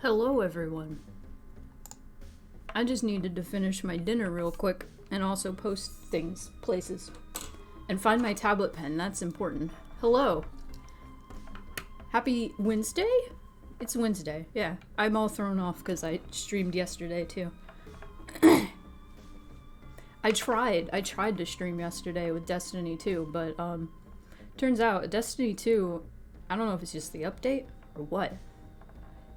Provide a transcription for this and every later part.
Hello everyone. I just needed to finish my dinner real quick and also post things, places, and find my tablet pen. That's important. Hello. Happy Wednesday? It's Wednesday, yeah. I'm all thrown off because I streamed yesterday too. I tried to stream yesterday with Destiny 2, but turns out Destiny 2, I don't know if it's just the update or what.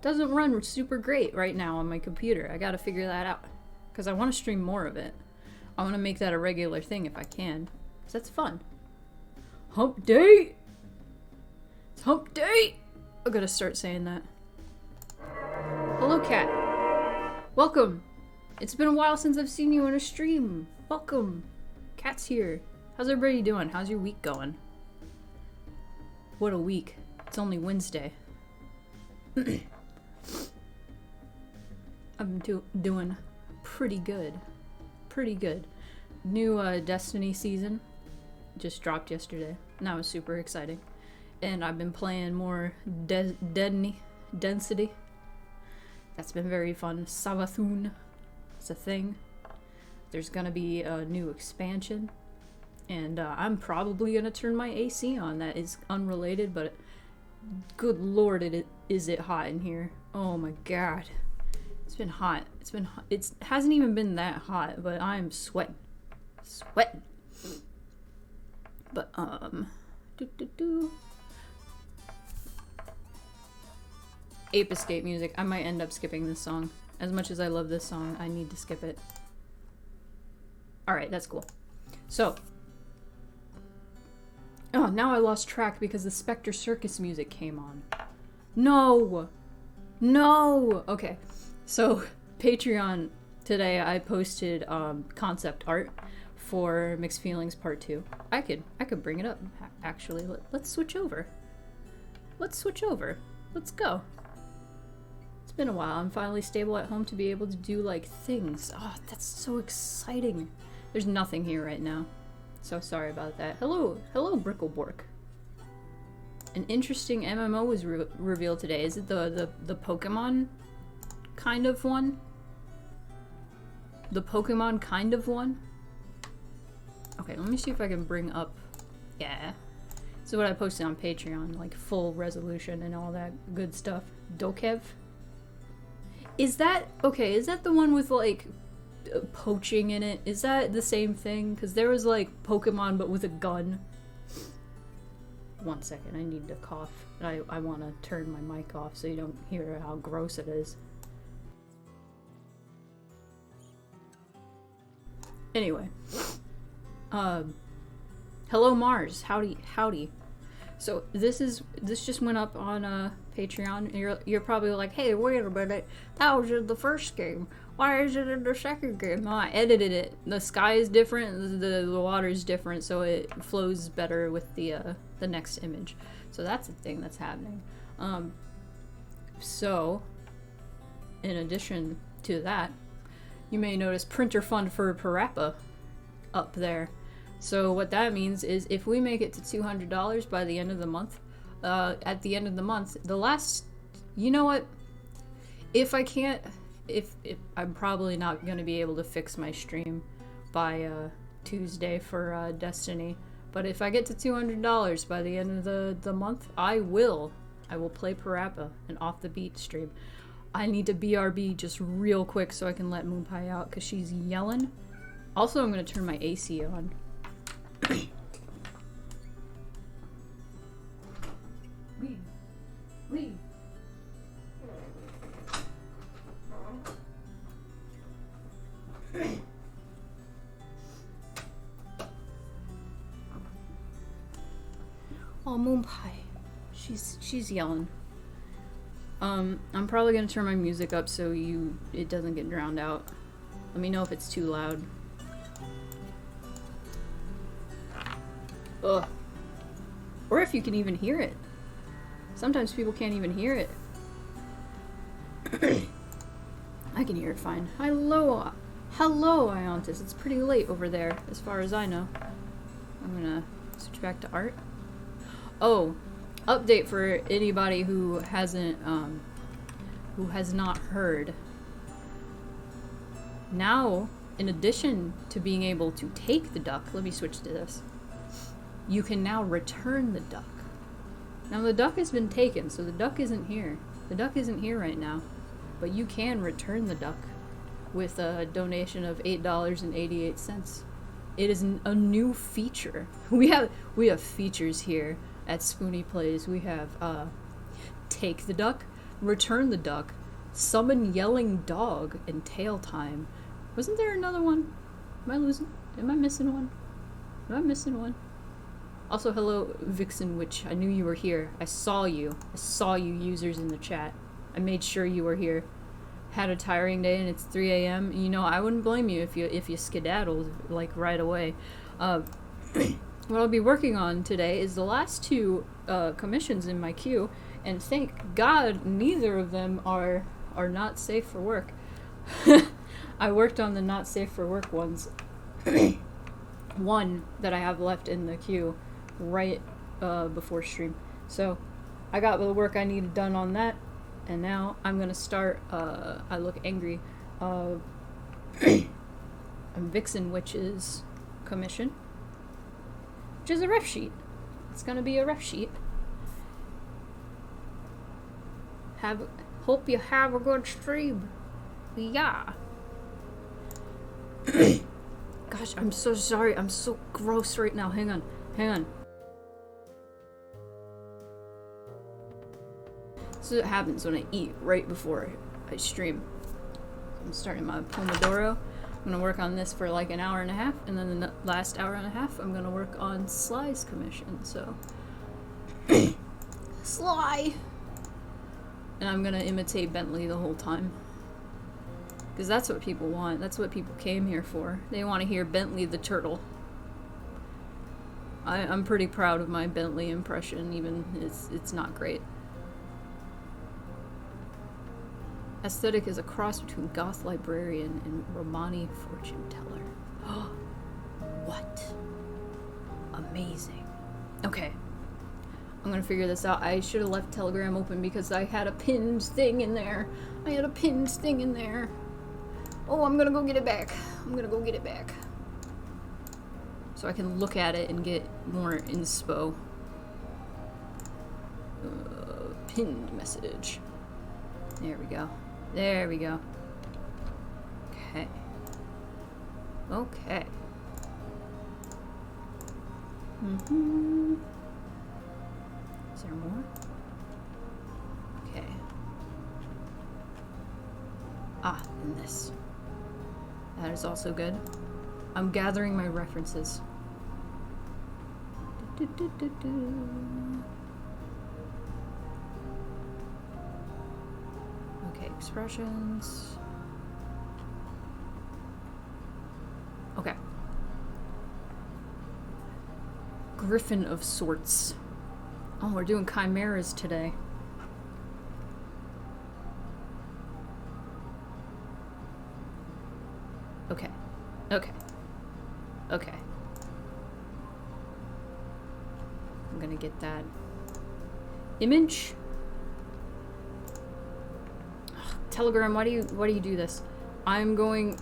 Doesn't run super great right now on my computer. I gotta figure that out. Because I want to stream more of it. I want to make that a regular thing if I can. Because that's fun. Hump day! It's hump day! I gotta start saying that. Hello, cat. Welcome. It's been a while since I've seen you on a stream. Welcome. Cat's here. How's everybody doing? How's your week going? What a week. It's only Wednesday. I'm doing pretty good. Pretty good. New Destiny season just dropped yesterday. And that was super exciting. And I've been playing more Density. That's been very fun. Savathun. It's a thing. There's gonna be a new expansion. And I'm probably gonna turn my AC on. That is unrelated, but good lord, is it hot in here. Oh my god. It's been hot. It's been hot. It hasn't even been that hot, but I'm sweating. Sweating. But, Ape Escape music. I might end up skipping this song. As much as I love this song, I need to skip it. Alright, that's cool. So. Oh, now I lost track because the Spectre Circus music came on. No! No! Okay. So, Patreon, today I posted concept art for Mixed Feelings Part 2. I could bring it up, actually. Let's switch over. Let's switch over. Let's go. It's been a while. I'm finally stable at home to be able to do, like, things. Oh, that's so exciting. There's nothing here right now. So sorry about that. Hello, Bricklebork. An interesting MMO was revealed today. Is it the Pokemon kind of one? The Pokemon kind of one? Okay, let me see if I can bring up... Yeah. So what I posted on Patreon, like full resolution and all that good stuff. Dokev? Is that... Okay, is that the one with like... poaching in it? Is that the same thing? Because there was like Pokemon but with a gun. One second, I need to cough. I want to turn my mic off so you don't hear how gross it is. Anyway. Hello Mars. Howdy. So this just went up on Patreon. You're probably like, hey, wait a minute. That was in the first game. Why is it in the second game? No, I edited it. The sky is different, the water is different, so it flows better with the next image. So that's the thing that's happening. So, in addition to that, you may notice printer fund for Parappa up there. So what that means is if we make it to $200 by the end of the month, at the end of the month, you know what? If I can't... If I'm probably not going to be able to fix my stream by Tuesday for Destiny, but if I get to $200 by the end of the month, I will play Parappa, an Off the Beat stream. I need to BRB just real quick so I can let Moonpie out because she's yelling. Also, I'm going to turn my AC on. Leave. Oh, Moonpie. She's yelling. I'm probably gonna turn my music up so it doesn't get drowned out. Let me know if it's too loud. Ugh. Or if you can even hear it. Sometimes people can't even hear it. I can hear it fine. Hello, Iontis. It's pretty late over there, as far as I know. I'm gonna switch back to art. Oh, update for anybody who hasn't who has not heard, now, in addition to being able to take the duck, let me switch to this, you can now return the duck. Now the duck has been taken, so the duck isn't here. The duck isn't here right now, but you can return the duck with a donation of $8.88. It is a new feature. We have features here at Spoonie Plays. We have take the duck, return the duck, summon yelling dog, and tail time. Wasn't there another one? Am I missing one? Am I missing one? Also, hello, Vixen Witch. I knew you were here. I saw you. I saw you users in the chat. I made sure you were here. Had a tiring day and it's 3 a.m. You know, I wouldn't blame you if you skedaddled, like, right away. What I'll be working on today is the last two commissions in my queue, and thank God neither of them are not safe for work. I worked on the not safe for work ones. One that I have left in the queue right before stream. So I got the work I needed done on that, and now I'm gonna start I look angry Vixen Witch's commission, which is a ref sheet. It's gonna be a ref sheet. Hope you have a good stream. Yeah. Gosh, I'm so sorry. I'm so gross right now. Hang on. This is what happens when I eat right before I stream. I'm starting my Pomodoro. I'm gonna work on this for like an hour and a half, and then the last hour and a half I'm gonna work on Sly's commission, so Sly! And I'm gonna imitate Bentley the whole time. Because that's what people want. That's what people came here for. They want to hear Bentley the turtle. I'm pretty proud of my Bentley impression, even it's not great. Aesthetic is a cross between goth librarian and Romani fortune teller. What? Amazing. Okay. I'm gonna figure this out. I should have left Telegram open because I had a pinned thing in there. Oh, I'm gonna go get it back. So I can look at it and get more inspo. Pinned message. There we go. Okay. Is there more? Okay. And this. That is also good. I'm gathering my references. Okay, expressions. Okay. Griffin of sorts. Oh, we're doing chimeras today. Okay. I'm gonna get that image. Ugh, Telegram, why do you do this? I'm going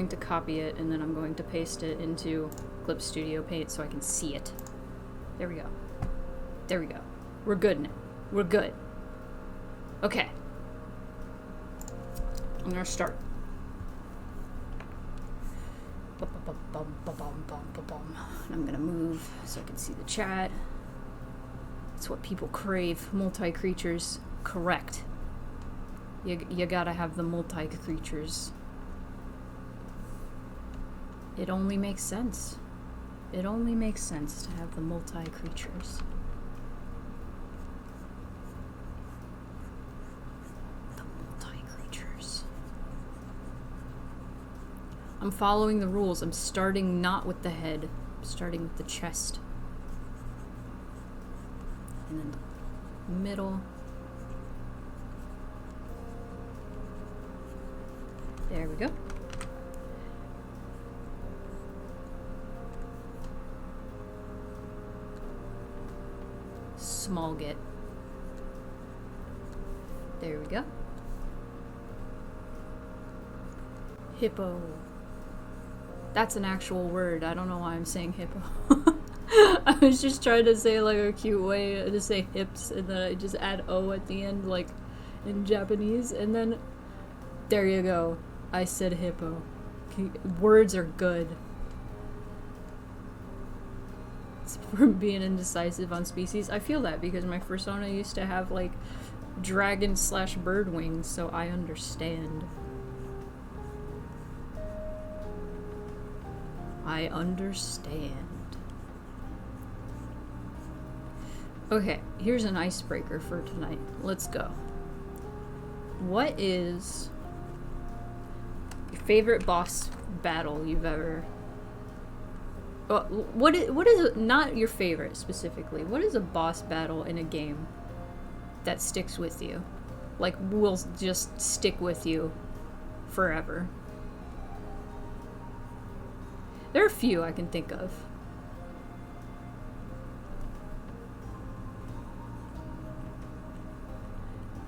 to copy it, and then I'm going to paste it into Clip Studio Paint so I can see it. There we go. We're good now. We're good. Okay. I'm gonna start. And I'm gonna move so I can see the chat. It's what people crave. Multi-creatures. Correct. You gotta have the multi-creatures. It only makes sense. It only makes sense to have the multi-creatures. The multi-creatures. I'm following the rules. I'm starting not with the head. I'm starting with the chest. And then the middle. There we go. Small get. There we go. Hippo. That's an actual word. I don't know why I'm saying hippo. I was just trying to say like a cute way to say hips, and then I just add O at the end, like in Japanese, and then there you go. I said hippo. Words are good. It's from being indecisive on species. I feel that because my persona used to have like dragon/bird wings, so I understand. I understand. Okay, here's an icebreaker for tonight. Let's go. What is your favorite boss battle you've ever... what is not your favorite specifically? What is a boss battle in a game that sticks with you? Like, will just stick with you forever? There are a few I can think of.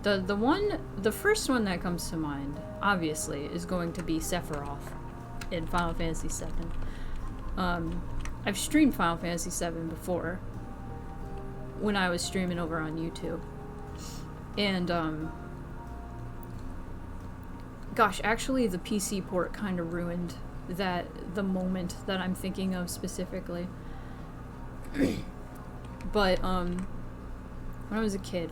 The first one that comes to mind, obviously, is going to be Sephiroth in Final Fantasy VII. I've streamed Final Fantasy VII before when I was streaming over on YouTube. And, gosh, actually the PC port kind of ruined the moment that I'm thinking of specifically. But, when I was a kid,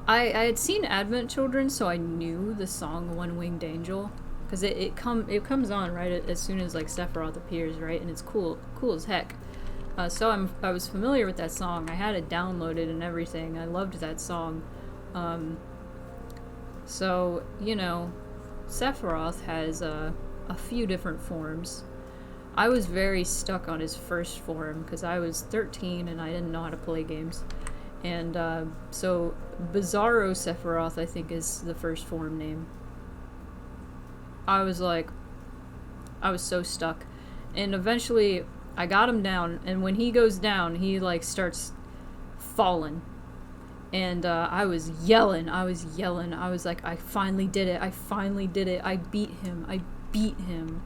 I had seen Advent Children, so I knew the song One Winged Angel, because it comes on right as soon as like Sephiroth appears, right, and it's cool as heck. So I was familiar with that song. I had it downloaded and everything. I loved that song. So you know, Sephiroth has a few different forms. I was very stuck on his first form because I was 13 and I didn't know how to play games. And so Bizarro Sephiroth, I think, is the first form name. I was so stuck. And eventually I got him down, and when he goes down, he like starts falling. And I was yelling. I was like, I finally did it. I beat him.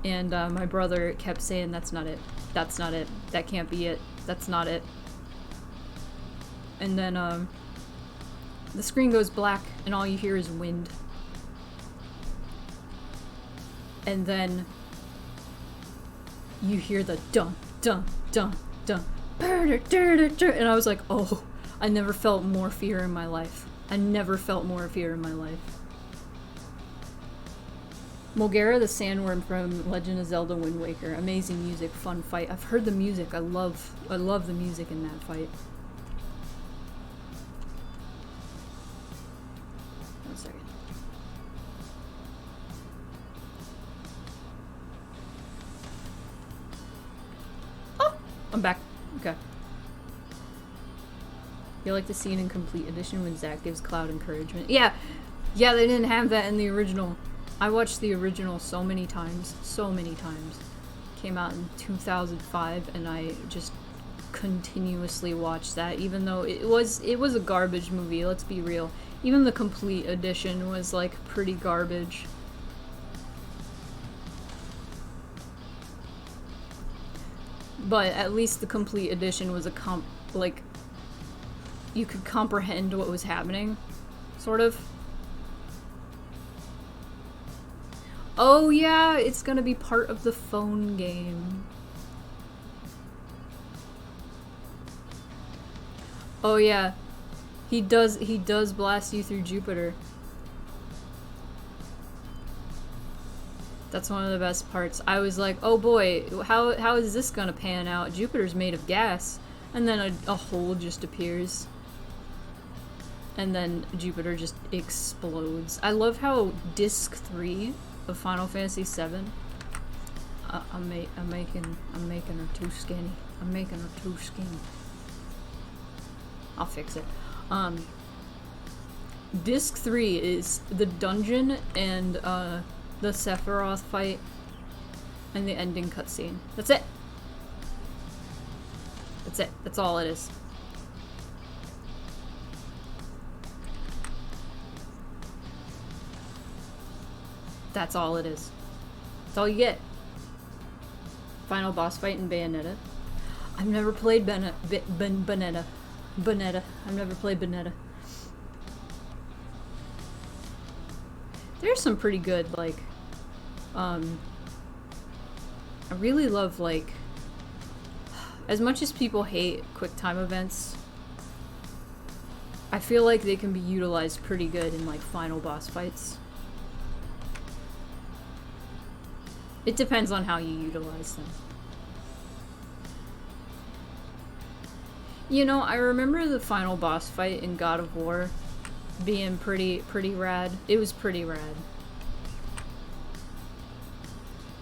And my brother kept saying, that's not it. That can't be it. That's not it. And then the screen goes black and all you hear is wind. And then you hear the dun dun dun dun, and I was like, oh, I never felt more fear in my life. Mulgara the Sandworm from Legend of Zelda Wind Waker. Amazing music, fun fight. I've heard the music. I love the music in that fight. One second. Oh! I'm back. Okay. You like the scene in Complete Edition when Zack gives Cloud encouragement? Yeah! Yeah, they didn't have that in the original. I watched the original so many times. Came out in 2005 and I just continuously watched that, even though it was a garbage movie, let's be real. Even the Complete Edition was like pretty garbage. But at least the Complete Edition was like you could comprehend what was happening, sort of. Oh yeah, it's gonna be part of the phone game. Oh yeah, he does blast you through Jupiter. That's one of the best parts. I was like, oh boy, how is this gonna pan out? Jupiter's made of gas. And then a hole just appears. And then Jupiter just explodes. I love how Disc 3 of Final Fantasy VII. I'm making her too skinny. I'll fix it. Disc 3 is the dungeon and the Sephiroth fight and the ending cutscene. That's it. That's all it is. That's all it is. That's all you get. Final boss fight in Bayonetta. I've never played Bayonetta. I've never played Bayonetta. There's some pretty good, like, I really love, like, as much as people hate quick time events, I feel like they can be utilized pretty good in, like, final boss fights. It depends on how you utilize them. You know, I remember the final boss fight in God of War being pretty rad. It was pretty rad.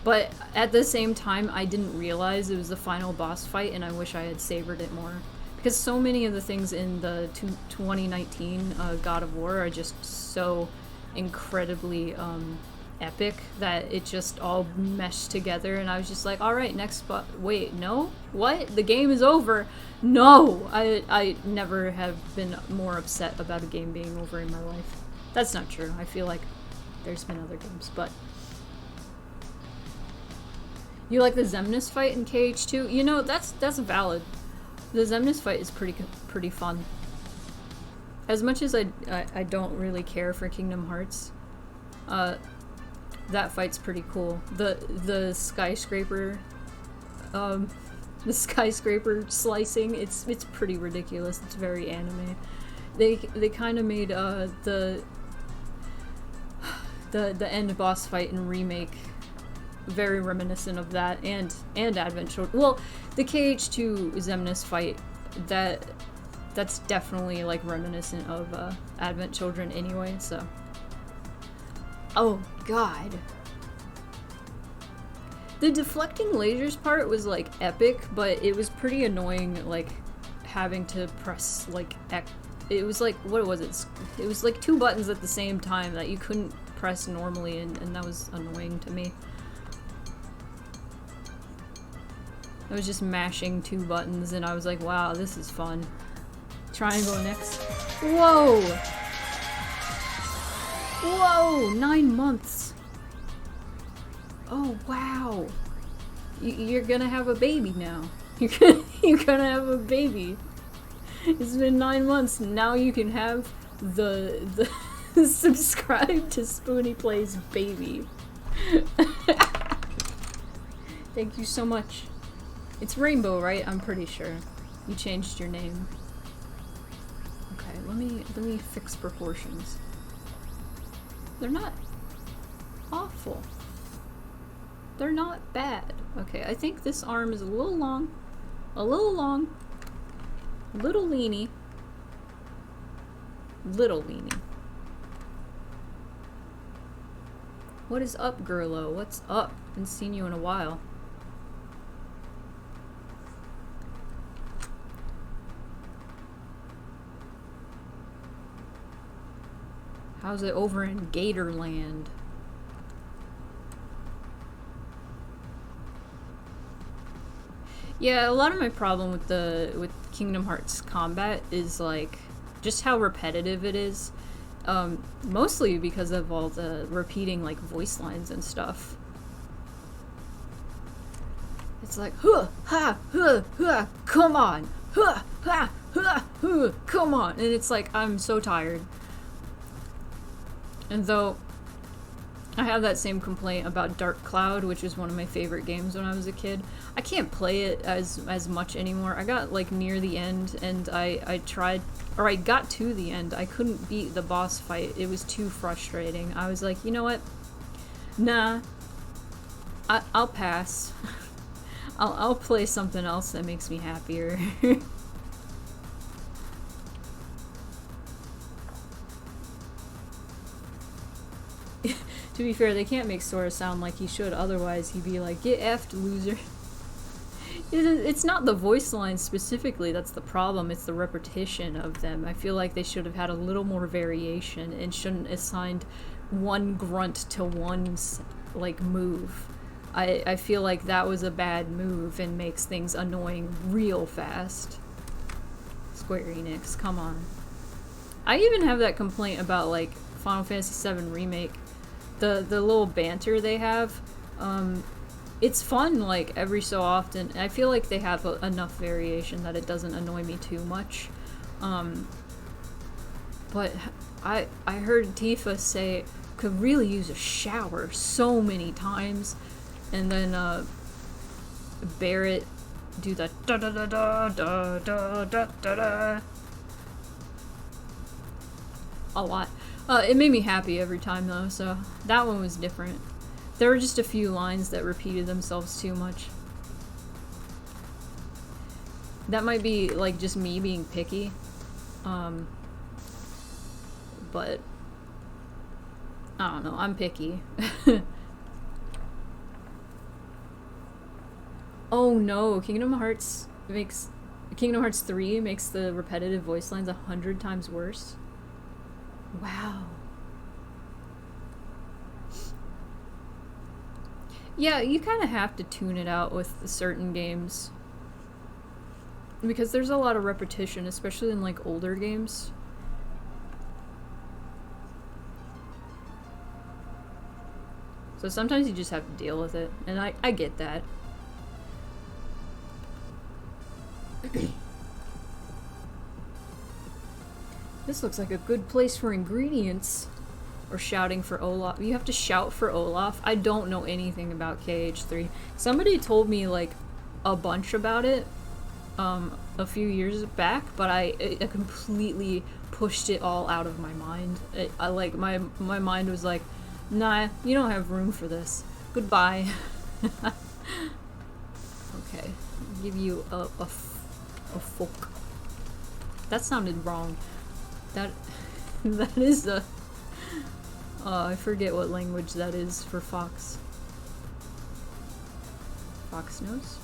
But at the same time, I didn't realize it was the final boss fight, and I wish I had savored it more. Because so many of the things in the 2019 God of War are just so incredibly epic that it just all meshed together, and I was just like, alright, next spot. Wait, no? What? The game is over? No! I never have been more upset about a game being over in my life. That's not true. I feel like there's been other games, but... You like the Xemnas fight in KH2? You know, that's valid. The Xemnas fight is pretty fun. As much as I don't really care for Kingdom Hearts, that fight's pretty cool. The skyscraper, the skyscraper slicing, it's pretty ridiculous. It's very anime. They kind of made the end boss fight in Remake very reminiscent of that, and Advent Children. Well, the KH2 Xemnas fight, that's definitely like reminiscent of Advent Children anyway, so. Oh god. The deflecting lasers part was like epic, but it was pretty annoying, like having to press like it was like, what was it? It was like 2 buttons at the same time that you couldn't press normally, and that was annoying to me. I was just mashing 2 buttons and I was like, wow, this is fun. Triangle next. Whoa! Whoa! 9 months! Oh, wow! You're gonna have a baby now. You're gonna have a baby. It's been 9 months, now you can have the subscribe to Spoonie Plays baby. Thank you so much. It's Rainbow, right? I'm pretty sure. You changed your name. Okay, let me fix proportions. They're not awful. They're not bad. Okay, I think this arm is a little long, a little leany. Little leany. What is up, Gerlo? What's up? Haven't seen you in a while. How's it over in Gatorland? Yeah, a lot of my problem with Kingdom Hearts combat is like just how repetitive it is. Mostly because of all the repeating like voice lines and stuff. It's like huh ha huh huh come on huh ha huh huh come on, and it's like I'm so tired. And though I have that same complaint about Dark Cloud, which was one of my favorite games when I was a kid, I can't play it as much anymore. I got like near the end and I tried, or I got to the end. I couldn't beat the boss fight. It was too frustrating. I was like, you know what? Nah. I'll pass. I'll play something else that makes me happier. To be fair, they can't make Sora sound like he should, otherwise he'd be like, get effed, loser. It's not the voice lines specifically that's the problem, it's the repetition of them. I feel like they should have had a little more variation and shouldn't assigned one grunt to one, like, move. I feel like that was a bad move and makes things annoying real fast. Square Enix, come on. I even have that complaint about, like, Final Fantasy VII Remake. the little banter they have, it's fun, like, every so often. I feel like they have enough variation that it doesn't annoy me too much. But I heard Tifa say could really use a shower so many times, and then Barrett do the da da da da da da da da da a lot. It made me happy every time though, so that one was different. There were just a few lines that repeated themselves too much. That might be like just me being picky. But I don't know, I'm picky. Oh no, Kingdom Hearts 3 makes the repetitive voice lines 100 times worse. Wow. Yeah, you kind of have to tune it out with certain games. Because there's a lot of repetition, especially in like older games. So sometimes you just have to deal with it, and I get that. This looks like a good place for ingredients. Or shouting for Olaf. You have to shout for Olaf? I don't know anything about KH3. Somebody told me like a bunch about it a few years back, but I completely pushed it all out of my mind. I like my mind was like, nah, you don't have room for this. Goodbye. Okay, I'll give you a folk. That sounded wrong. That is a. I forget what language that is for fox. Fox nose?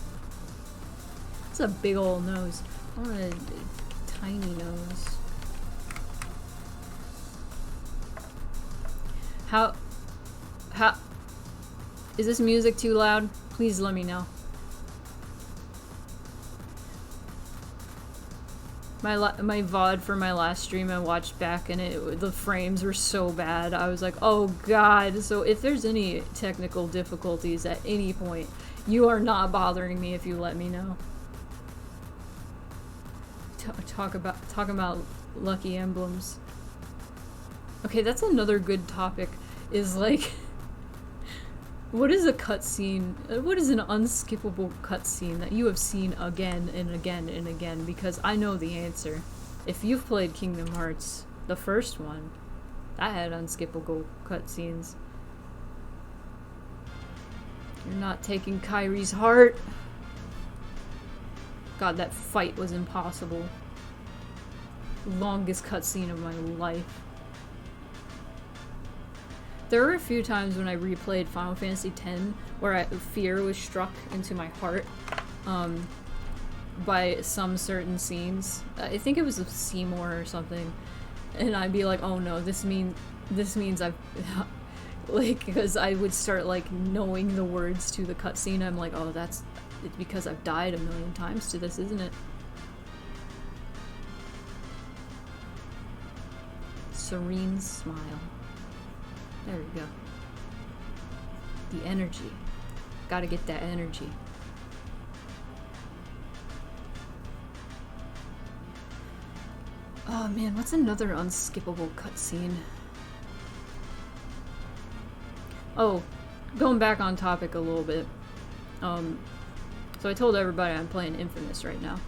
It's a big old nose. I want a tiny nose. How is this music too loud? Please let me know. My VOD for my last stream I watched back and the frames were so bad. I was like, oh god. So if there's any technical difficulties at any point, you are not bothering me if you let me know. Talk about lucky emblems. Okay, that's another good topic, is like, what is a cutscene? What is an unskippable cutscene that you have seen again and again and again? Because I know the answer. If you've played Kingdom Hearts, the first one, that had unskippable cutscenes. You're not taking Kairi's heart. God, that fight was impossible. Longest cutscene of my life. There were a few times when I replayed Final Fantasy X where fear was struck into my heart by some certain scenes. I think it was of Seymour or something, and I'd be like, "Oh no, this means I've." Like, because I would start like knowing the words to the cutscene. I'm like, "Oh, it's because I've died a million times to this, isn't it?" Serene smile. There we go. The energy. Gotta get that energy. Oh man, what's another unskippable cutscene? Oh, going back on topic a little bit. So I told everybody I'm playing Infamous right now.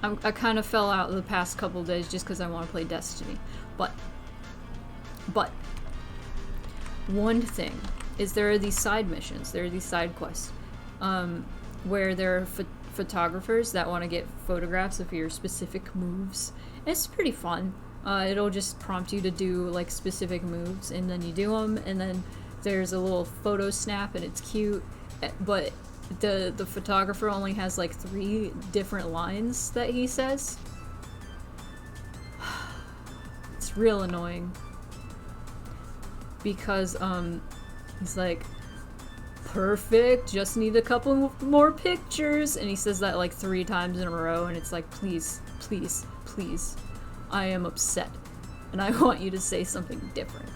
I kind of fell out the past couple days just because I want to play Destiny. But one thing is there are these side missions, there are these side quests, where there are photographers that want to get photographs of your specific moves. And it's pretty fun. It'll just prompt you to do like specific moves, and then you do them, and then there's a little photo snap, and it's cute. But the photographer only has like 3 different lines that he says. It's real annoying. Because he's like, perfect, just need a couple more pictures, and he says that like 3 times in a row, and it's like, please, please, please, I am upset. and I want you to say something different.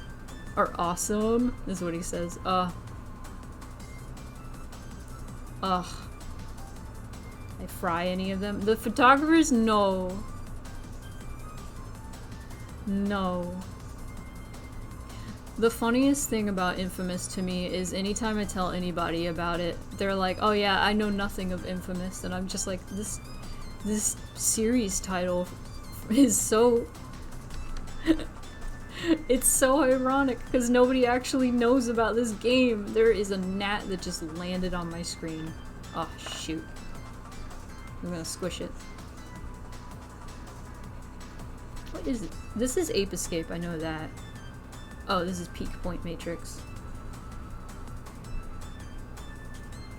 Or awesome, is what he says. Ugh. I fry any of them? The photographers? No. No. The funniest thing about Infamous to me is anytime I tell anybody about it, they're like, oh yeah, I know nothing of Infamous, and I'm just like, this series title is so... It's so ironic, because nobody actually knows about this game. There is a gnat that just landed on my screen. Oh, shoot. I'm gonna squish it. What is it? This is Ape Escape, I know that. Oh, this is Peak Point Matrix.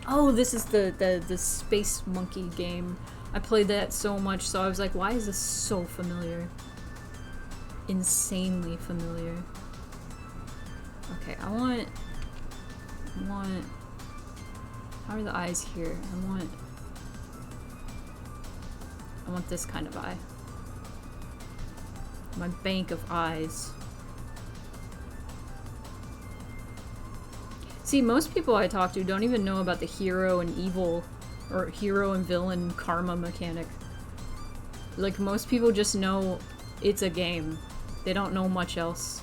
Oh, this is the Space Monkey game. I played that so much, so I was like, why is this so familiar? Insanely familiar. Okay, I want... How are the eyes here? I want this kind of eye. My bank of eyes. See, most people I talk to don't even know about the hero and evil, or hero and villain karma mechanic. Like, most people just know it's a game. They don't know much else.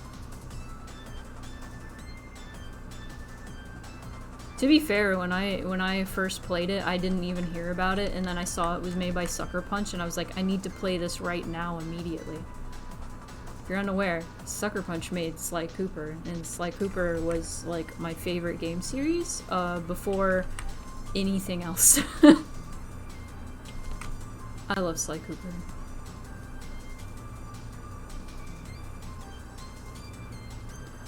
To be fair, when I first played it, I didn't even hear about it, and then I saw it was made by Sucker Punch, and I was like, I need to play this right now, immediately. If you're unaware, Sucker Punch made Sly Cooper, and Sly Cooper was, like, my favorite game series, before anything else. I love Sly Cooper.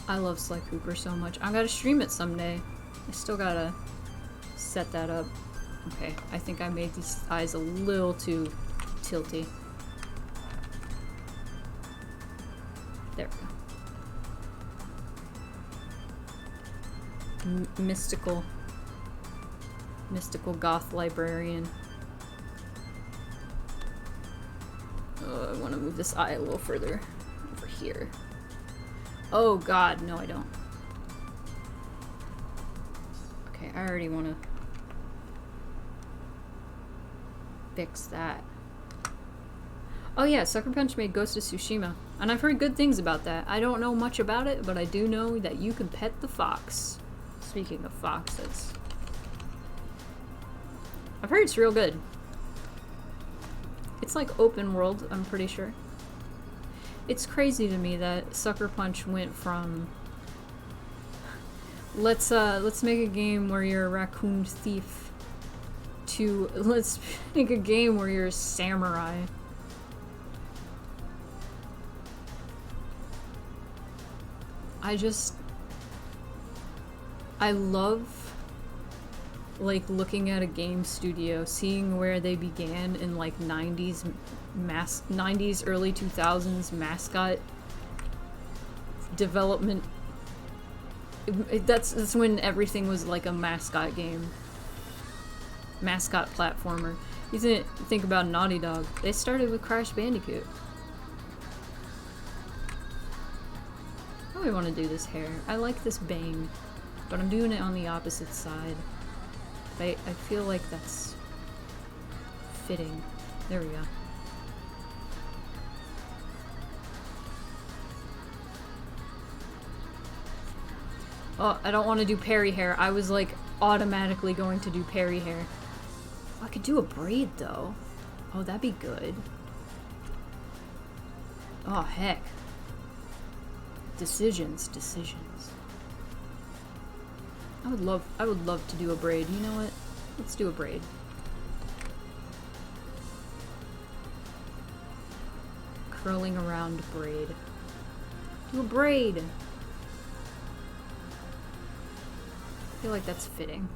I love Sly Cooper so much. I gotta stream it someday. I still gotta set that up. Okay, I think I made these eyes a little too tilty. There we go. Mystical goth librarian. Oh, I want to move this eye a little further over here. Oh god, no I don't. Okay, I already want to fix that. Oh yeah, Sucker Punch made Ghost of Tsushima, and I've heard good things about that. I don't know much about it, but I do know that you can pet the fox. Speaking of foxes. I've heard it's real good. It's like open world, I'm pretty sure. It's crazy to me that Sucker Punch went from let's make a game where you're a raccoon thief to let's make a game where you're a samurai. I love like looking at a game studio, seeing where they began in like 90s early 2000s mascot development. That's when everything was like a mascot game. Mascot platformer. You think about Naughty Dog. They started with Crash Bandicoot. How do I want to do this hair? I like this bang, but I'm doing it on the opposite side. I feel like that's fitting. There we go. Oh, I don't want to do Perry hair. I was like automatically going to do Perry hair. Oh, I could do a braid though. Oh, that'd be good. Oh, heck. Decisions. I would love to do a braid. You know what? Let's do a braid. Curling around braid. Do a braid! I feel like that's fitting.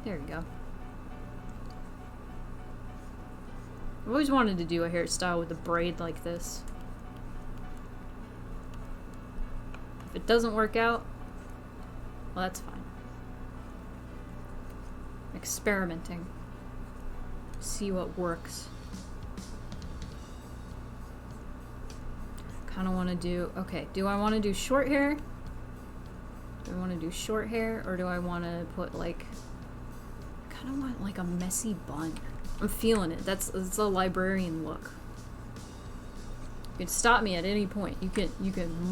There we go. I've always wanted to do a hairstyle with a braid like this. If it doesn't work out, well, that's fine. Experimenting. see what works. Kind of want to do, okay, do I want to do short hair? Do I want to do short hair, or do I want to put like, kind of want like a messy bun. I'm feeling it. That's a librarian look. You can stop me at any point. You can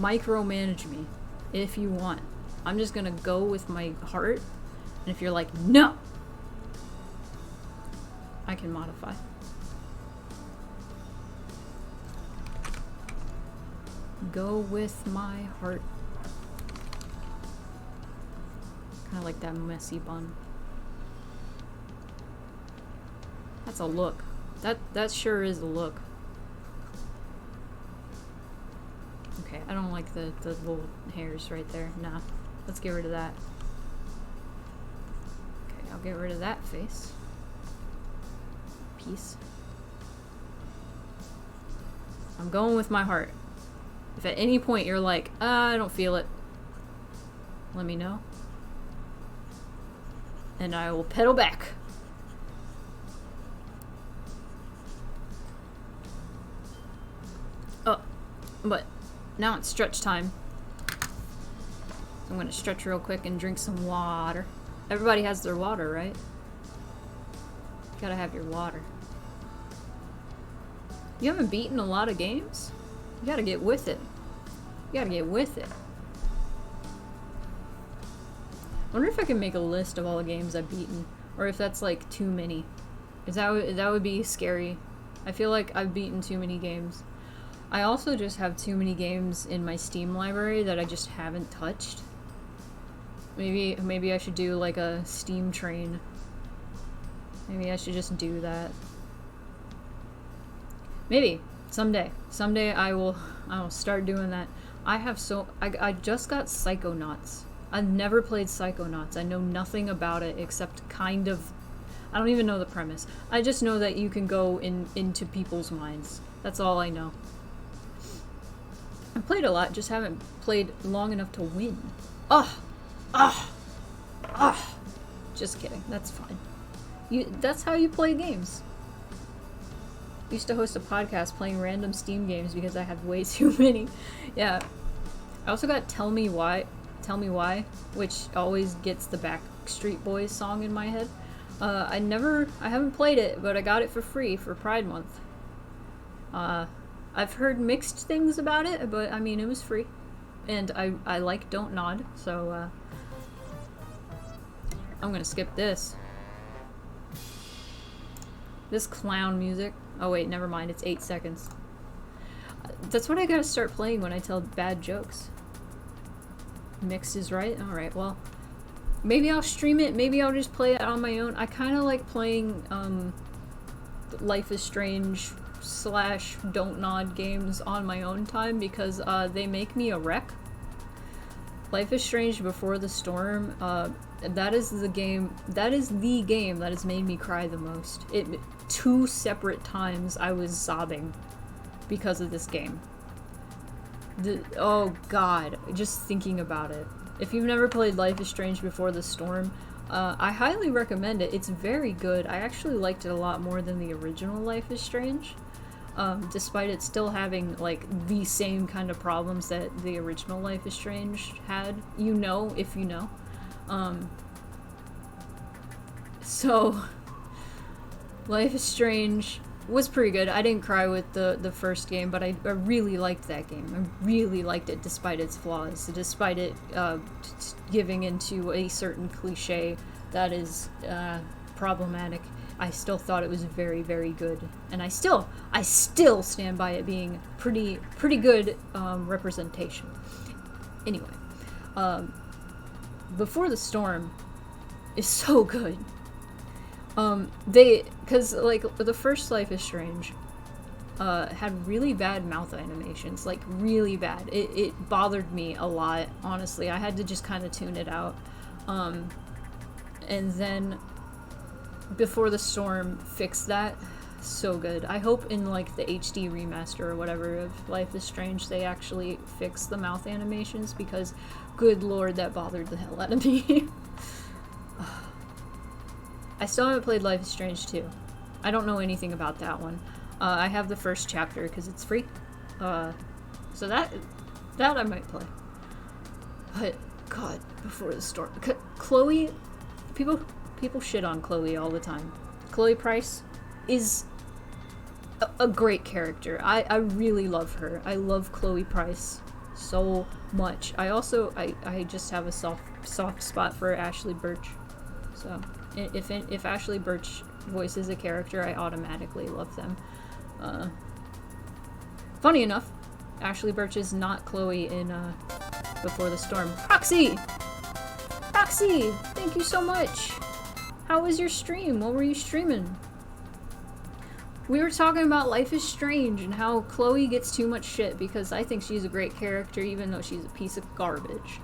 micromanage me if you want. I'm just gonna go with my heart, and if you're like, no, I can modify. Go with my heart. Kind of like that messy bun. That's a look. That sure is a look. Okay, I don't like the little hairs right there. Nah, let's get rid of that. Okay, I'll get rid of that face. Piece. I'm going with my heart. If at any point you're like, I don't feel it, let me know. And I will pedal back. Oh, but now it's stretch time. I'm gonna stretch real quick and drink some water. Everybody has their water, right? You gotta have your water. You haven't beaten a lot of games? You gotta get with it. You gotta get with it. I wonder if I can make a list of all the games I've beaten, or if that's like too many. That would be scary. I feel like I've beaten too many games. I also just have too many games in my Steam library that I just haven't touched. Maybe I should do like a Steam train. Maybe I should just do that. Maybe someday I will start doing that. I just got Psychonauts. I've never played Psychonauts. I know nothing about it except kind of, I don't even know the premise. I just know that you can go into people's minds. That's all I know. I've played a lot, just haven't played long enough to win. Just kidding. That's fine. That's how you play games. I used to host a podcast playing random Steam games because I had way too many. Yeah. I also got Tell Me Why, which always gets the Backstreet Boys song in my head. I haven't played it, but I got it for free for Pride Month. I've heard mixed things about it, but I mean, it was free. And I like Don't Nod, so I'm gonna skip this. This clown music. Oh wait, never mind, it's 8 seconds. That's what I gotta start playing when I tell bad jokes. Mixed is right? Alright, well, maybe I'll stream it, maybe I'll just play it on my own. I kinda like playing, Life is Strange / Don't Nod games on my own time because, they make me a wreck. Life is Strange Before the Storm, that is the game that has made me cry the most. 2 separate times I was sobbing because of this game. Oh god, just thinking about it. If you've never played Life is Strange Before the Storm, I highly recommend it. It's very good. I actually liked it a lot more than the original Life is Strange. Despite it still having, like, the same kind of problems that the original Life is Strange had. You know, if you know. So, Life is Strange was pretty good. I didn't cry with the first game, but I really liked that game. I really liked it despite its flaws, despite it giving into a certain cliche that is problematic. I still thought it was very, very good, and I still stand by it being pretty good representation. Anyway, Before the Storm is so good. Cause like the first Life is Strange had really bad mouth animations, like really bad. It bothered me a lot, honestly. I had to just kind of tune it out. And then Before the Storm fixed that. So good. I hope in like the HD remaster or whatever of Life is Strange they actually fix the mouth animations, because good lord, that bothered the hell out of me. I still haven't played Life is Strange 2. I don't know anything about that one. I have the first chapter because it's free. So that I might play. But God, Before the Storm, Chloe, people shit on Chloe all the time. Chloe Price is a great character. I really love her. I love Chloe Price so much. I just have a soft spot for Ashley Birch. So if Ashley Birch voices a character, I automatically love them. Funny enough, Ashley Birch is not Chloe in Before the Storm. Proxy, thank you so much. How was your stream? What were you streaming? We were talking about Life is Strange and how Chloe gets too much shit because I think she's a great character even though she's a piece of garbage.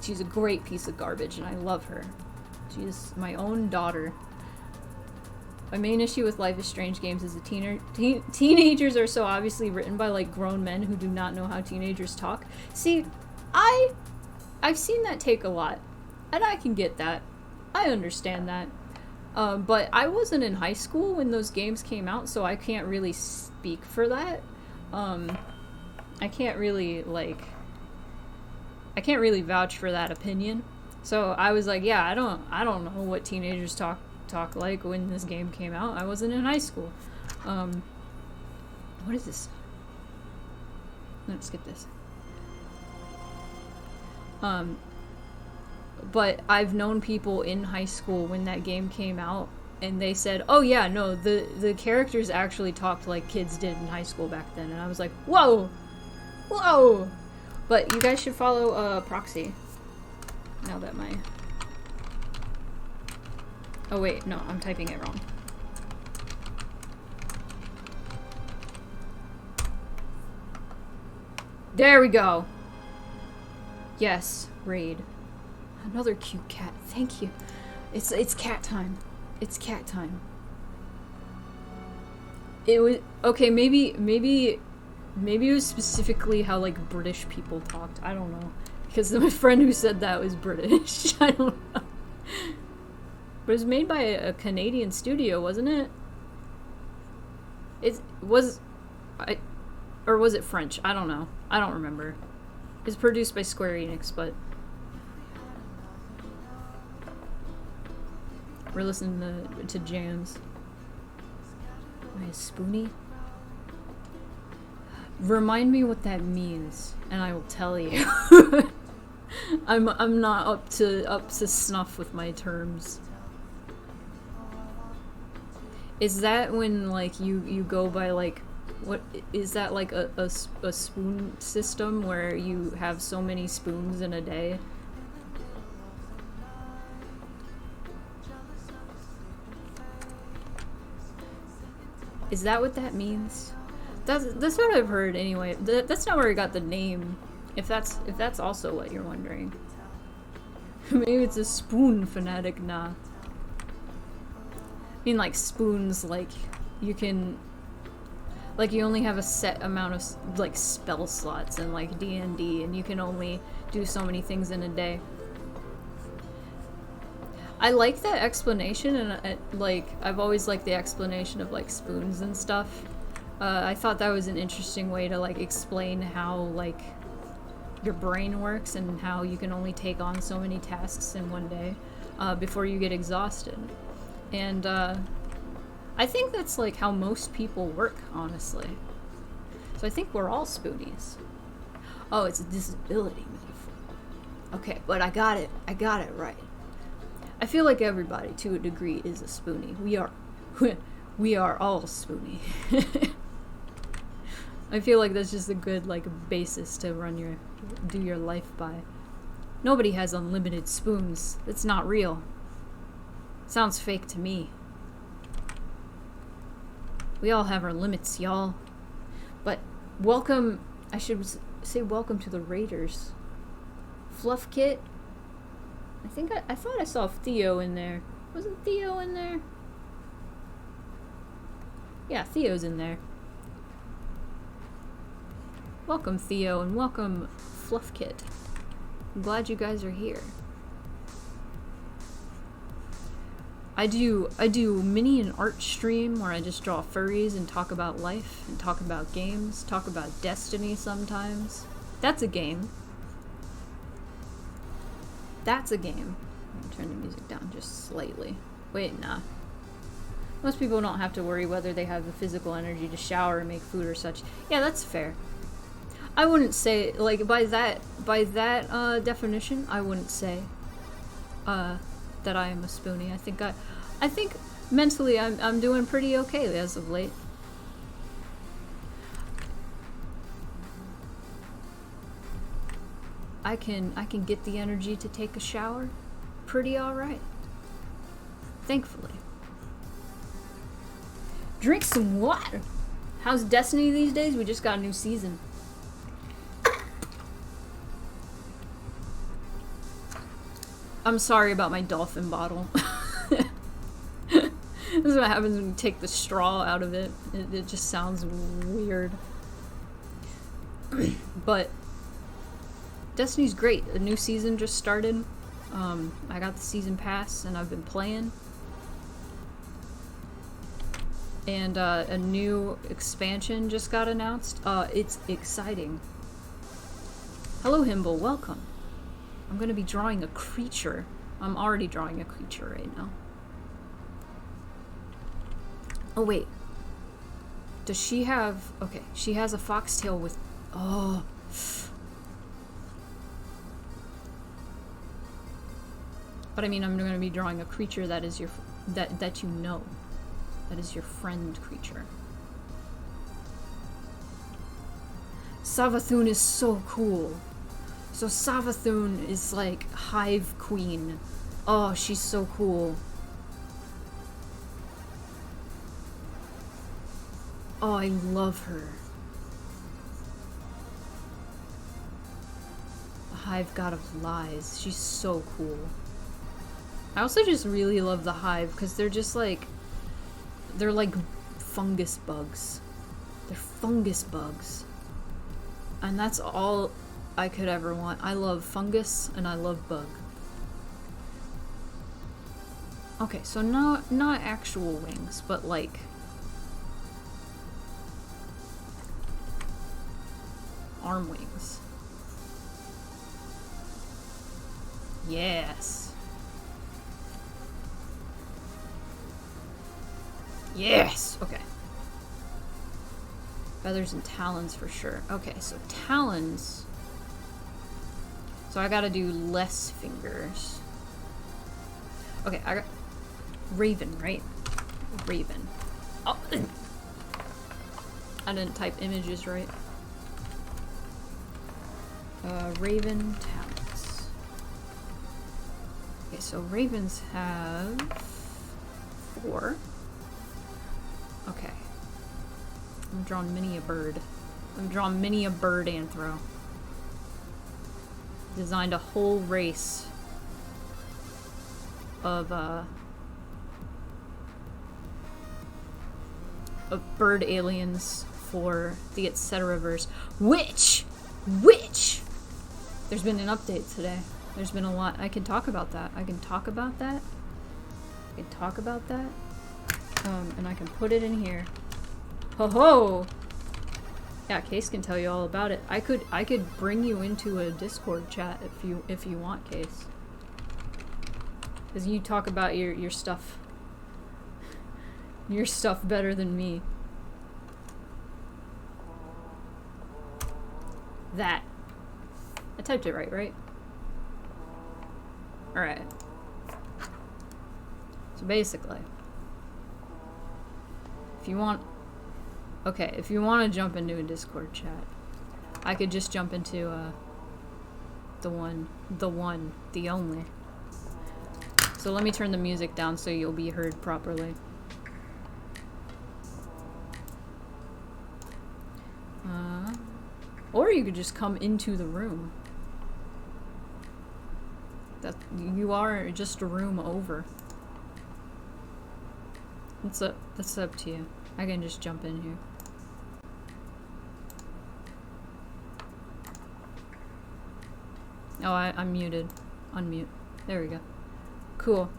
She's a great piece of garbage and I love her. She's my own daughter. My main issue with Life is Strange games is the teenagers are so obviously written by like grown men who do not know how teenagers talk. See, I've seen that take a lot and I can get that. I understand that. But I wasn't in high school when those games came out, so I can't really speak for that. I can't really vouch for that opinion. So I was like, yeah, I don't know what teenagers talk like when this game came out. I wasn't in high school. What is this? Let's get this. But I've known people in high school when that game came out, and they said, oh yeah, no, the characters actually talked like kids did in high school back then. And I was like, whoa! Whoa! But you guys should follow Proxy. Now that my... Oh wait, no, I'm typing it wrong. There we go! Yes, raid. Another cute cat. Thank you. It's cat time. It's cat time. It was okay. Maybe it was specifically how like British people talked. I don't know because my friend who said that was British. I don't know. But it was made by a Canadian studio, wasn't it? Or was it French? I don't know. I don't remember. It's produced by Square Enix, but. We're listening to jams. Am I a spoonie? Remind me what that means, and I will tell you. I'm not up to snuff with my terms. Is that when like you go by like what is that like a spoon system where you have so many spoons in a day? Is that what that means? That's what I've heard anyway. That's not where I got the name. If that's also what you're wondering. Maybe it's a spoon fanatic. Nah. I mean like spoons, like you can, like you only have a set amount of like spell slots in like D&D, and you can only do so many things in a day. I like that explanation, and like I've always liked the explanation of like spoons and stuff. I thought that was an interesting way to like explain how like your brain works and how you can only take on so many tasks in one day before you get exhausted. And I think that's like how most people work, honestly. So I think we're all spoonies. Oh, it's a disability metaphor. Okay, but I got it right. I feel like everybody, to a degree, is a spoonie. We are all spoonie. I feel like that's just a good like basis to do your life by. Nobody has unlimited spoons. It's not real. Sounds fake to me. We all have our limits, y'all. But welcome, I should say welcome to the Raiders. Fluff Kit. I thought I saw Theo in there. Wasn't Theo in there? Yeah, Theo's in there. Welcome, Theo, and welcome, Fluff Kit. I'm glad you guys are here. I do mini and art stream where I just draw furries and talk about life and talk about games, talk about Destiny sometimes. That's a game. That's a game. I'm gonna turn the music down just slightly. Wait, nah. Most people don't have to worry whether they have the physical energy to shower and make food or such. Yeah, that's fair. I wouldn't say, like, by that definition, I wouldn't say that I am a spoonie. I think mentally I'm doing pretty okay as of late. I can get the energy to take a shower pretty alright. Thankfully. Drink some water. How's Destiny these days? We just got a new season. I'm sorry about my dolphin bottle. This is what happens when you take the straw out of it. It just sounds weird. But Destiny's great. A new season just started. I got the season pass and I've been playing. And a new expansion just got announced. It's exciting. Hello, Himble. Welcome. I'm gonna be drawing a creature. I'm already drawing a creature right now. Oh, wait. Does she have... Okay, she has a foxtail with... Oh. But I mean, I'm gonna be drawing a creature that is your... That you know. That is your friend creature. Savathun is so cool. So Savathun is like Hive Queen. Oh, she's so cool. Oh, I love her. The Hive God of Lies. She's so cool. I also just really love the Hive because they're just like... They're like fungus bugs. They're fungus bugs. And that's all I could ever want. I love fungus and I love bug. Okay, so not actual wings, but like arm wings. Yes. Yes! Okay. Feathers and talons for sure. Okay, so talons. So I gotta do less fingers. Okay, I got... Raven, right? Raven. Oh! I didn't type images right. Raven talons. Okay, so ravens have 4. Okay. I'm drawing mini a bird. I'm drawing mini a bird anthro. Designed a whole race of bird aliens for the Etc.verse. Which there's been an update today. There's been a lot. I can talk about that. I can talk about that. And I can put it in here. Ho ho! Yeah, Case can tell you all about it. I could bring you into a Discord chat if you want, Case. Cause you talk about your stuff. Your stuff better than me. That. I typed it right? Alright. So basically, if you want to jump into a Discord chat, I could just jump into the only. So let me turn the music down so you'll be heard properly. Or you could just come into the room. You are just a room over. That's up to you. I can just jump in here. Oh, I'm muted. Unmute. There we go. Cool.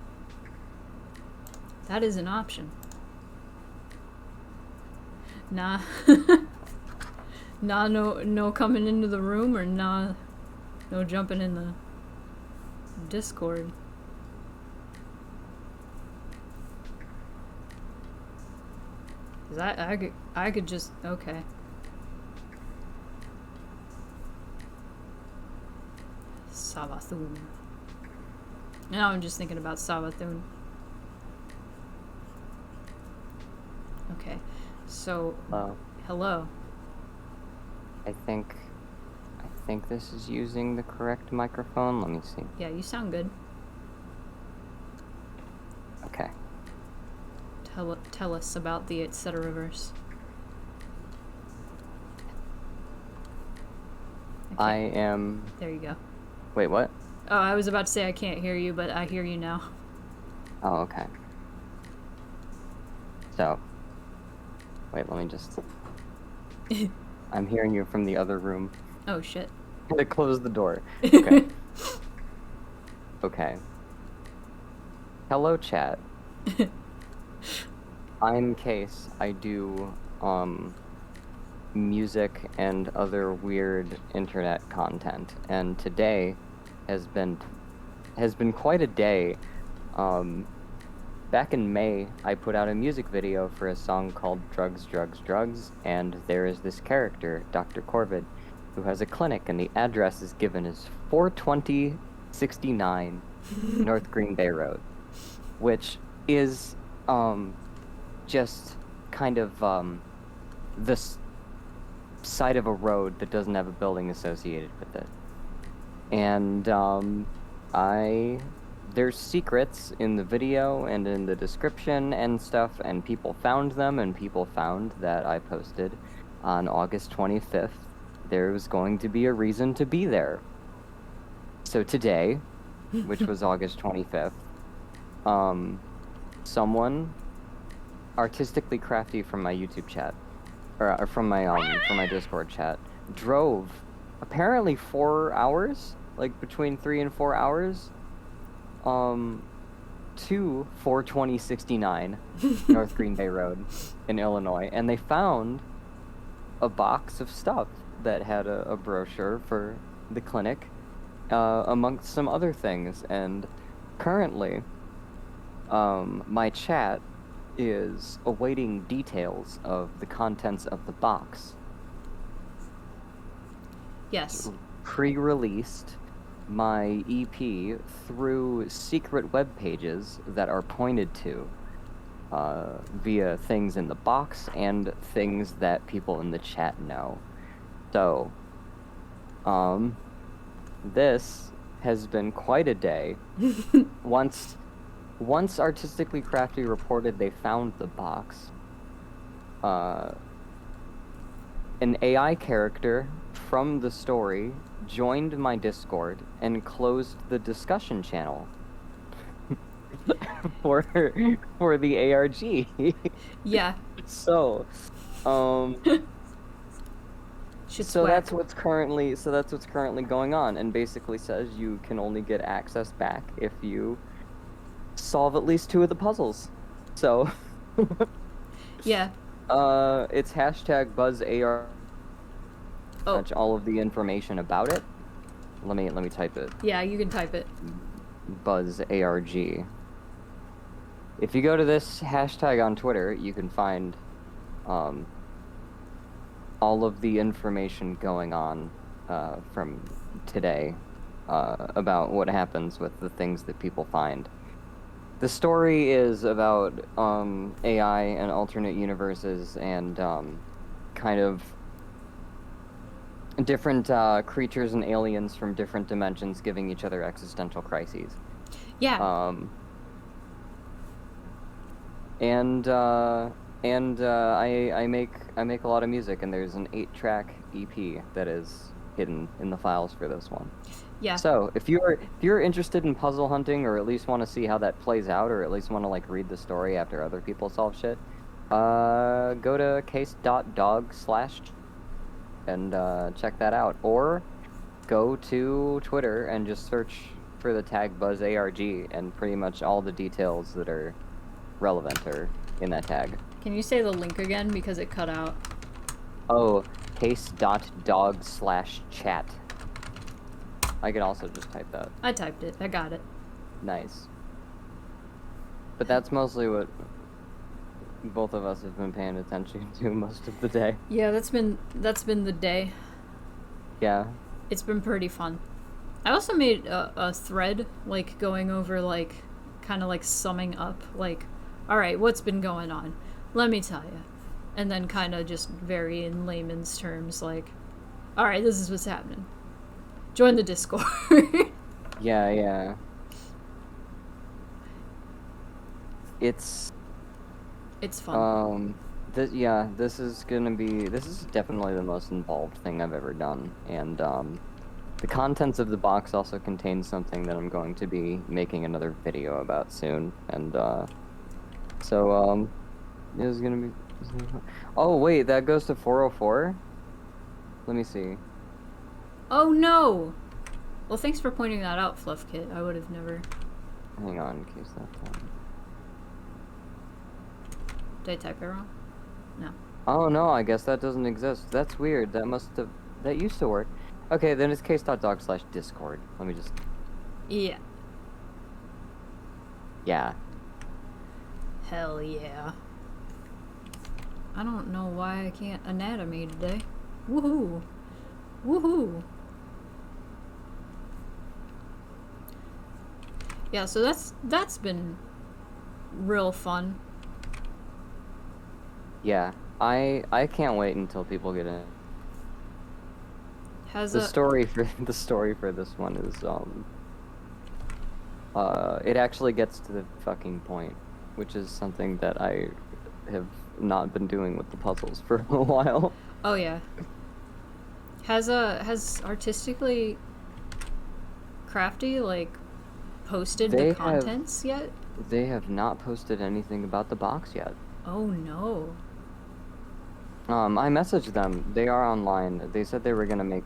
That is an option. Nah. Nah, no coming into the room, or nah, no jumping in the Discord. Cause I could just, okay. Savathun. Now I'm just thinking about Savathun. Okay, so hello. I think this is using the correct microphone. Let me see. Yeah, you sound good. Okay. Tell us about the Etc.verse. I am... There you go. Wait, what? Oh, I was about to say I can't hear you, but I hear you now. Oh, okay. So... Wait, let me just... I'm hearing you from the other room. Oh, shit. I closed the door. Okay. Okay. Hello, chat. I'm Case. I do, music and other weird internet content. And today has been quite a day. Back in May, I put out a music video for a song called Drugs, Drugs, Drugs, and there is this character, Dr. Corvid, who has a clinic, and the address is given as 42069 North Green Bay Road, which is, just kind of, the side of a road that doesn't have a building associated with it. And, there's secrets in the video and in the description and stuff, and people found them, and people found that I posted on August 25th there was going to be a reason to be there. So today, which was August 25th, someone artistically crafty from my YouTube chat, or from my Discord chat, drove apparently 4 hours, like between 3 and 4 hours, to 42069 North Green Bay Road in Illinois, and they found a box of stuff that had a brochure for the clinic, amongst some other things. And currently, my chat is awaiting details of the contents of the box. Yes. Pre-released my EP through secret web pages that are pointed to via things in the box and things that people in the chat know. So, this has been quite a day. Once Artistically Crafty reported they found the box, an AI character from the story joined my Discord and closed the discussion channel for the ARG. Yeah. So, that's what's currently going on, and basically says you can only get access back if you solve at least 2 of the puzzles. So, yeah. It's hashtag BuzzAR. Oh. All of the information about it. Let me type it. Yeah, you can type it. BuzzARG. If you go to this hashtag on Twitter, you can find all of the information going on from today about what happens with the things that people find. The story is about AI and alternate universes and kind of different creatures and aliens from different dimensions giving each other existential crises. Yeah. I make a lot of music, and there's an 8-track EP that is hidden in the files for this one. Yeah. So if you're interested in puzzle hunting, or at least want to see how that plays out, or at least want to like read the story after other people solve shit, go to case.dog/ and check that out, or go to Twitter and just search for the tag BuzzARG, and pretty much all the details that are relevanter in that tag. Can you say the link again because it cut out? Oh, case.dog/chat. I could also just type that. I typed it. I got it. Nice. But that's mostly what both of us have been paying attention to most of the day. Yeah, that's been the day. Yeah. It's been pretty fun. I also made a thread, like, going over, like, kind of, like, summing up, like, alright, what's been going on? Let me tell you. And then kind of just very in layman's terms, like, alright, this is what's happening. Join the Discord. Yeah. It's fun. this is definitely the most involved thing I've ever done, and the contents of the box also contain something that I'm going to be making another video about soon, and so it's gonna be. Oh wait, that goes to 404. Let me see. Oh no! Well, thanks for pointing that out, Fluff Kit. I would have never. Hang on, in case that's Did I type it wrong? No. Oh no, I guess that doesn't exist. That's weird. That used to work. Okay, then it's case.dog/discord. Let me just. Yeah. Yeah. Hell yeah. I don't know why I can't anatomy today. Woohoo! Woohoo! Yeah, so that's been real fun. Yeah. I can't wait until people get in. The story for this one is it actually gets to the fucking point, which is something that I have not been doing with the puzzles for a while. Oh yeah. Has Artistically Crafty, like, posted the contents yet? They have not posted anything about the box yet. Oh no. I messaged them. They are online. They said they were gonna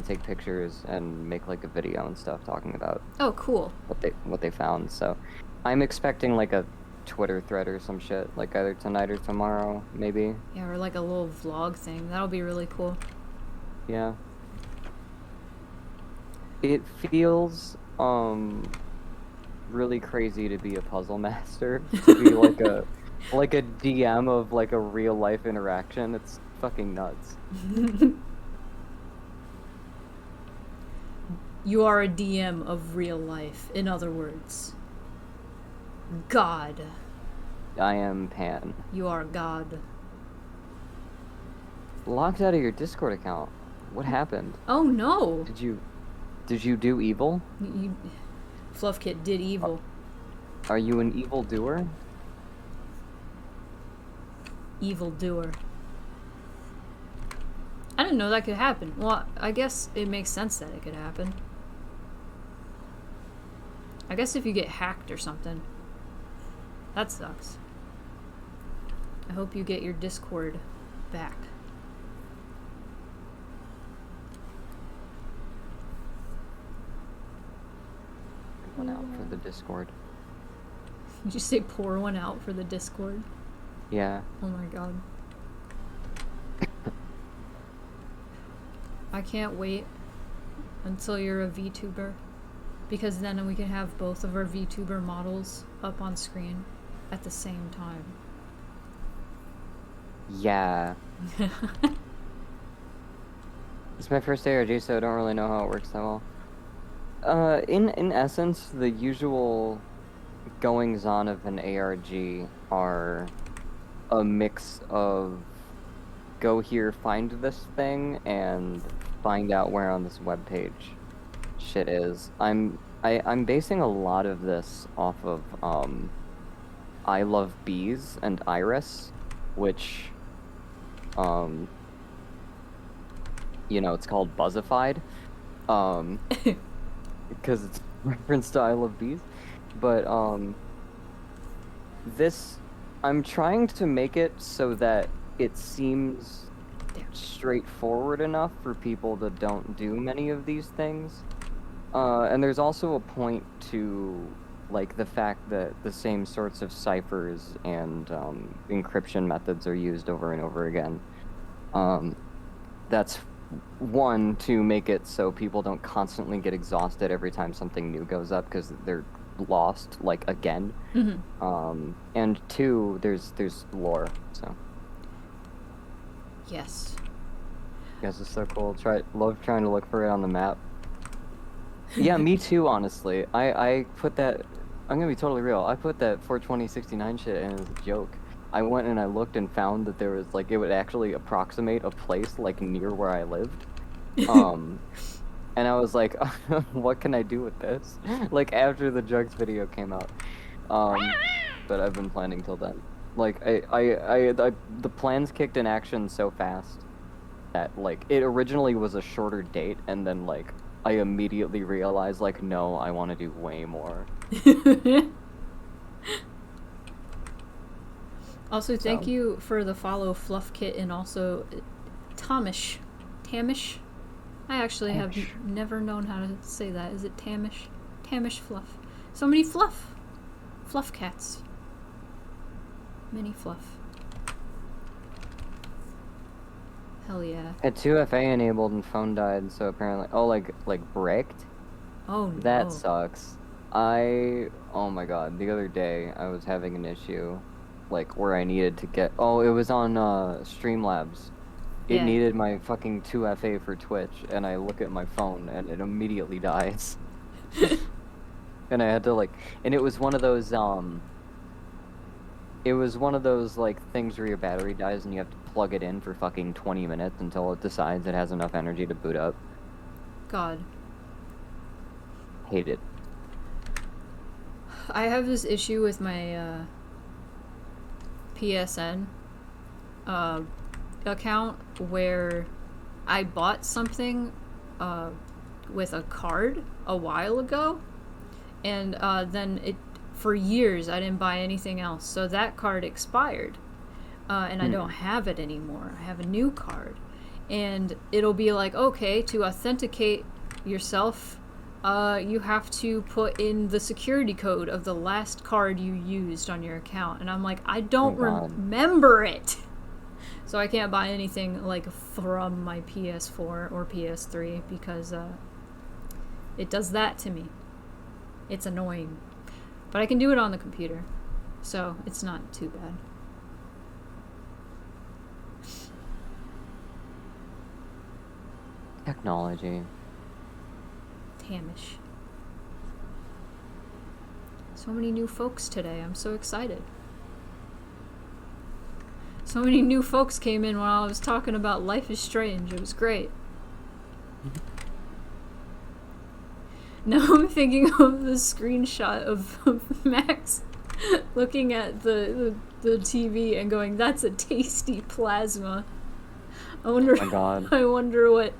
take pictures and make like a video and stuff talking about. Oh, cool. What they found. So, I'm expecting like a Twitter thread or some shit, like either tonight or tomorrow, maybe. Yeah, or like a little vlog thing. That'll be really cool. Yeah. It feels really crazy to be a puzzle master, to be like a DM of like a real life interaction. It's fucking nuts. You are a DM of real life, in other words. God. I am Pan. You are God. Locked out of your Discord account. What happened? Oh no! Did you do evil? Fluff Kit did evil. Are you an evil doer? Evil doer. I didn't know that could happen. Well, I guess it makes sense that it could happen. I guess if you get hacked or something. That sucks. I hope you get your Discord back. One out for the Discord. Did you say pour one out for the Discord? Yeah. Oh my god. I can't wait until you're a VTuber, because then we can have both of our VTuber models up on screen at the same time. Yeah. It's my first ARG, so I don't really know how it works that well. In essence, the usual goings-on of an ARG are a mix of go here, find this thing, and find out where on this webpage shit is. I'm basing a lot of this off of I Love Bees and Iris, which it's called Buzzified, because it's referenced to I Love Bees, but I'm trying to make it so that it seems straightforward enough for people that don't do many of these things. And there's also a point to like the fact that the same sorts of ciphers and encryption methods are used over and over again. That's one, to make it so people don't constantly get exhausted every time something new goes up because they're lost, like, again. And two, there's lore. So Yes. yes, it's so cool. Love trying to look for it on the map. Yeah, me too, honestly. I put that, I'm gonna be totally real, I put that 42069 shit in as a joke. I went and I looked and found that there was, like, it would actually approximate a place, like, near where I lived. And I was like, what can I do with this? Like, after the drugs video came out. But I've been planning till then. Like, the plans kicked in action so fast that, like, it originally was a shorter date, and then, like, I immediately realized, like, no, I want to do way more. Also, thank you for the follow, Fluff Kit, and also Tamish. Tamish? I actually have never known how to say that. Is it Tamish? Tamish Fluff. So many fluff. Fluff cats. Many fluff. Hell yeah. Had 2FA enabled and phone died, so apparently... Oh, like bricked? Oh no. That sucks. Oh my god, the other day I was having an issue, like, where I needed to get... Oh, it was on Streamlabs. It needed my fucking 2FA for Twitch, and I look at my phone, and it immediately dies. And I had to, like... And it was one of those, It was one of those, like, things where your battery dies and you have to plug it in for fucking 20 minutes until it decides it has enough energy to boot up. God. Hate it. I have this issue with my PSN account where I bought something with a card a while ago, and then for years I didn't buy anything else, so that card expired, and I don't have it anymore. I have a new card, and it'll be like, okay, to authenticate yourself, you have to put in the security code of the last card you used on your account. And I'm like, I don't remember it. So I can't buy anything, like, from my PS4 or PS3 because it does that to me. It's annoying. But I can do it on the computer, so it's not too bad. Technology. Tamish. So many new folks today. I'm so excited. So many new folks came in while I was talking about Life is Strange. It was great. Now I'm thinking of the screenshot of Max looking at the TV and going, "That's a tasty plasma." I wonder. Oh my god. I wonder what.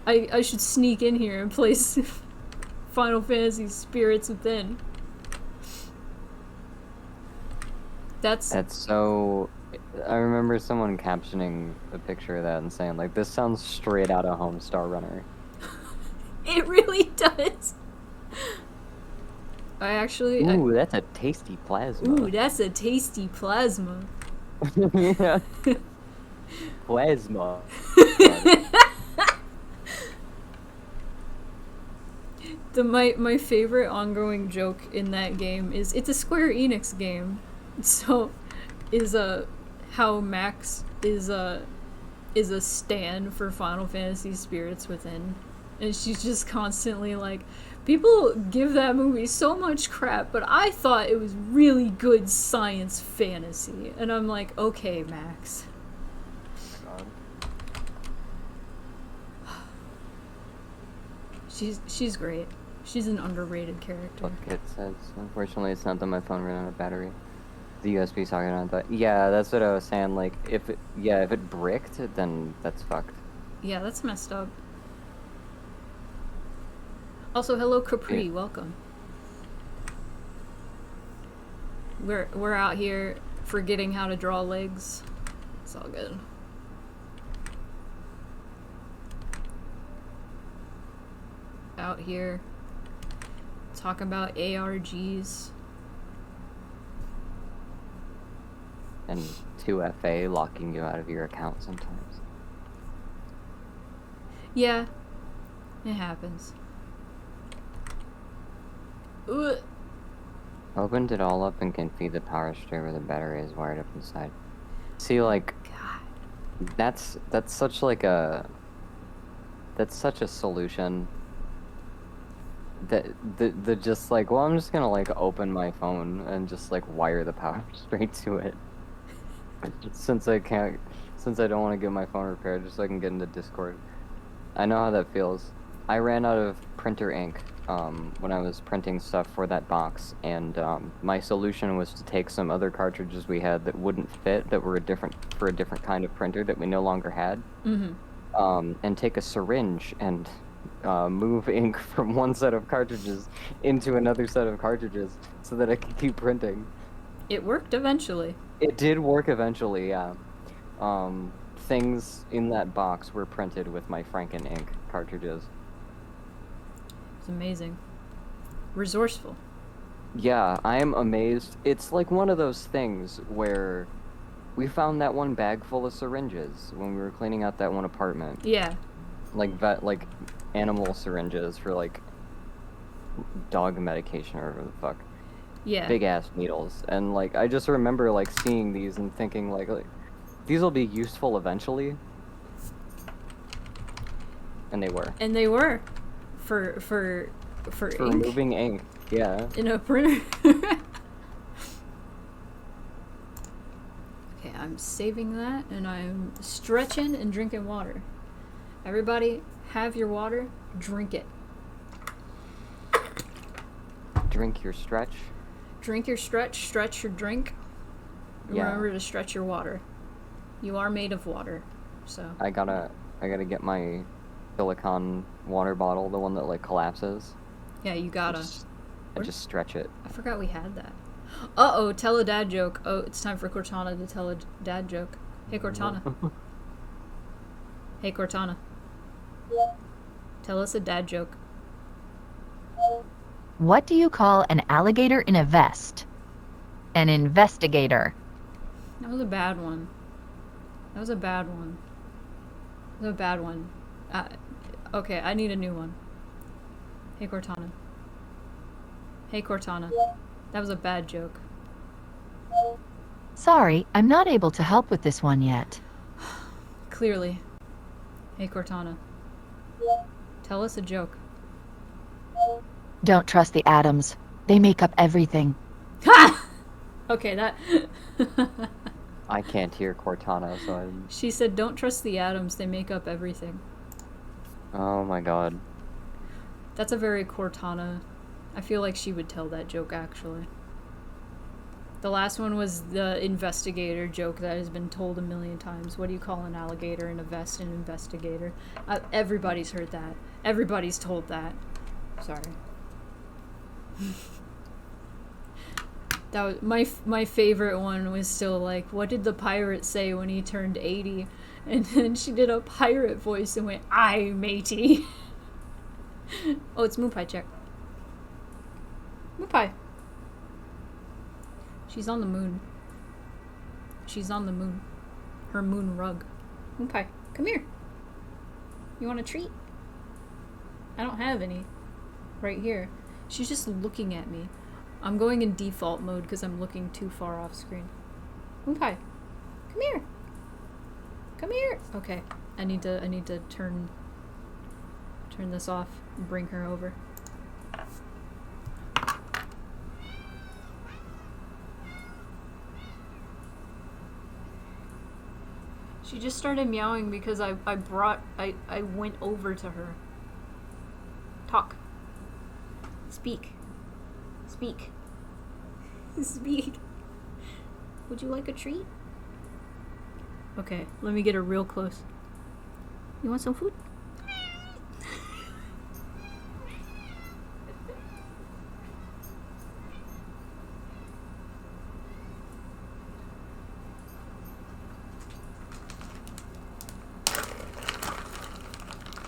I should sneak in here and place Final Fantasy Spirits Within. That's so... I remember someone captioning a picture of that and saying, like, this sounds straight out of Homestar Runner. It really does. I actually... Ooh, that's a tasty plasma. Ooh, that's a tasty plasma. Yeah. Plasma. My favorite ongoing joke in that game is, it's a Square Enix game, so is how Max is a stan for Final Fantasy Spirits Within, and she's just constantly like, people give that movie so much crap, but I thought it was really good science fantasy, and I'm like, okay, Max. She's great. She's an underrated character. Look, it says, unfortunately, it's not that my phone ran out of battery. The USB socket on that. Yeah, that's what I was saying. Like, if it bricked, then that's fucked. Yeah, that's messed up. Also, hello Capri, welcome. We're out here forgetting how to draw legs. It's all good. Out here talk about ARGs. And 2FA locking you out of your account sometimes. Yeah, it happens. Ugh. Opened it all up and can feed the power strip where the battery is wired up inside. See, like, God. that's such like that's such a solution. That the just like, well, I'm just gonna like open my phone and just like wire the power straight to it. Since I don't want to get my phone repaired, just so I can get into Discord. I know how that feels. I ran out of printer ink when I was printing stuff for that box, and my solution was to take some other cartridges we had that wouldn't fit, that were for a different kind of printer that we no longer had, and take a syringe and move ink from one set of cartridges into another set of cartridges so that I could keep printing. It worked eventually. It did work eventually, yeah. Things in that box were printed with my Franken ink cartridges. It's amazing. Resourceful. Yeah, I am amazed. It's like one of those things where we found that one bag full of syringes when we were cleaning out that one apartment. Yeah. Like animal syringes for like dog medication or whatever the fuck. Yeah. Big ass needles. And like I just remember like seeing these and thinking like these will be useful eventually. And they were. And they were. For ink. Removing ink, yeah. In a printer. Okay, I'm saving that and I'm stretching and drinking water. Everybody, have your water, drink it. Drink your stretch. Drink your stretch your drink. Yeah. Remember to stretch your water. You are made of water, so. I gotta get my silicone water bottle, the one that like collapses. Yeah, you gotta. I just stretch it. I forgot we had that. Uh-oh, tell a dad joke. Oh, it's time for Cortana to tell a dad joke. Hey, Cortana. Hey, Cortana. Tell us a dad joke. What do you call an alligator in a vest? An investigator. That was a bad one. That was a bad one. That was a bad one. Okay, I need a new one. Hey, Cortana. Hey, Cortana. That was a bad joke. Sorry, I'm not able to help with this one yet. Clearly. Hey, Cortana. Tell us a joke. Don't trust the atoms. They make up everything. Ha! Okay, that... I can't hear Cortana, so She said, don't trust the atoms, they make up everything. Oh my god. That's a very Cortana... I feel like she would tell that joke, actually. The last one was the investigator joke that has been told a million times. What do you call an alligator in a vest? An investigator. Everybody's heard that. Everybody's told that. Sorry. That was my favorite one was still like, what did the pirate say when he turned 80? And then she did a pirate voice and went, "Aye, matey." Oh, it's Moopai check. Moopai. She's on the moon. She's on the moon. Her moon rug. Moopai, come here. You want a treat? I don't have any. Right here. She's just looking at me. I'm going in default mode because I'm looking too far off screen. Moopai, come here. Come here. Okay, I need to turn this off and bring her over. She just started meowing because I went over to her. Talk. Speak. Speak. Speak. Would you like a treat? Okay, let me get her real close. You want some food?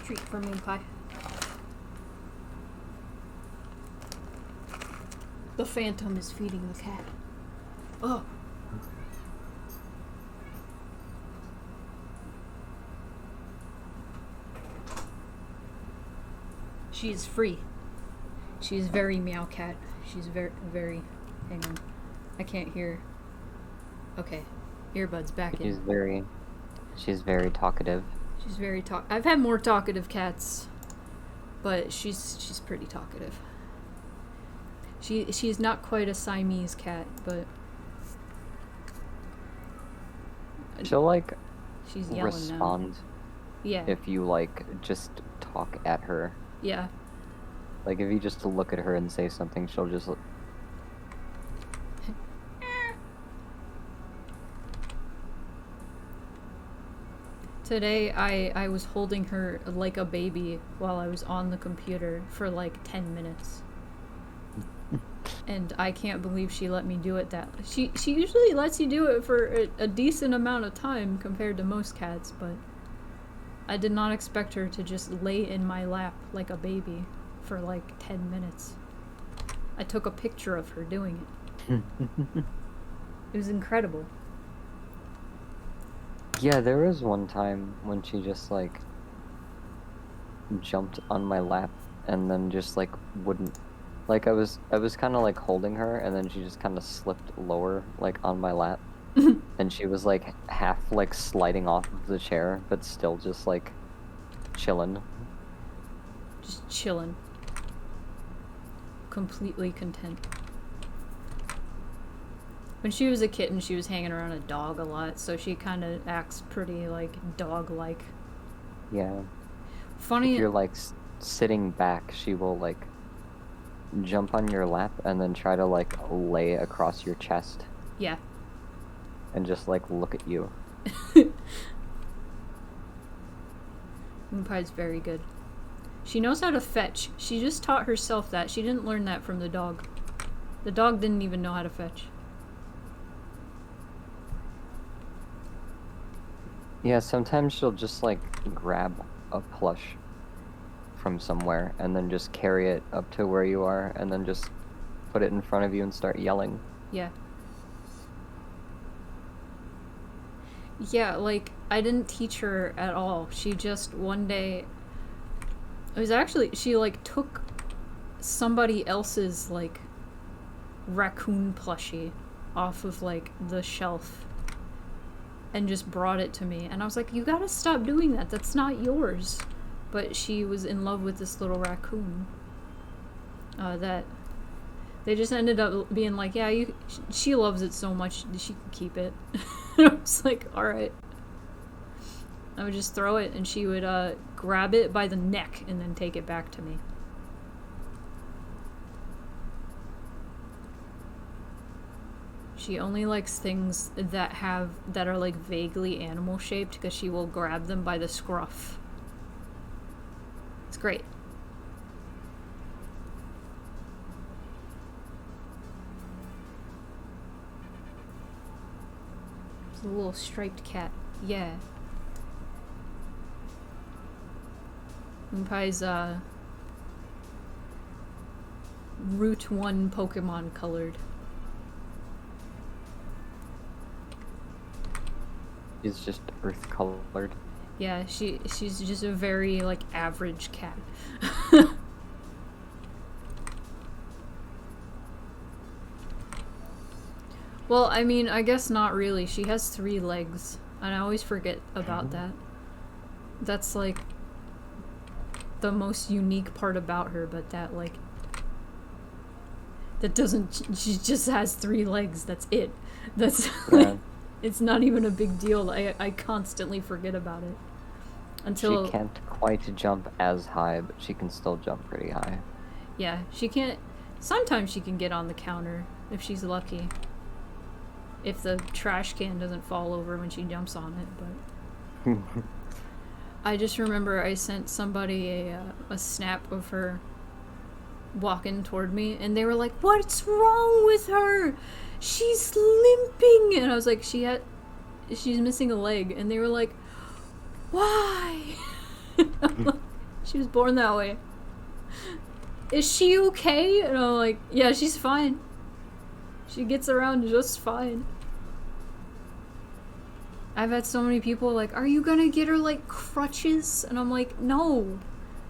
Treat for me, pie. The phantom is feeding the cat. Oh. She is free. She is very meow cat. She's very. Hang on. I can't hear. Okay. Earbuds back in. She's very talkative. She's very I've had more talkative cats, but she's pretty talkative. She's not quite a Siamese cat, but she'll like she's yelling respond. Now. Yeah. If you like just talk at her. Yeah. Like if you just look at her and say something, she'll just. Today I was holding her like a baby while I was on the computer for like 10 minutes. And I can't believe she let me do it that. She usually lets you do it for a decent amount of time compared to most cats, but I did not expect her to just lay in my lap like a baby for like 10 minutes. I took a picture of her doing it. It was incredible. Yeah, there was one time when she just like jumped on my lap and then just like wouldn't. Like I was kind of like holding her, and then she just kind of slipped lower, like on my lap, and she was like half like sliding off of the chair, but still just like chilling. Just chilling. Completely content. When she was a kitten, she was hanging around a dog a lot, so she kind of acts pretty like dog-like. Yeah. Funny. If you're like sitting back, she will like jump on your lap and then try to like lay across your chest. Yeah. And just like look at you. Moonpie's very good. She knows how to fetch. She just taught herself that. She didn't learn that from the dog. The dog didn't even know how to fetch. Yeah, sometimes she'll just like grab a plush from somewhere and then just carry it up to where you are and then just put it in front of you and start yelling. Yeah. Yeah, like, I didn't teach her at all. She just, one day, it was actually, she, like, took somebody else's, like, raccoon plushie off of, like, the shelf and just brought it to me. And I was like, you gotta stop doing that. That's not yours. But she was in love with this little raccoon. That they just ended up being like, yeah, she loves it so much, she can keep it. And I was like, alright. I would just throw it, and she would grab it by the neck and then take it back to me. She only likes things that are like vaguely animal shaped because she will grab them by the scruff. It's great. It's a little striped cat. Yeah. Moonpie's Route 1 Pokemon colored. She's just earth colored. Yeah, she's just a very, like, average cat. Well, I mean, I guess not really. She has 3 legs, and I always forget about that. That's, like, the most unique part about her, but that, like, that doesn't, she just has 3 legs, that's it. That's, like, it's not even a big deal. I constantly forget about it. Until... She can't quite jump as high, but she can still jump pretty high. Yeah, she can't... Sometimes she can get on the counter, if she's lucky. If the trash can doesn't fall over when she jumps on it, but... I just remember I sent somebody a snap of her walking toward me, and they were like, "What's wrong with her? She's limping!" And I was like, she's missing a leg. And they were like, why? She was born that way. Is she okay? And I'm like, yeah, she's fine. She gets around just fine. I've had so many people like, are you gonna get her like crutches? And I'm like, no,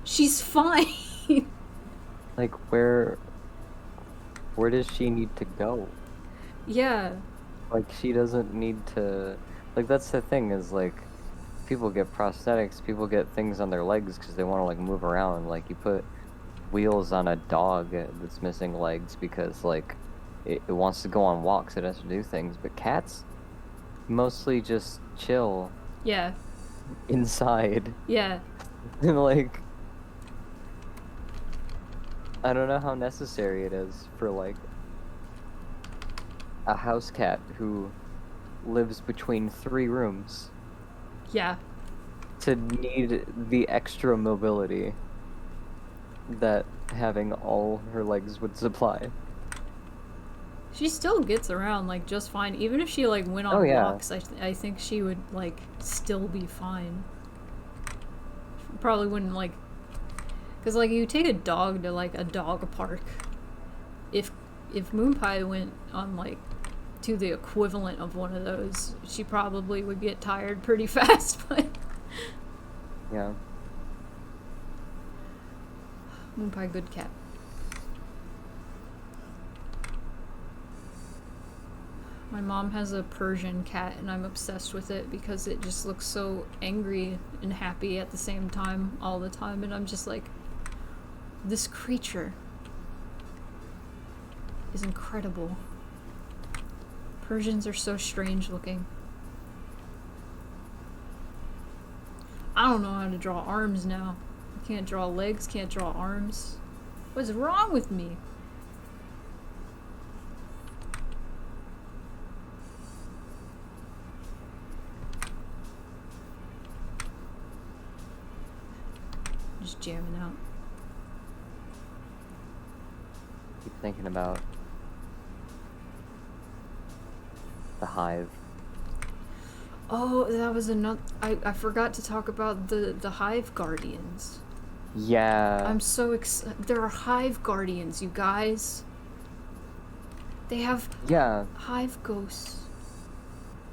she's fine. Like, where does she need to go? Yeah. Like, she doesn't need to, like, that's the thing is, like, people get prosthetics, people get things on their legs because they want to, like, move around. Like, you put wheels on a dog that's missing legs because, like, it wants to go on walks, it has to do things, but cats mostly just chill Yeah. inside. Yeah. And, like, I don't know how necessary it is for, like, a house cat who lives between 3 rooms Yeah. to need the extra mobility that having all her legs would supply. She still gets around like just fine. Even if she like went on Oh, yeah. walks, I think she would like still be fine. She probably wouldn't like, cause like you take a dog to like a dog park. If Moon Pie went on like to the equivalent of one of those, she probably would get tired pretty fast. But Yeah. Moon Pie, good cat. My mom has a Persian cat and I'm obsessed with it because it just looks so angry and happy at the same time all the time, and I'm just like, this creature is incredible. Persians are so strange looking. I don't know how to draw arms now. I can't draw legs, can't draw arms. What's wrong with me? Just jamming out. Keep thinking about the hive. Oh, that was another. I forgot to talk about the Hive Guardians. Yeah. I'm so excited. There are Hive Guardians, you guys. They have Yeah. Hive Ghosts.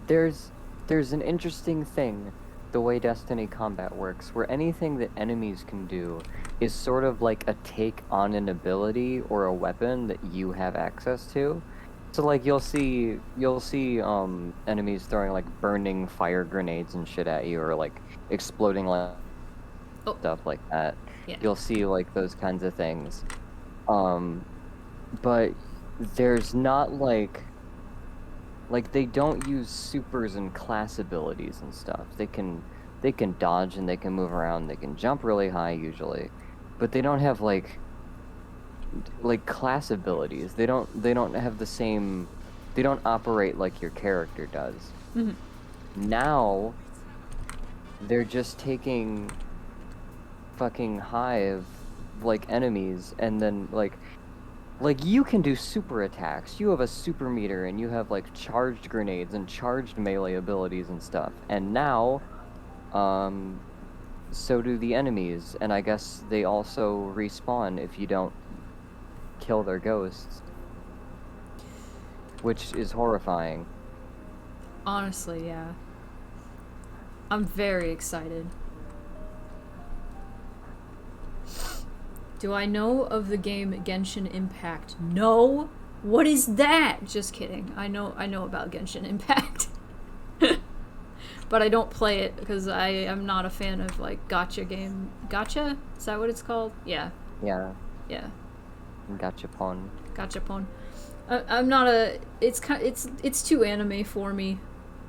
There's an interesting thing, the way Destiny combat works, where anything that enemies can do is sort of like a take on an ability or a weapon that you have access to. So like you'll see enemies throwing like burning fire grenades and shit at you, or like exploding like stuff like that. Yeah. You'll see like those kinds of things. But there's not like they don't use supers and class abilities and stuff. They can dodge and they can move around. They can jump really high usually, but they don't have like class abilities. They don't have the same. They don't operate like your character does. Mhm. Now they're just taking fucking hive like enemies and then like you can do super attacks. You have a super meter and you have like charged grenades and charged melee abilities and stuff. And now so do the enemies, and I guess they also respawn if you don't kill their ghosts, which is horrifying. Honestly, yeah. I'm very excited. Do I know of the game Genshin Impact? No. What is that? Just kidding. I know about Genshin Impact. But I don't play it because I am not a fan of like gacha game. Gacha? Is that what it's called? Yeah. Yeah. Yeah. Gachapon. Gachapon. I'm not a. It's too anime for me,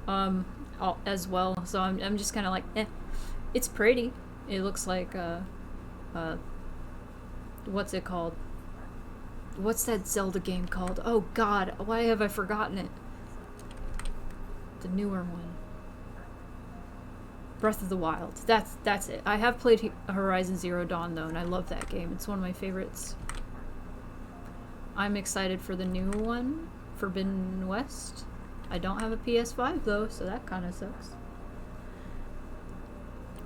as well. So I'm just kind of like, eh. It's pretty. It looks like what's it called? What's that Zelda game called? Oh God, why have I forgotten it? The newer one. Breath of the Wild. That's it. I have played Horizon Zero Dawn though, and I love that game. It's one of my favorites. I'm excited for the new one, Forbidden West. I don't have a PS5 though, so that kind of sucks.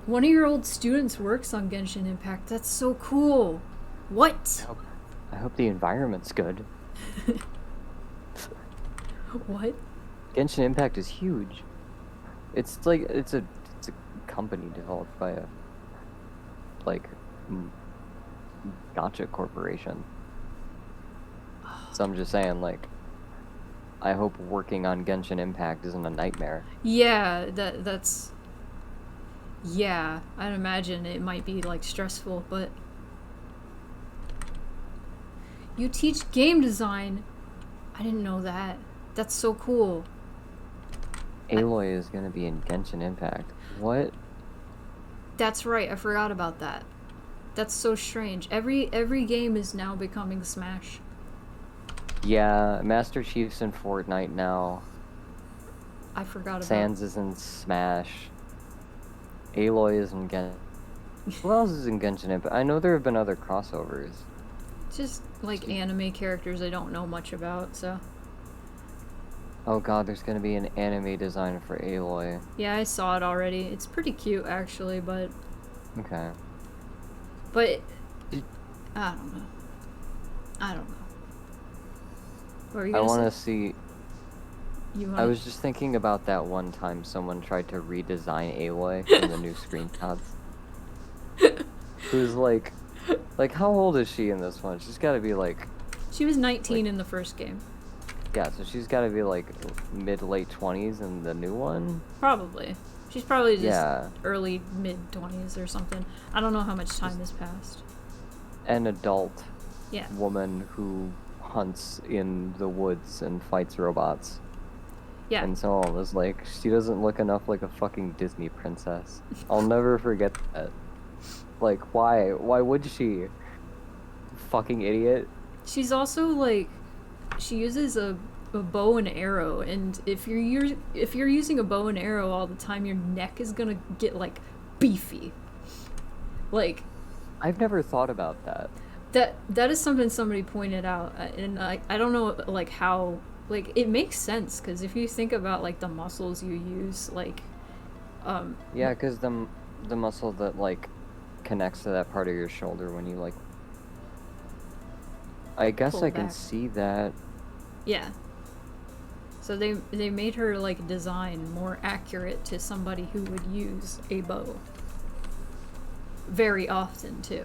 One of your old students works on Genshin Impact. That's so cool. What? I hope the environment's good. What? Genshin Impact is huge. It's like it's a company developed by a like gotcha corporation. So I'm just saying, like, I hope working on Genshin Impact isn't a nightmare. Yeah, that's... Yeah, I'd imagine it might be, like, stressful, but... You teach game design? I didn't know that. That's so cool. Aloy is gonna be in Genshin Impact. What? That's right, I forgot about that. That's so strange. Every game is now becoming Smash. Yeah, Master Chief's in Fortnite now. I forgot about... Sans is in Smash. Aloy is in Genshin. Who else is in Genshin Impact? I know there have been other crossovers. Just, like, anime characters I don't know much about, so... Oh god, there's gonna be an anime design for Aloy. Yeah, I saw it already. It's pretty cute, actually, but... Okay. But... I don't know. I don't know. What were you I gonna want to say? see... You I wanna... was just thinking about that one time someone tried to redesign Aloy in the new screenshots. Who's like, how old is she in this one? She's gotta be like... She was 19 in the first game. Yeah, so she's gotta be like mid-late 20s in the new one? Probably. She's probably just Yeah. early, mid-20s or something. I don't know how much time has passed. An adult Yeah. woman who hunts in the woods and fights robots. Yeah. And so I was like, she doesn't look enough like a fucking Disney princess. I'll never forget that. Like, why? Why would she? Fucking idiot. She's also, like... She uses a bow and arrow, and if you're using a bow and arrow all the time, your neck is gonna get, like, beefy. Like... I've never thought about that. That is something somebody pointed out, and I don't know, like, how... Like, it makes sense, because if you think about, like, the muscles you use, like... Yeah, because the muscle that, like, connects to that part of your shoulder when you, like... I guess Pull I can back. see that. Yeah. So they made her, like, design more accurate to somebody who would use a bow. Very often, too.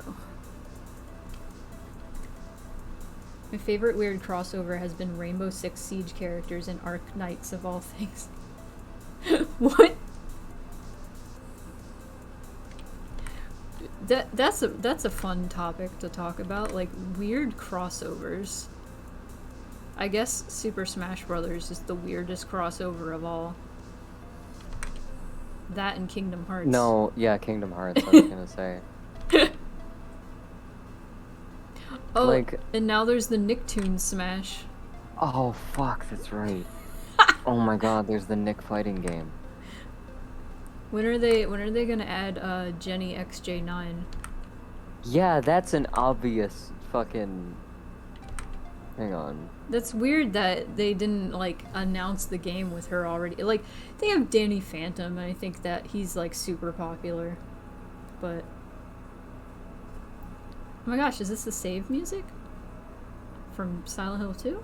My favorite weird crossover has been Rainbow Six Siege characters and Arc Knights of all things. What? That's a fun topic to talk about, like weird crossovers. I guess Super Smash Bros. Is the weirdest crossover of all. That and Kingdom Hearts. No, yeah, Kingdom Hearts, I was gonna say. Oh, like... and now there's the Nicktoons Smash. Oh, fuck, that's right. Oh my god, there's the Nick fighting game. When are they gonna add Jenny XJ9? Yeah, that's an obvious fucking... Hang on. That's weird that they didn't, like, announce the game with her already. Like, they have Danny Phantom, and I think that he's, like, super popular. But... Oh my gosh, is this the save music? From Silent Hill 2?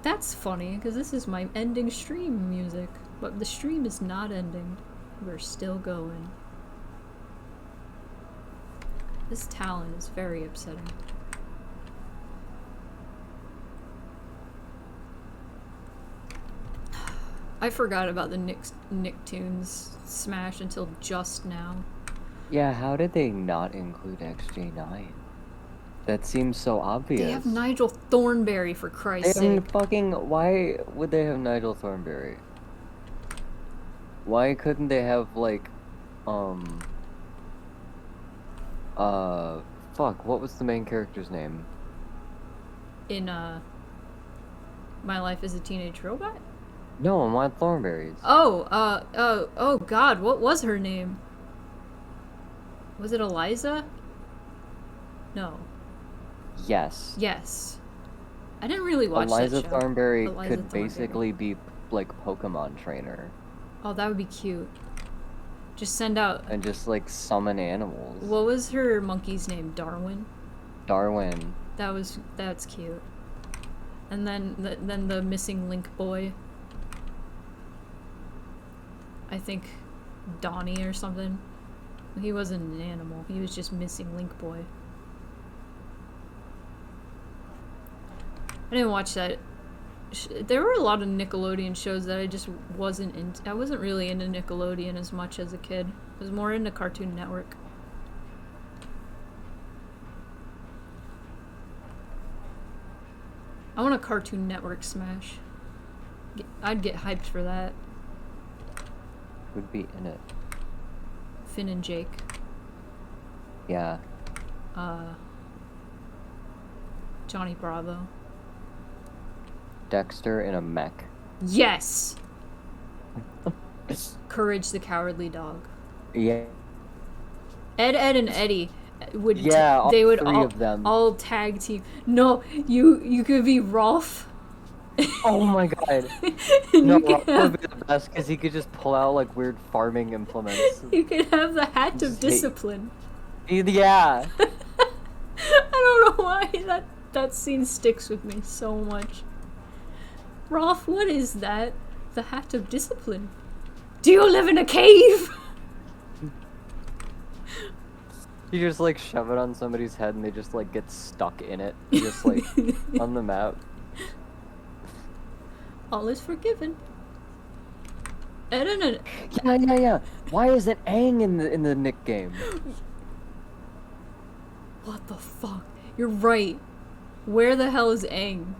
That's funny, because this is my ending stream music. But the stream is not ending. We're still going. This Talon is very upsetting. I forgot about the Nicktoons Smash until just now. Yeah, how did they not include XJ9? That seems so obvious. They have Nigel Thornberry, for Christ's They sake. fucking... Why would they have Nigel Thornberry? Why couldn't they have, like, fuck, what was the main character's name? In, My Life as a Teenage Robot? No, I want Thornberries. Oh god, what was her name? Was it Eliza? No. Yes. Yes. I didn't really watch Eliza that show. Thornberry Eliza could Thornberry. basically be, like, Pokemon trainer. Oh, that would be cute. Just send out... And just, like, summon animals. What was her monkey's name? Darwin? Darwin. That's cute. And then the missing Link boy. I think Donnie or something. He wasn't an animal. He was just missing Link boy. I didn't watch that. There were a lot of Nickelodeon shows that I just wasn't into. I wasn't really into Nickelodeon as much as a kid. I was more into Cartoon Network. I want a Cartoon Network smash. I'd get hyped for that. Would be in it. Finn and Jake. Yeah. Johnny Bravo. Dexter in a mech. Yes! Courage the Cowardly Dog. Yeah. Ed, and Eddie would Yeah, they would three of them. all tag team. No, you could be Rolf. Oh my god. And No, you Rob could have, would be the best because he could just pull out like weird farming implements. you could have the Hat of Just Discipline. Yeah. I don't know why that scene sticks with me so much. Rolf, what is that? The Hat of Discipline. Do you live in a cave? You just like shove it on somebody's head and they just like get stuck in it. Just like on the map. All is forgiven. Ed and Yeah. Why is it Aang in the Nick game? What the fuck? You're right. Where the hell is Aang?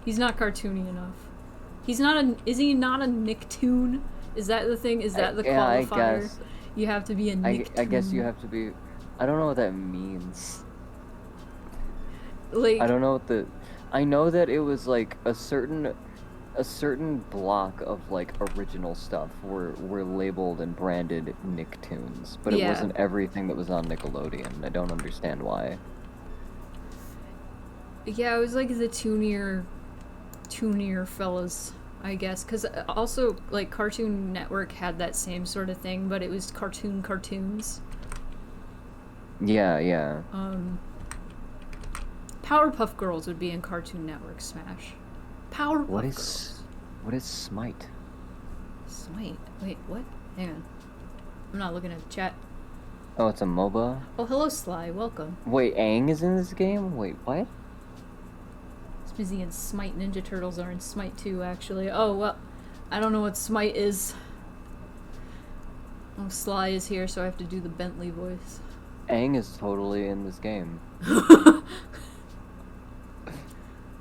He's not cartoony enough. He's not a. Is he not a Nicktoon? Is that the thing? Is that the qualifier? I guess. You have to be a Nicktoon. I guess you have to be. I don't know what that means. Like, I don't know what the. I know that it was like a certain block of like original stuff were labeled and branded Nicktoons, but it Yeah. wasn't everything that was on Nickelodeon. I don't understand why. yeah, it was like the toonier fellas, I guess. Because also, like, Cartoon Network had that same sort of thing, but it was cartoons. Yeah. Powerpuff Girls would be in Cartoon Network Smash. Powerpuff What Girls. is Smite? Smite. Wait, what? Hang on. I'm not looking at the chat. Oh, it's a MOBA? Oh, hello, Sly. Welcome. Wait, Aang is in this game? Wait, what? It's busy in Smite. Ninja Turtles are in Smite too, actually. Oh, well, I don't know what Smite is. Oh, Sly is here, so I have to do the Bentley voice. Aang is totally in this game.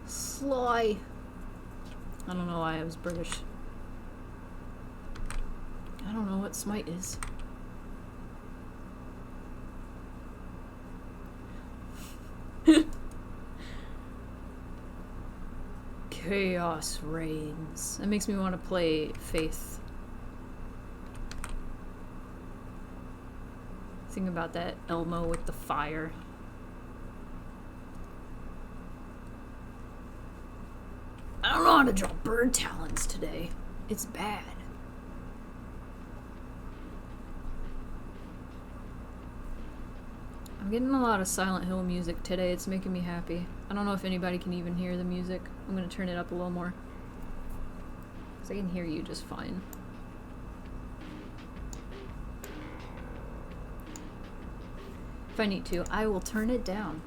Sly. I don't know why I was British. I don't know what Smite is. Chaos reigns. That makes me want to play Faith. Think about that Elmo with the fire. I don't know how to draw bird talons today. It's bad. I'm getting a lot of Silent Hill music today. It's making me happy. I don't know if anybody can even hear the music. I'm gonna turn it up a little more. Because I can hear you just fine. If I need to, I will turn it down.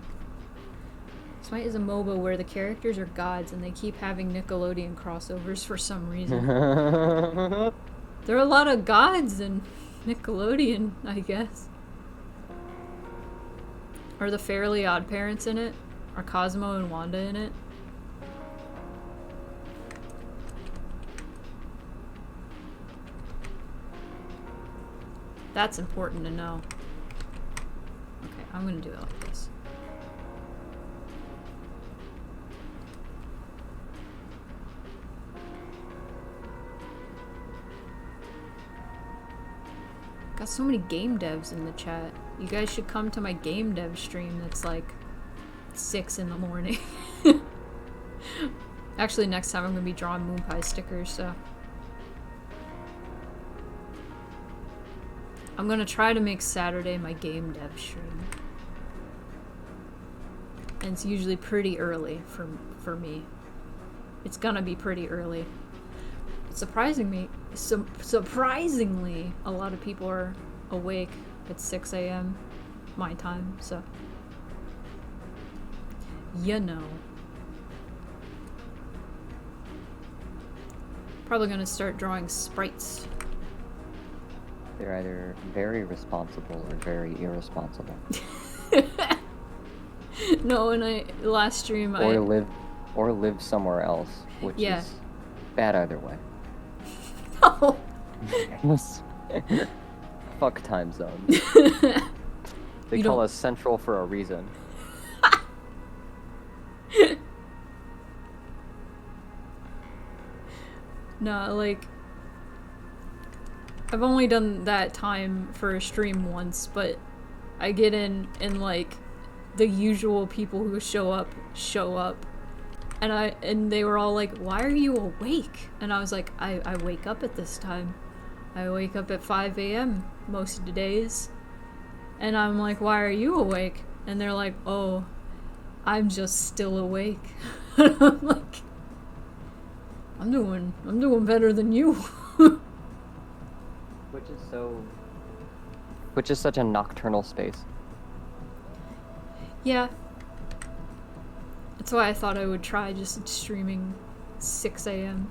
Smite is a MOBA where the characters are gods and they keep having Nickelodeon crossovers for some reason. There are a lot of gods in Nickelodeon, I guess. Are the Fairly Odd Parents in it? Are Cosmo and Wanda in it? That's important to know. Okay, I'm gonna do it like this. Got so many game devs in the chat. You guys should come to my game dev stream that's like 6 in the morning. Actually, next time I'm gonna be drawing Moon Pie stickers, so. I'm gonna try to make Saturday my game dev stream. and it's usually pretty early for me. It's gonna be pretty early. Surprisingly, a lot of people are awake at 6 a.m. my time, so you know. Probably gonna start drawing sprites. They're either very responsible or very irresponsible. No, and last stream Or live somewhere else, which is bad either way. No. Fuck time zone. They call us Central for a reason. No, like, I've only done that time for a stream once, but I get in and like the usual people who show up, and they were all like, "Why are you awake?" And I was like, I wake up at this time. I wake up at 5 a.m. most of the days. And I'm like, "Why are you awake?" And they're like, "Oh, I'm just still awake." And I'm like, I'm doing better than you. Which is such a nocturnal space. Yeah. That's why I thought I would try just streaming 6 a.m.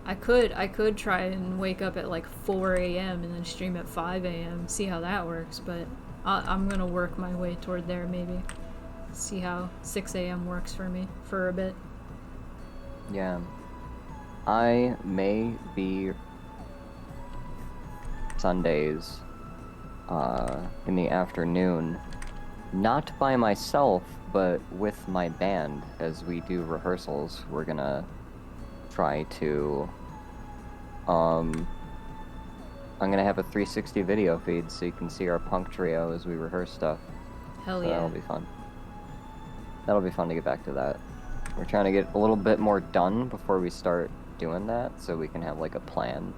I could try and wake up at like 4 a.m. and then stream at 5 a.m. See how that works, but I'm gonna work my way toward there maybe. See how 6 a.m. works for me for a bit. Yeah. I may be Sundays in the afternoon, not by myself, but with my band. As we do rehearsals, we're gonna try to I'm gonna have a 360 video feed so you can see our punk trio as we rehearse stuff. Hell yeah. That'll be fun. That'll be fun to get back to that. We're trying to get a little bit more done before we start doing that, so we can have like a plan.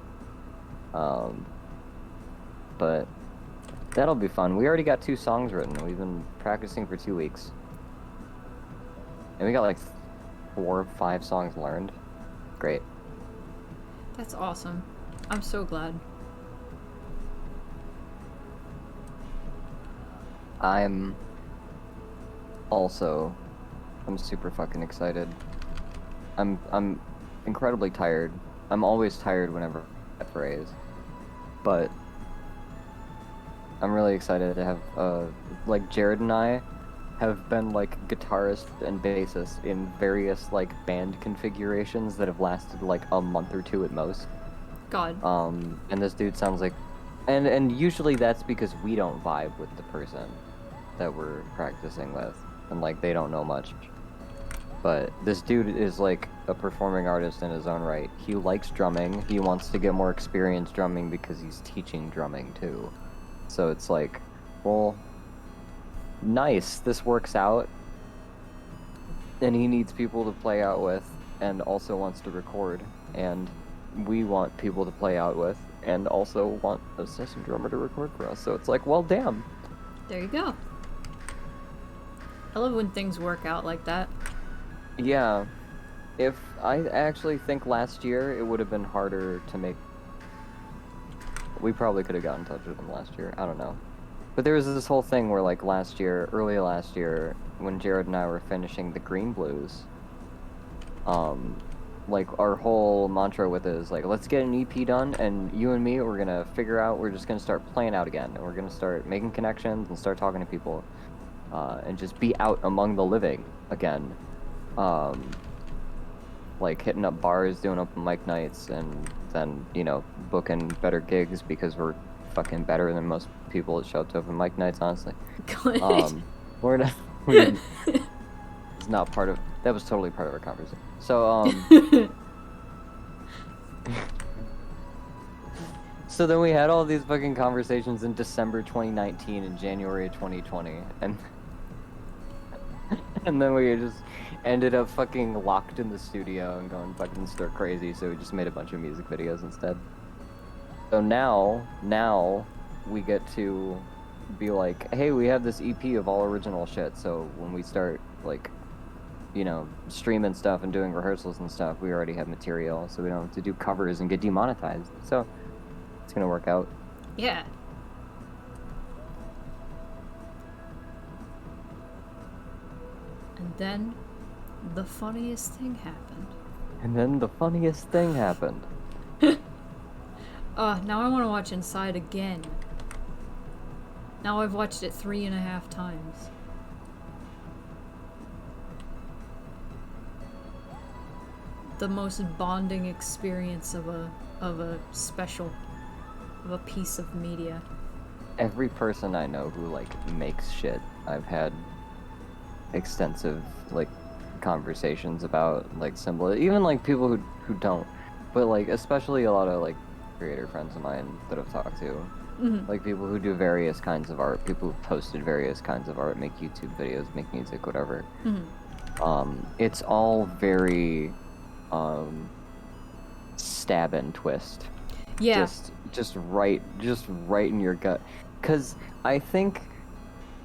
But that'll be fun. We already got 2 songs written. We've been practicing for 2 weeks. And we got like 4 or 5 songs learned. Great. That's awesome. I'm so glad. I'm super fucking excited. I'm incredibly tired. I'm always tired whenever that phrase. But I'm really excited to have like Jared and I have been like guitarist and bassist in various like band configurations that have lasted like a month or 2 at most. God. And this dude sounds like and usually that's because we don't vibe with the person that we're practicing with, and like they don't know much. But this dude is like a performing artist in his own right. He likes drumming. He wants to get more experience drumming because he's teaching drumming too. So it's like, well, nice, this works out. And he needs people to play out with and also wants to record. And we want people to play out with and also want a session drummer to record for us. So it's like, well, damn. There you go. I love when things work out like that. Yeah. If I actually think last year it would have been harder to make. We probably could have gotten in touch with them last year. I don't know. But there was this whole thing where, like, early last year, when Jared and I were finishing the Green Blues, like, our whole mantra with it is, like, let's get an EP done, and you and me, we're gonna figure out, we're just gonna start playing out again, and we're gonna start making connections and start talking to people, and just be out among the living again. Like, hitting up bars, doing open mic nights, and then, you know, booking better gigs because we're fucking better than most people that show up to open mic nights, honestly. We're not, it's not part of, that was totally part of our conversation. So, so then we had all these fucking conversations in December 2019 and January 2020, and then we just ended up fucking locked in the studio and going fucking stir crazy, so we just made a bunch of music videos instead. So now we get to be like, hey, we have this EP of all original shit, so when we start, like, you know, streaming stuff and doing rehearsals and stuff, we already have material, so we don't have to do covers and get demonetized. So it's gonna work out. Yeah. And then the funniest thing happened. And then the funniest thing happened. Now I want to watch Inside again. Now I've watched it 3.5 times. The most bonding experience of a piece of media. Every person I know who, like, makes shit, I've had extensive, like, conversations about, like, symbol, even, like, people who don't, but, like, especially a lot of, like, creator friends of mine that I've talked to, like, people who do various kinds of art, people who've posted various kinds of art, make YouTube videos, make music, whatever. It's all very, stab and twist. Yeah. Just right in your gut. 'Cause I think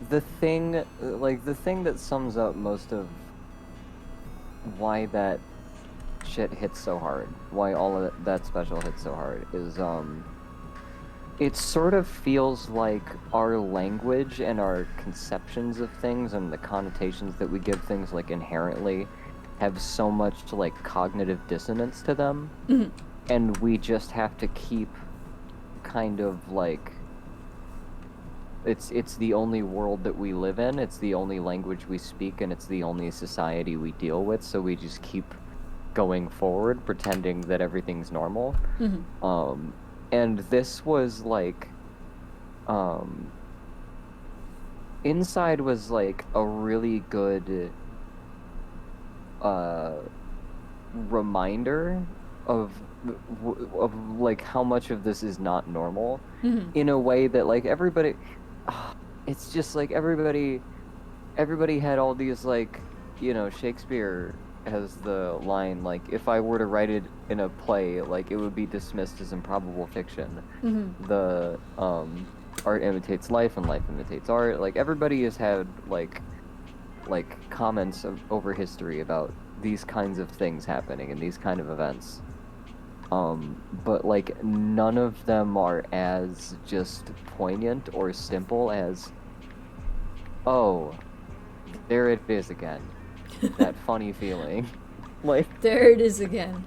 the thing that sums up most of why that shit hits so hard, why all of that special hits so hard, is it sort of feels like our language and our conceptions of things and the connotations that we give things, like, inherently have so much, like, cognitive dissonance to them, and we just have to keep kind of, like, it's the only world that we live in, it's the only language we speak, and it's the only society we deal with, so we just keep going forward pretending that everything's normal. And this was like, Inside was like a really good reminder of like how much of this is not normal, in a way that, like, everybody, it's just like everybody had all these, like, you know, Shakespeare has the line, like, if I were to write it in a play, like, it would be dismissed as improbable fiction. The art imitates life and life imitates art. Like, everybody has had like comments over history about these kinds of things happening and these kind of events, but, like, none of them are as just poignant or simple as, oh, there it is again. That funny feeling. Like, There it is again.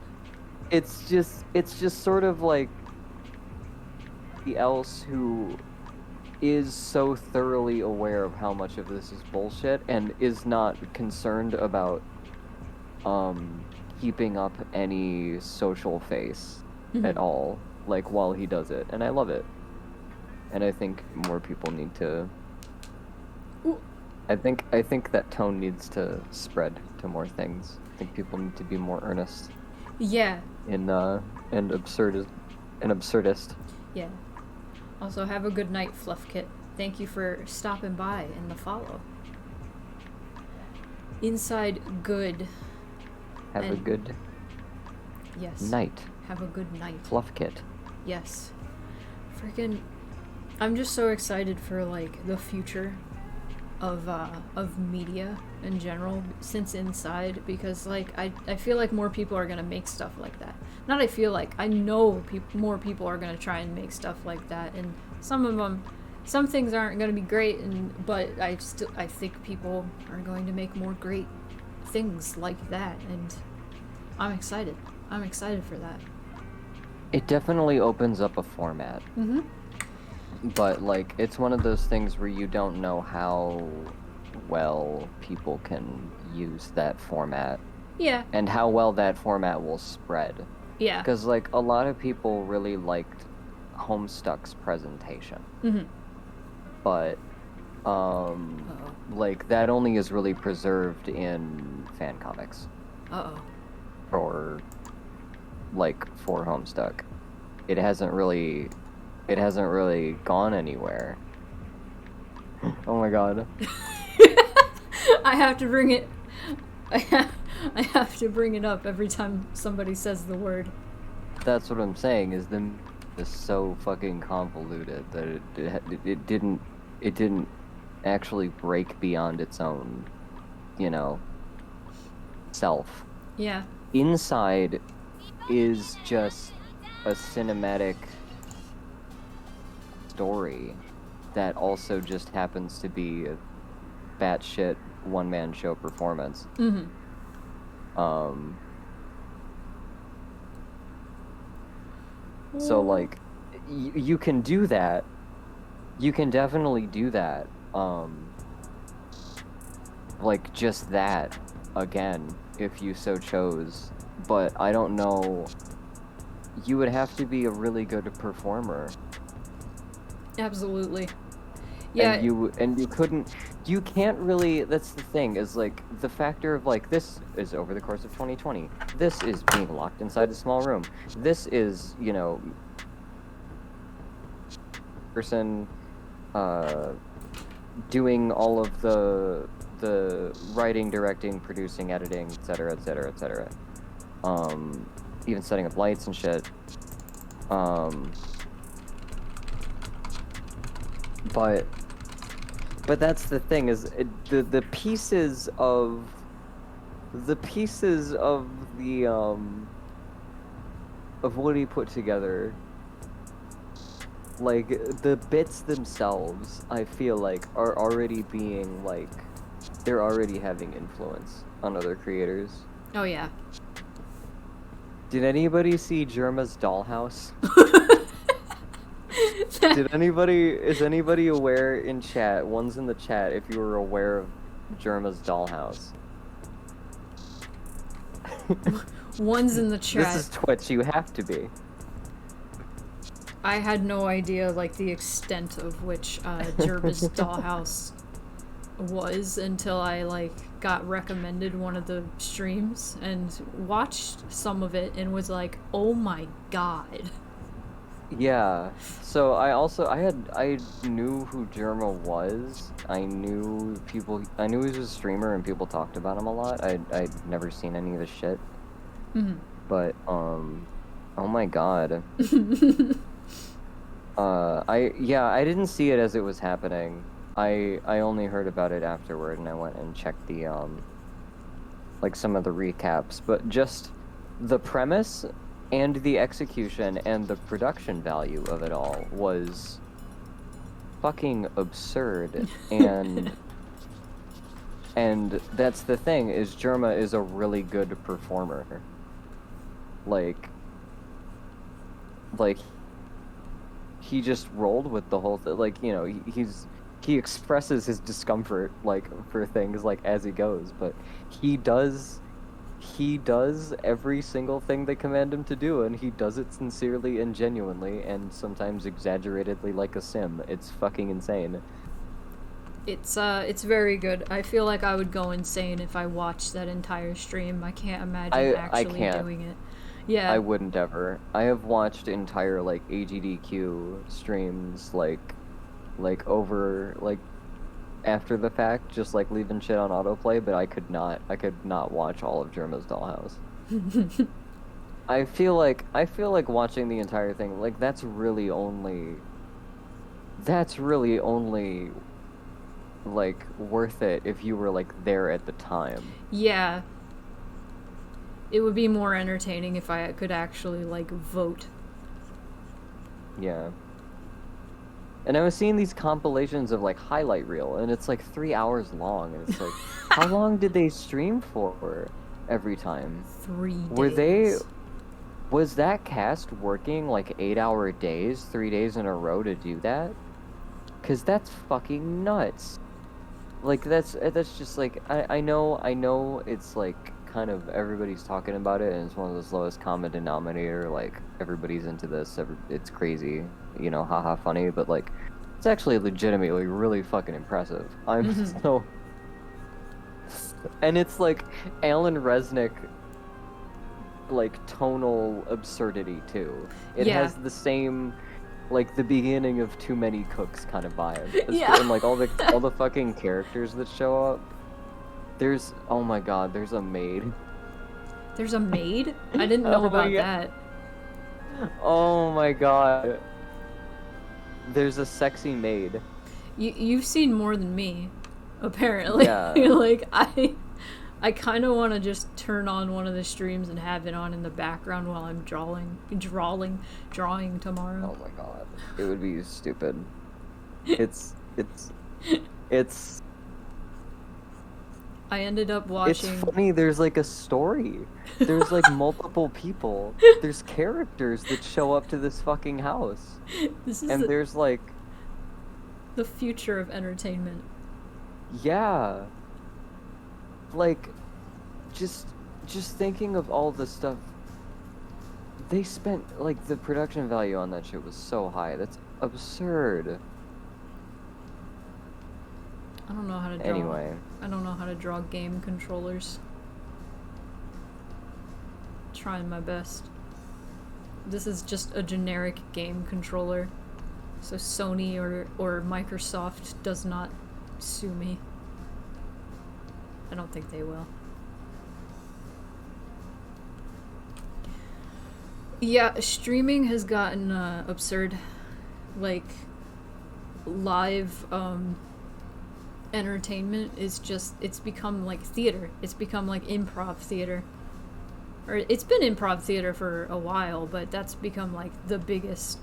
it's just sort of like the else who is so thoroughly aware of how much of this is bullshit and is not concerned about keeping up any social face at all, like, while he does it, and I love it. And I think more people need to. I think that tone needs to spread to more things. I think people need to be more earnest. Yeah. And absurdist. Yeah. Also, have a good night, Fluff Kit. Thank you for stopping by and the follow. Inside good. Have a good Yes. night, Have a good night. Fluff Kit. Yes. Freaking, I'm just so excited for, like, the future of media in general since Inside, because, like, I feel like more people are gonna make stuff like that. Not I feel like, I know more people are gonna try and make stuff like that, and some things aren't gonna be great, but I think people are going to make more great things like that, and I'm excited for that. It definitely opens up a format. But, like, it's one of those things where you don't know how well people can use that format. Yeah. And how well that format will spread. Yeah. Because, like, a lot of people really liked Homestuck's presentation. But, like, that only is really preserved in fan comics. Or, like, for Homestuck. It hasn't really gone anywhere. Oh my god. I have to bring it. I have to bring it up every time somebody says the word. That's what I'm saying, is the is so fucking convoluted that it didn't it didn't actually break beyond its own, you know, self. Yeah. Inside is just a cinematic story that also just happens to be a batshit one-man show performance. Mm-hmm. So like, you can do that. You can definitely do that. Like just that again, if you so chose. But I don't know. You would have to be a really good performer. Absolutely. Yeah. And you can't really, that's the thing, is like the factor of like, this is over the course of 2020. This is being locked inside a small room. This is, you know, person doing all of the writing, directing, producing, editing, etc., etc., etc. Even setting up lights and shit. But that's the thing, is the pieces of the of what he put together, like the bits themselves, I feel like are already being like, they're already having influence on other creators. Oh yeah. Did anybody see Germa's Dollhouse? Is anybody aware in chat, ones in the chat, if you were aware of Germa's Dollhouse? One's in the chat. This is Twitch, you have to be. I had no idea, like, the extent of which Jervis Dollhouse was until I, like, got recommended one of the streams and watched some of it and was like, oh my god. Yeah, so I knew who Germa was. I knew he was a streamer and people talked about him a lot. I'd never seen any of his shit. Mm-hmm. But, oh my god. I didn't see it as it was happening. I only heard about it afterward, and I went and checked the, like, some of the recaps. But just the premise and the execution and the production value of it all was fucking absurd. And that's the thing, is Germa is a really good performer. Like, he just rolled with the whole thing. Like, you know, he expresses his discomfort, like, for things, like, as he goes, but he does every single thing they command him to do, and he does it sincerely and genuinely, and sometimes exaggeratedly like a sim. It's fucking insane. It's very good. I feel like I would go insane if I watched that entire stream. I can't imagine actually doing it. Yeah. I wouldn't ever. I have watched entire, like, AGDQ streams, like over, like, after the fact, just, like, leaving shit on autoplay, but I could not watch all of Germa's Dollhouse. I feel like watching the entire thing, like, that's really only, like, worth it if you were, like, there at the time. Yeah. It would be more entertaining if I could actually, like, vote. Yeah. And I was seeing these compilations of, like, highlight reel, and it's, like, 3 hours long, and it's like, how long did they stream for every time? 3 days. Was that cast working, like, 8-hour days, 3 days in a row to do that? 'Cause that's fucking nuts. Like, that's just, like, I know it's, like, kind of everybody's talking about it, and it's one of those lowest common denominator, like, everybody's into this, it's crazy, you know, haha funny, but, like, it's actually legitimately really fucking impressive. I'm so... And it's, like, Alan Resnick, like, tonal absurdity, too. It has the same, like, the beginning of Too Many Cooks kind of vibe. Yeah. And, like, all the fucking characters that show up. There's, oh my god, there's a maid. There's a maid? I didn't know about that. Oh my god. There's a sexy maid. You've seen more than me, apparently. Yeah. Like, I kind of want to just turn on one of the streams and have it on in the background while I'm drawing tomorrow. Oh my god. It would be stupid. It's I ended up watching. It's funny, there's like a story. There's like multiple people. There's characters that show up to this fucking house. This is And there's like, the future of entertainment. yeah. Like, just thinking of all the stuff. They spent, like, the production value on that shit was so high. That's absurd. I don't know how to draw. Anyway. I don't know how to draw game controllers. Trying my best. This is just a generic game controller. So Sony or Microsoft does not sue me. I don't think they will. Yeah, streaming has gotten absurd. Like, live entertainment is just, it's become like theater. It's become like improv theater. Or it's been improv theater for a while, but that's become like the biggest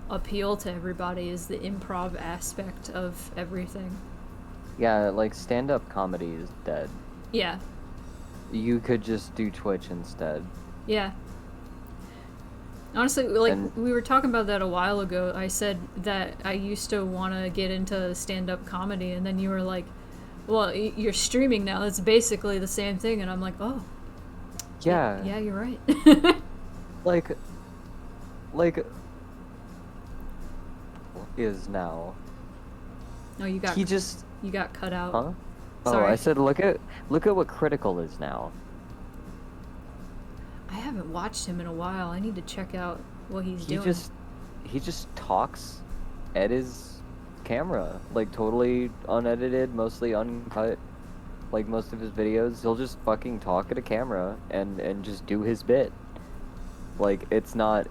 appeal to everybody, is the improv aspect of everything. Yeah, like, stand-up comedy is dead. Yeah. You could just do Twitch instead. Yeah. Honestly, like, And- we were talking about that a while ago. I said that I used to want to get into stand-up comedy, and then you were like, well, you're streaming now. It's basically the same thing. And I'm like, oh. Yeah. Yeah, you're right. Like, is now. No, you got you got cut out. Huh? Oh, Sorry. I said look at what Critical is now. I haven't watched him in a while. I need to check out what he's He doing. just talks at his camera, like totally unedited, mostly uncut. Like most of his videos, he'll just fucking talk at a camera and just do his bit. Like it's not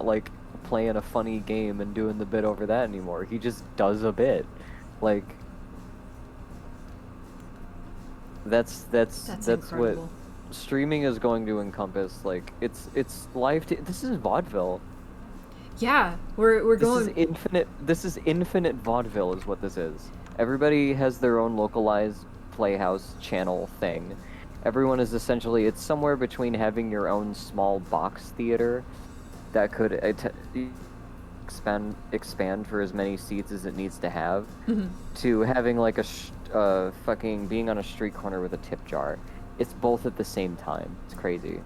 like playing a funny game and doing the bit over that anymore. He just does a bit. Like that's incredible. what streaming is going to encompass. Like it's live. This is vaudeville. Yeah, we're going. This is infinite vaudeville is what this is. Everybody has their own localized Playhouse channel thing. Everyone is essentially, it's somewhere between having your own small box theater that could expand for as many seats as it needs to have, to having like a fucking being on a street corner with a tip jar. It's both at the same time. It's crazy.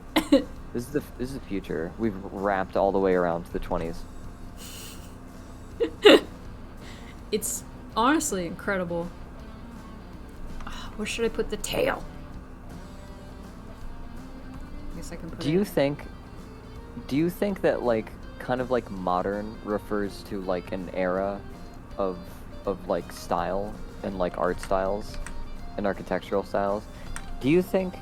This is the future. We've wrapped all the way around to the 20s. It's honestly incredible. Where should I put the tail? I guess I can put Do it. you think that like kind of like modern refers to like an era of like style and like art styles and architectural styles? Do you think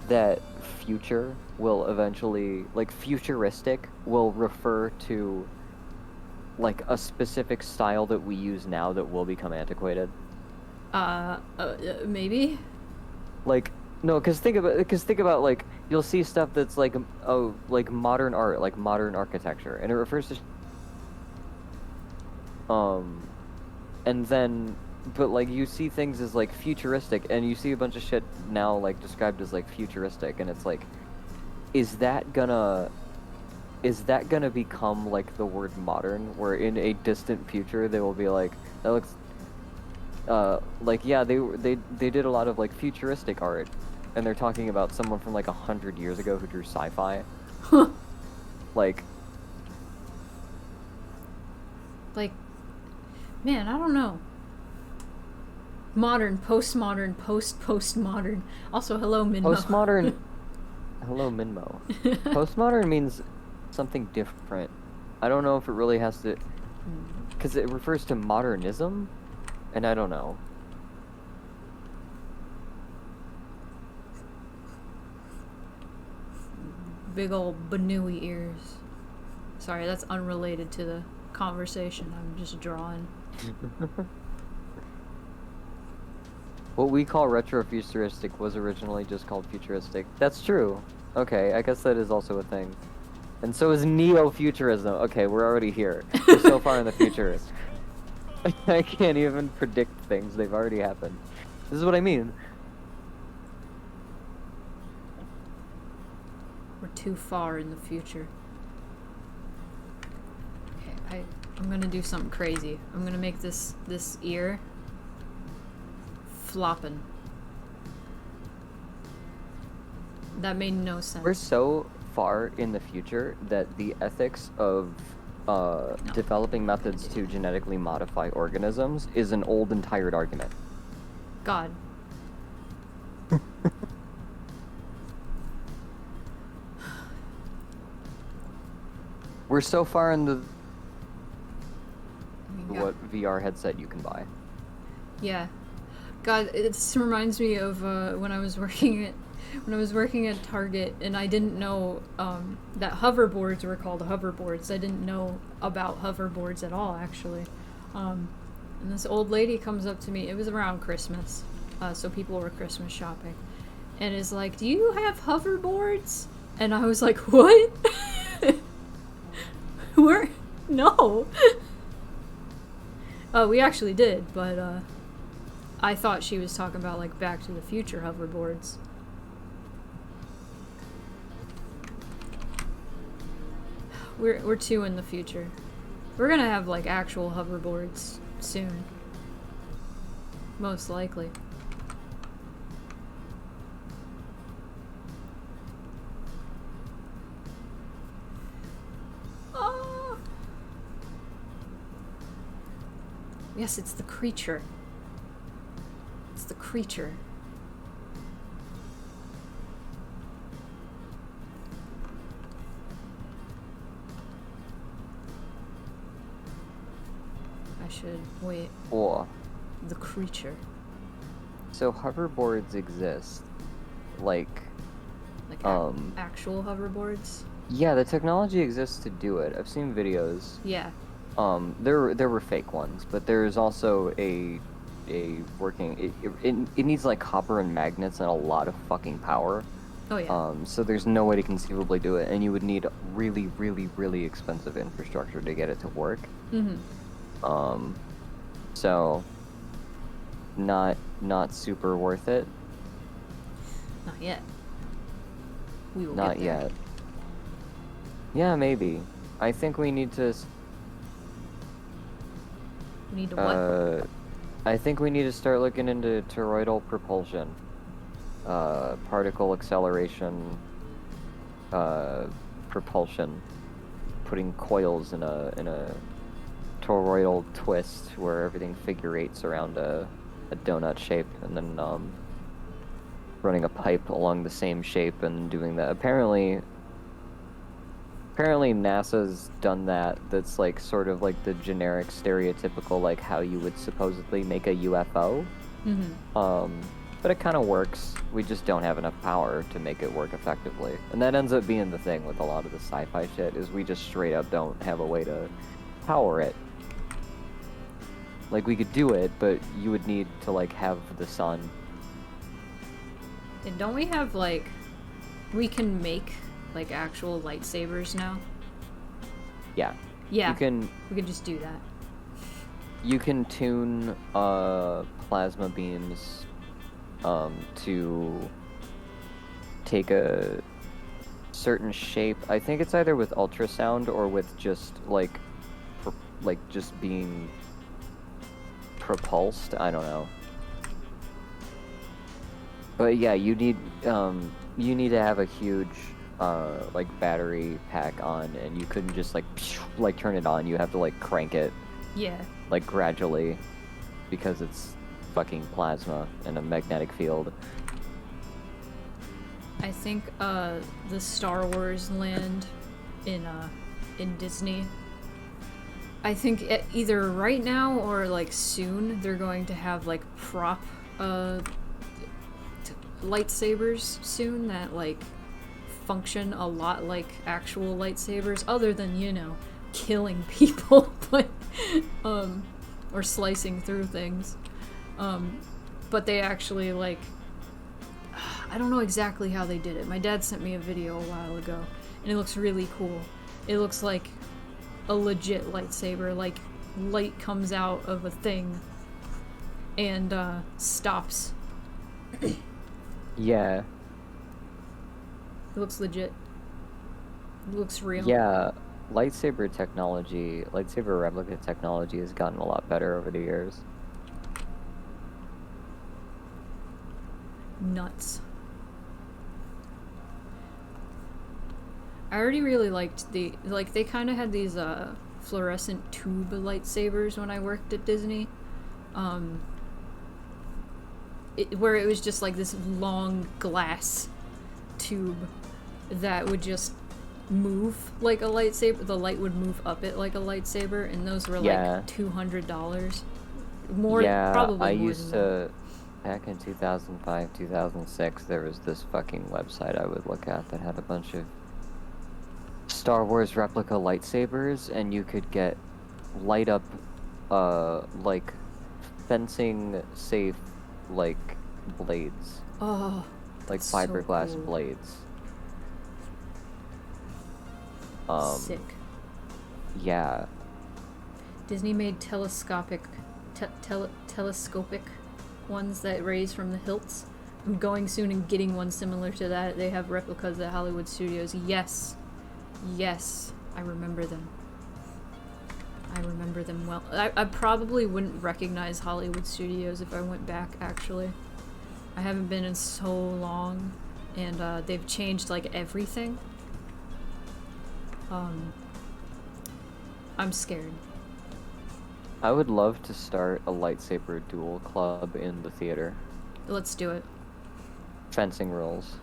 that future will eventually, like futuristic will refer to like a specific style that we use now that will become antiquated? Maybe? Like, no, because think about like, you'll see stuff that's like, oh, like modern art, like modern architecture, and it refers to and then, but like you see things as like futuristic, and you see a bunch of shit now like described as like futuristic, and it's like, is that gonna become like the word modern, where in a distant future they will be like, that looks like, yeah, they did a lot of like futuristic art, and they're talking about someone from like 100 years ago who drew sci-fi. Like, man, I don't know. Modern, postmodern, postmodern. Also, hello, Minmo. postmodern. Hello, Minmo. Postmodern means something different. I don't know if it really has to, because it refers to modernism, and I don't know. Big ol' Banooey ears. Sorry, that's unrelated to the conversation. I'm just drawing. What we call retrofuturistic was originally just called futuristic. That's true. Okay, I guess that is also a thing. And so is neo-futurism. Okay, we're already here. We're so far in the future. I can't even predict things. They've already happened. This is what I mean. We're too far in the future. Okay, I'm gonna do something crazy. I'm gonna make this ear flopping. That made no sense. We're so far in the future that the ethics of developing methods to genetically modify organisms is an old and tired argument. God. We're so far in the I mean, what VR headset you can buy. Yeah. God, this reminds me of when I was working at Target, and I didn't know that hoverboards were called hoverboards. I didn't know about hoverboards at all, actually. And this old lady comes up to me. It was around Christmas, so people were Christmas shopping, and is like, "Do you have hoverboards?" And I was like, "What? Where? No." We actually did, but I thought she was talking about like Back to the Future hoverboards. We're too in the future. We're gonna have like actual hoverboards soon. Most likely. Oh. Yes, it's the creature. It's the creature. I should wait. Or The creature. so hoverboards exist, like Like actual hoverboards? yeah, the technology exists to do it. I've seen videos. Yeah. There were fake ones, but there's also a working. It needs like copper and magnets and a lot of fucking power. Oh yeah. So there's no way to conceivably do it, and you would need really, really, really expensive infrastructure to get it to work. Mm-hmm. So not super worth it. Not yet. We will Not get there. yet. Yeah, maybe. I think we need to. We need to what? I think we need to start looking into toroidal propulsion, particle acceleration, propulsion, putting coils in a toroidal twist where everything figure eights around a donut shape, and then running a pipe along the same shape and doing that. Apparently NASA's done that. That's like sort of like the generic stereotypical like how you would supposedly make a UFO. Mm-hmm. But it kind of works. We just don't have enough power to make it work effectively. And that ends up being the thing with a lot of the sci-fi shit, is we just straight up don't have a way to power it. Like, we could do it, but you would need to like have the sun. And don't we have like, we can make like actual lightsabers now? Yeah. Yeah. We could just do that. You can tune plasma beams to take a certain shape. I think it's either with ultrasound or with just like just being propulsed. I don't know. But yeah, you need to have a huge like battery pack on, and you couldn't just like turn it on. You have to like crank it Yeah. like gradually, because it's fucking plasma and a magnetic field. I think the Star Wars land in Disney, I think either right now or like soon they're going to have like prop lightsabers soon that like function a lot like actual lightsabers, other than, you know, killing people, but or slicing through things. but they actually, like, I don't know exactly how they did it. My dad sent me a video a while ago, and it looks really cool. It looks like a legit lightsaber, like, light comes out of a thing and, stops. Yeah. It looks legit. It looks real. Yeah. Lightsaber technology, lightsaber replica technology has gotten a lot better over the years. Nuts. I already really liked the, like, they kind of had these, fluorescent tube lightsabers when I worked at Disney. Where it was just like this long glass tube that would just move like a lightsaber. The light would move up it like a lightsaber, and those were like $200. More, yeah, probably I more used than that. to, back in 2005, 2006, there was this fucking website I would look at that had a bunch of Star Wars replica lightsabers, and you could get light up, like, fencing safe, like, blades. Oh, Like that's so fiberglass cool. blades. Sick. Yeah. Disney made telescopic ones that raise from the hilts. I'm going soon and getting one similar to that. They have replicas at Hollywood Studios. Yes. Yes. I remember them. I remember them well. I probably wouldn't recognize Hollywood Studios if I went back, actually. I haven't been in so long, and they've changed, like, everything. I'm scared. I would love to start a lightsaber duel club in the theater. Let's do it. Fencing rules.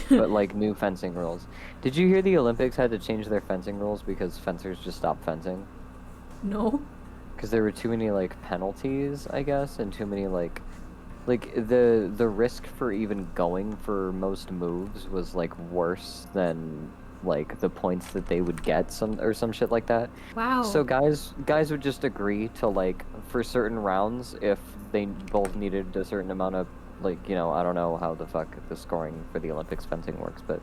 But, like, new fencing rules. Did you hear the Olympics had to change their fencing rules because fencers just stopped fencing? No? Because there were too many, like, penalties, I guess, and too many, like, the risk for even going for most moves was, like, worse than, like, the points that they would get, some shit like that. Wow. So guys would just agree to, like, for certain rounds, if they both needed a certain amount of, like, you know, I don't know how the fuck the scoring for the Olympics fencing works, but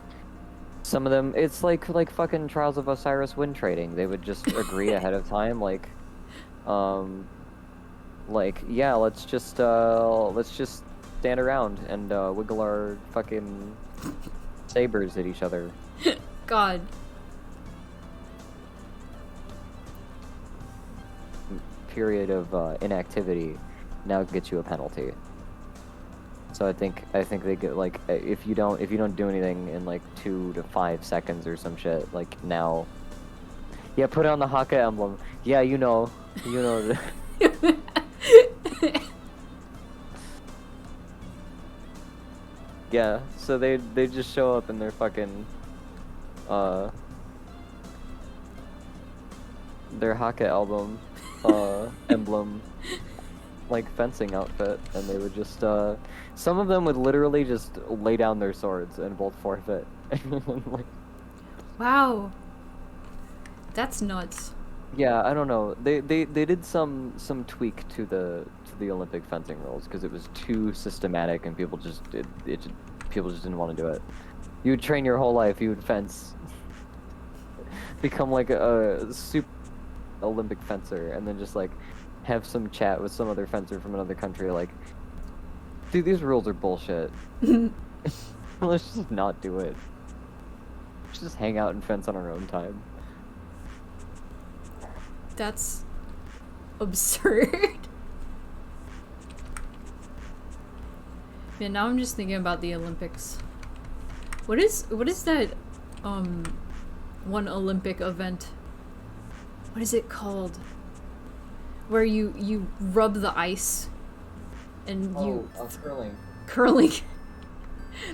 some of them, it's like fucking Trials of Osiris wind trading. They would just agree ahead of time, yeah, let's just stand around and wiggle our fucking sabers at each other. God. Period of inactivity now gets you a penalty. So I think they get, like, if you don't do anything in like 2 to 5 seconds or some shit, like, now, yeah, put on the Haka emblem. Yeah, you know. Yeah, so they just show up in their fucking their Haka emblem, like, fencing outfit, and they would just some of them would literally just lay down their swords and both forfeit. Like, Wow. That's nuts. yeah, I don't know. They did some tweak to the Olympic fencing rules because it was too systematic and people just didn't want to do it. You would train your whole life, you would fence, become like a super Olympic fencer, and then just, like, have some chat with some other fencer from another country, like, dude, these rules are bullshit. Let's just not do it. Let's just hang out and fence on our own time. That's absurd. Man, now I'm just thinking about the Olympics. What is that one Olympic event? What is it called? Where you rub the ice and curling. curling.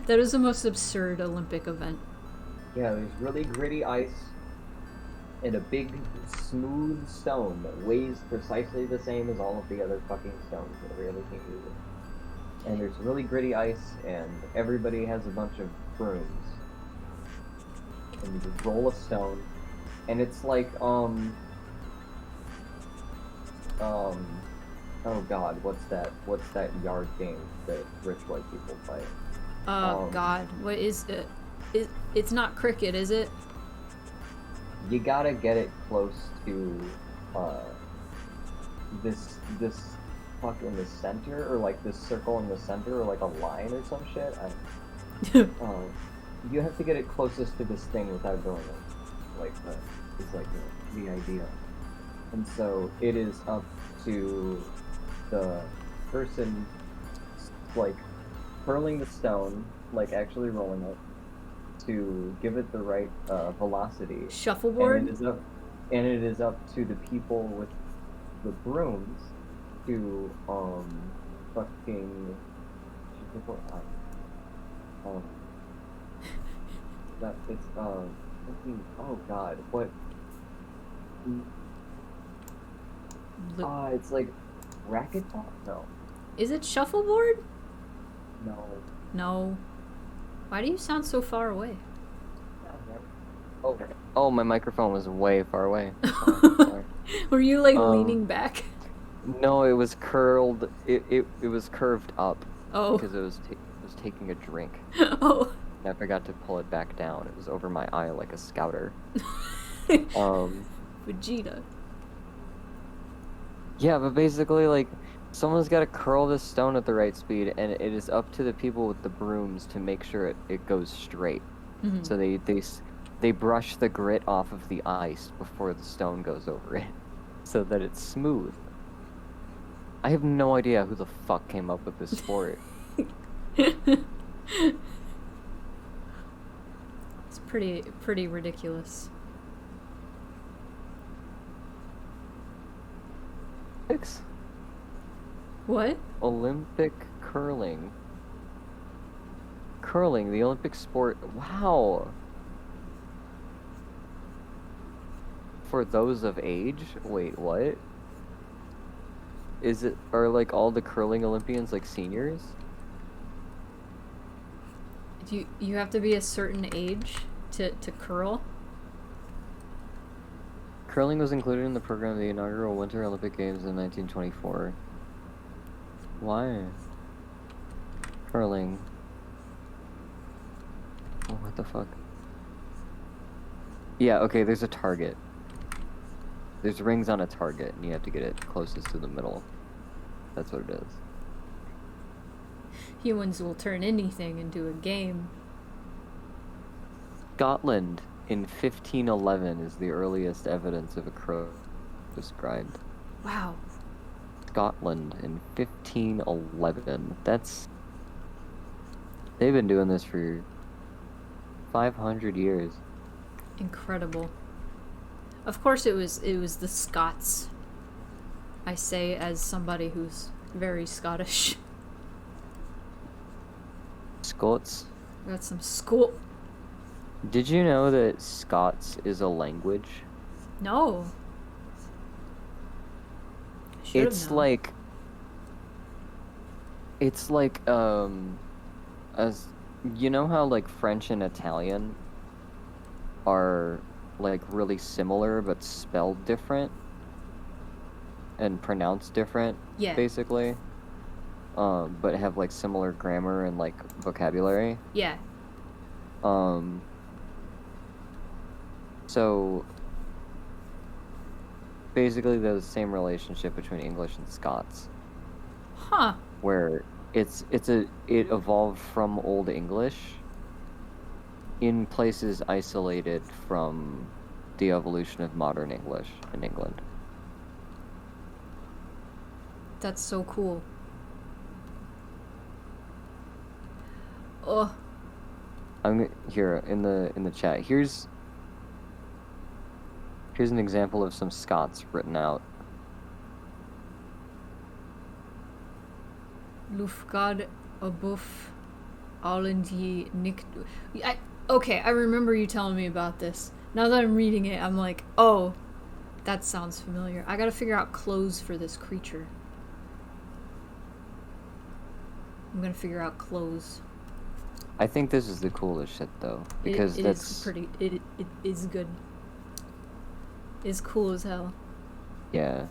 That is the most absurd Olympic event. Yeah, there's really gritty ice and a big smooth stone that weighs precisely the same as all of the other fucking stones that every other team uses. And there's really gritty ice, and everybody has a bunch of brooms. And you just roll a stone, and it's like, Oh God, what's that? What's that yard game that rich white people play? God, what is it? It's not cricket, is it? You gotta get it close to this fuck in the center, or like this circle in the center, or like a line or some shit. You have to get it closest to this thing without going like the idea. And so it is up to the person like hurling the stone, like actually rolling it, to give it the right velocity. Shuffleboard? And it is up to the people with the brooms to fucking that it's fucking, oh God, what it's like racquetball? No. Is it shuffleboard? No. No. Why do you sound so far away? Oh, my microphone was way far away. Sorry. Were you like leaning back? No, it was curled. It was curved up. Oh. Because it was taking a drink. Oh. And I forgot to pull it back down. It was over my eye like a scouter. Vegeta. Yeah, but basically, like, someone's got to curl this stone at the right speed, and it is up to the people with the brooms to make sure it goes straight. Mm-hmm. So they brush the grit off of the ice before the stone goes over it, so that it's smooth. I have no idea who the fuck came up with this sport. It's pretty ridiculous. What? Olympic curling. Curling, the Olympic sport. Wow. For those of age? Wait, what? Are like all the curling Olympians like seniors? You have to be a certain age to curl? Curling was included in the program of the inaugural Winter Olympic Games in 1924. Why? Curling. Oh, what the fuck? Yeah, okay, there's a target. There's rings on a target, and you have to get it closest to the middle. That's what it is. Humans will turn anything into a game. Scotland in 1511 is the earliest evidence of a crow described. Wow. Scotland in 1511. They've been doing this for 500 years. Incredible. Of course it was the Scots. I say as somebody who's very Scottish. Scots? Got some school. Did you know that Scots is a language? No. Should've It's known. like as you know how like French and Italian are like really similar but spelled different and pronounced different, Yeah. basically, but have like similar grammar and like vocabulary. Yeah. So basically there's the same relationship between English and Scots, Huh. where it evolved from Old English in places isolated from the evolution of modern English in England. That's so cool. Oh. I'm here in the chat. Here's an example of some Scots written out. Lufgad abuf Allendi nicht. Okay, I remember you telling me about this. Now that I'm reading it, I'm like, oh, that sounds familiar. I gotta figure out clothes for this creature. I'm gonna figure out clothes. I think this is the coolest shit though, because it is pretty. It is good. It's cool as hell. Yeah.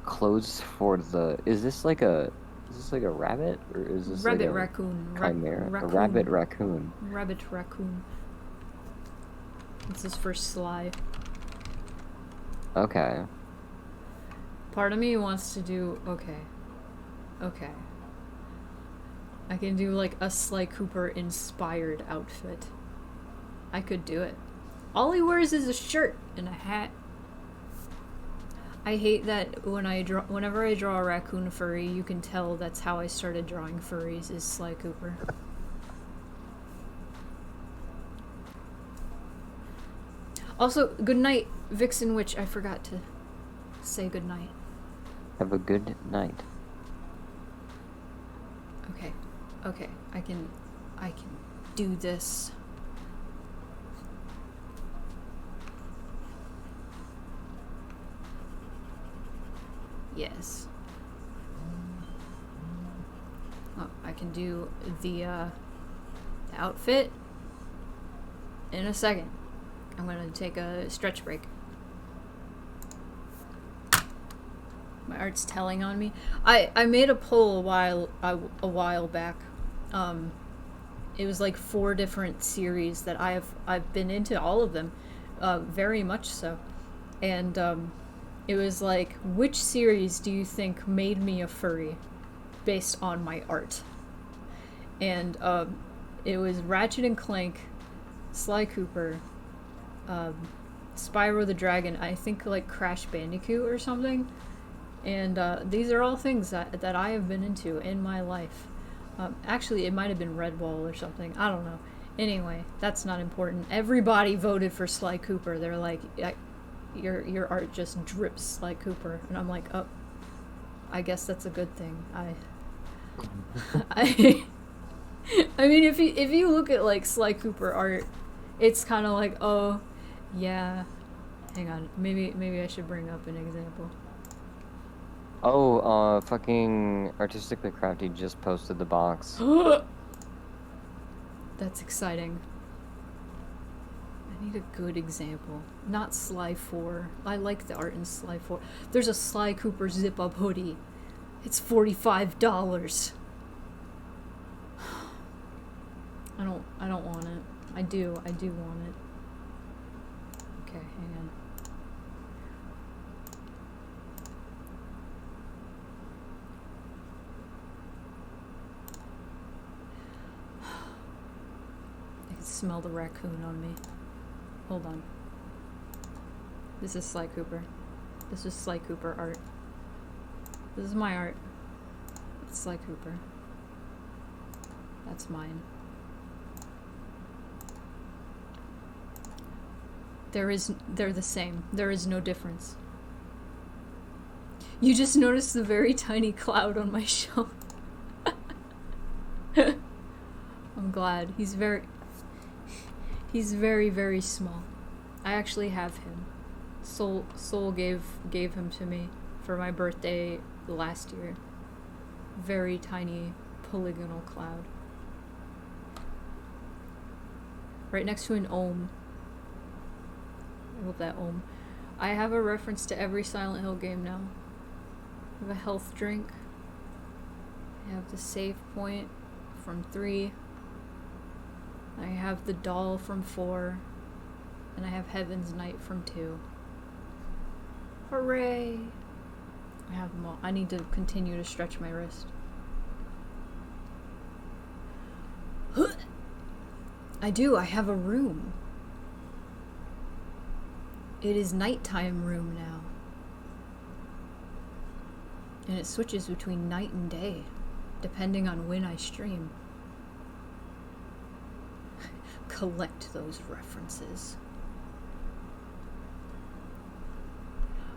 clothes for the. Is this like a rabbit or is this Rabbit like a raccoon. chimera? Raccoon. A rabbit raccoon. Rabbit raccoon. This is for Sly. Okay. Part of me wants to do... Okay. I can do like a Sly Cooper inspired outfit. I could do it. All he wears is a shirt and a hat. I hate that whenever I draw a raccoon furry, you can tell that's how I started drawing furries, is Sly Cooper. Also, good night, Vixen Witch. I forgot to say good night. Have a good night. Okay. I can do this. Yes. Oh, I can do the outfit in a second. I'm gonna take a stretch break. My art's telling on me. I made a poll a while back. It was like 4 different series that I've been into all of them, very much so, and it was like, which series do you think made me a furry based on my art? And it was Ratchet and Clank, Sly Cooper, Spyro the Dragon, I think like Crash Bandicoot or something. And these are all things that I have been into in my life. Actually, it might have been Redwall or something. I don't know. Anyway, that's not important. Everybody voted for Sly Cooper. They're like, your art just drips Sly Cooper. And I'm like, oh, I guess that's a good thing. I mean, if you look at like Sly Cooper art, it's kind of like, oh, yeah. Hang on, maybe I should bring up an example. Oh, fucking Artistically Crafty just posted the box. That's exciting. I need a good example. Not Sly 4. I like the art in Sly 4. There's a Sly Cooper zip-up hoodie. It's $45. I don't want it. I do want it. Okay, hang on. I can smell the raccoon on me. Hold on. This is Sly Cooper. This is Sly Cooper art. This is my art. It's Sly Cooper. That's mine. They're the same. There is no difference. You just noticed the very tiny cloud on my shelf. I'm glad. He's very, very small. I actually have him. Soul gave him to me for my birthday last year. Very tiny polygonal cloud. Right next to an ohm. I love that ohm. I have a reference to every Silent Hill game now. I have a health drink. I have the save point from 3. I have the doll from 4. And I have Heaven's Knight from 2. Hooray! I have them all. I need to continue to stretch my wrist. I do. I have a room. It is nighttime room now. And it switches between night and day, depending on when I stream. Collect those references.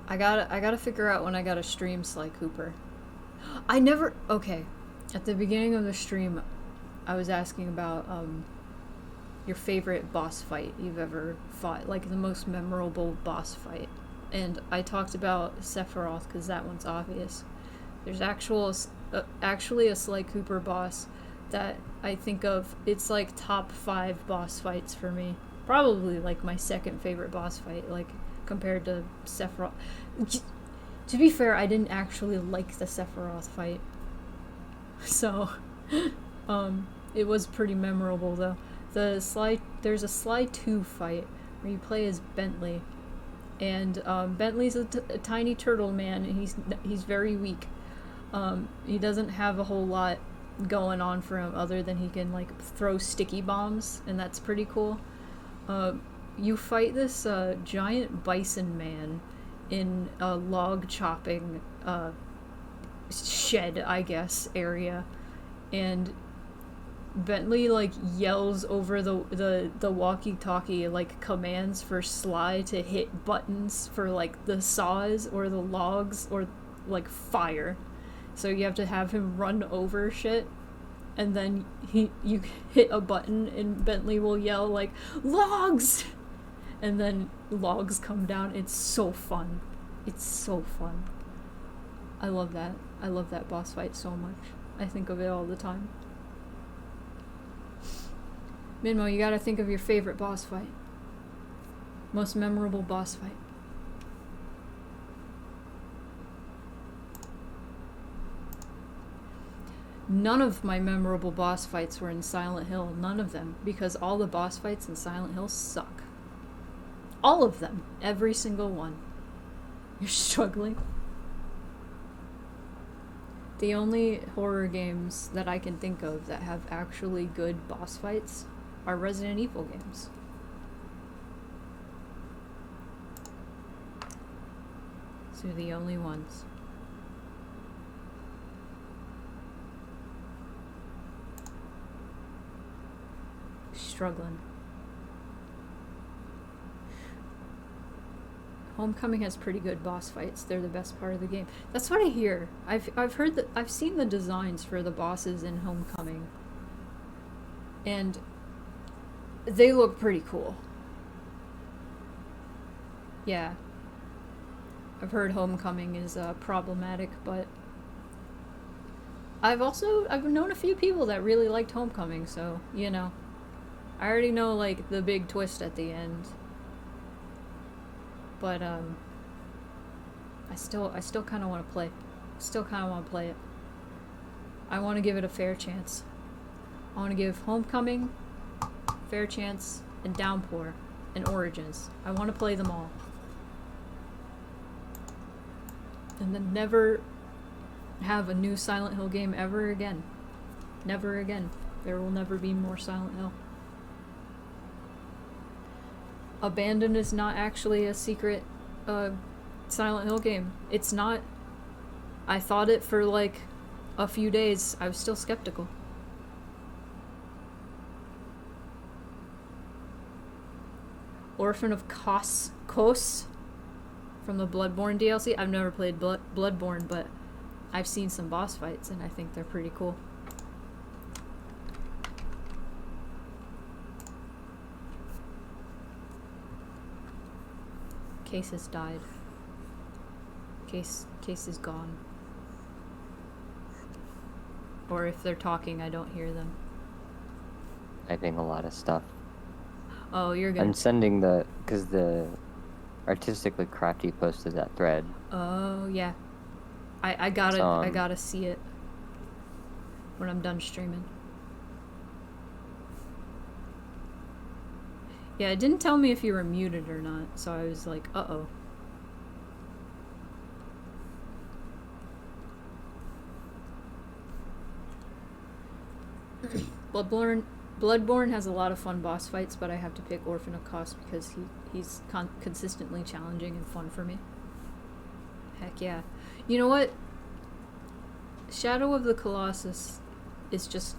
I gotta figure out when I gotta stream Sly Cooper. Okay. At the beginning of the stream, I was asking about, your favorite boss fight you've ever fought, like the most memorable boss fight. And I talked about Sephiroth because that one's obvious. There's actually a Sly Cooper boss that I think of. It's like top 5 boss fights for me. Probably like my second favorite boss fight, like compared to Sephiroth. To be fair, I didn't actually like the Sephiroth fight. So, it was pretty memorable though. There's a Sly 2 fight where you play as Bentley, and Bentley's a tiny turtle man, and he's very weak. He doesn't have a whole lot going on for him other than he can like throw sticky bombs, and that's pretty cool. You fight this giant bison man in a log chopping shed, I guess, area, and Bentley like yells over the walkie-talkie like commands for Sly to hit buttons for like the saws or the logs or like fire. So you have to have him run over shit, and then you hit a button and Bentley will yell like logs, and then logs come down. It's so fun. It's so fun. I love that. I love that boss fight so much. I think of it all the time. Minmo, you gotta think of your favorite boss fight. Most memorable boss fight. None of my memorable boss fights were in Silent Hill. None of them. Because all the boss fights in Silent Hill suck. All of them. Every single one. You're struggling? The only horror games that I can think of that have actually good boss fights are Resident Evil games. Those are the only ones. Struggling. Homecoming has pretty good boss fights. They're the best part of the game. That's what I hear. I've heard that. I've seen the designs for the bosses in Homecoming, and they look pretty cool. Yeah. I've heard Homecoming is problematic, but I've known a few people that really liked Homecoming, so you know. I already know like the big twist at the end. But I still kind of want to play. Still kind of want to play it. I want to give it a fair chance. I want to give Homecoming fair chance and Downpour and Origins. I want to play them all. And then never have a new Silent Hill game ever again. Never again. There will never be more Silent Hill. Abandoned is not actually a secret Silent Hill game. It's not. I thought it for like a few days. I was still skeptical. Orphan of Kos from the Bloodborne DLC. I've never played Bloodborne, but I've seen some boss fights and I think they're pretty cool. Case has died. Case is gone. Or if they're talking, I don't hear them. Typing a lot of stuff. Oh, you're good. I'm sending because the Artistically Crafty posted that thread. Oh yeah, I gotta see it when I'm done streaming. Yeah, it didn't tell me if you were muted or not, so I was like, uh-oh. Bloodborne has a lot of fun boss fights, but I have to pick Orphan of Kos because he's consistently challenging and fun for me. Heck yeah. You know what? Shadow of the Colossus is just...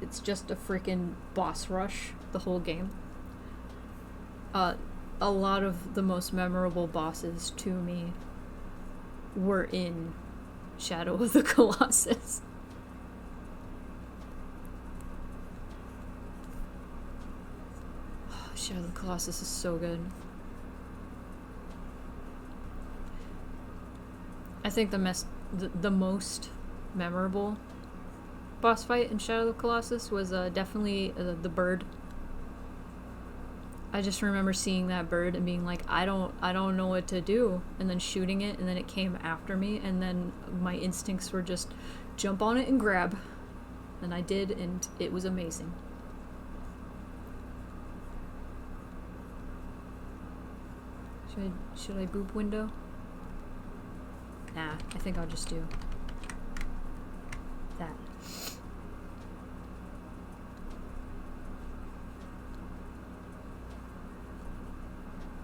It's just a freaking boss rush, the whole game. A lot of the most memorable bosses to me were in Shadow of the Colossus. Shadow of the Colossus is so good. I think the most memorable boss fight in Shadow of the Colossus was definitely the bird. I just remember seeing that bird and being like, I don't know what to do, and then shooting it, and then it came after me, and then my instincts were just jump on it and grab. And I did, and it was amazing. Should I boop window? Nah, I think I'll just do that.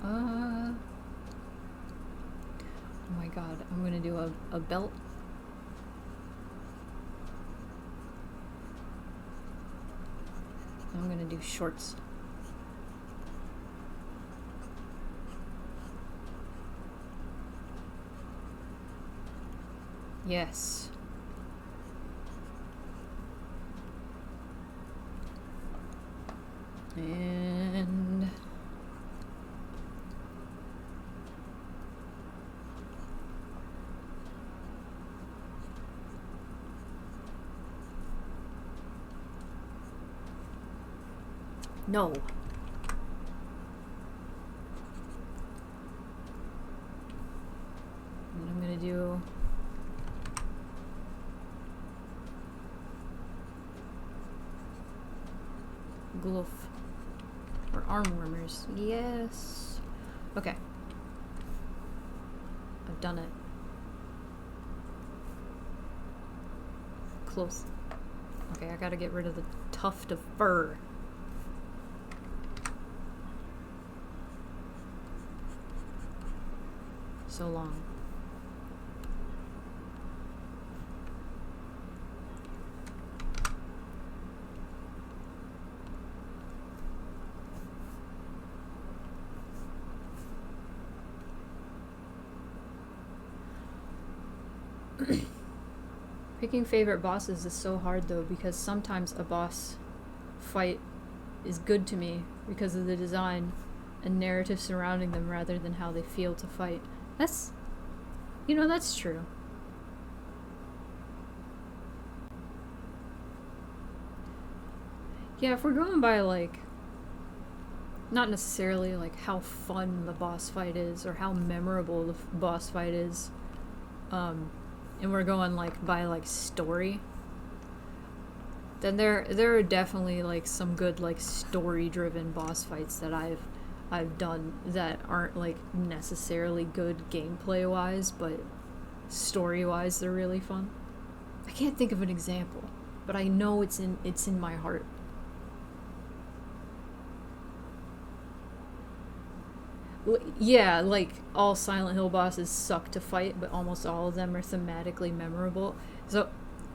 Oh my god, I'm gonna do a belt. I'm gonna do shorts. Yes. And no. And I'm gonna do glove or arm warmers. Yes. Okay. I've done it. Close. Okay, I gotta get rid of the tuft of fur. So long. Picking favorite bosses is so hard though, because sometimes a boss fight is good to me because of the design and narrative surrounding them rather than how they feel to fight. That's, you know, that's true. Yeah, if we're going by like, not necessarily like how fun the boss fight is or how memorable the boss fight is, and we're going like by like story, then there are definitely like some good like story driven boss fights that I've done that aren't like necessarily good gameplay wise, but story wise they're really fun. I can't think of an example, but I know it's in my heart. Yeah, like all Silent Hill bosses suck to fight, but almost all of them are thematically memorable. So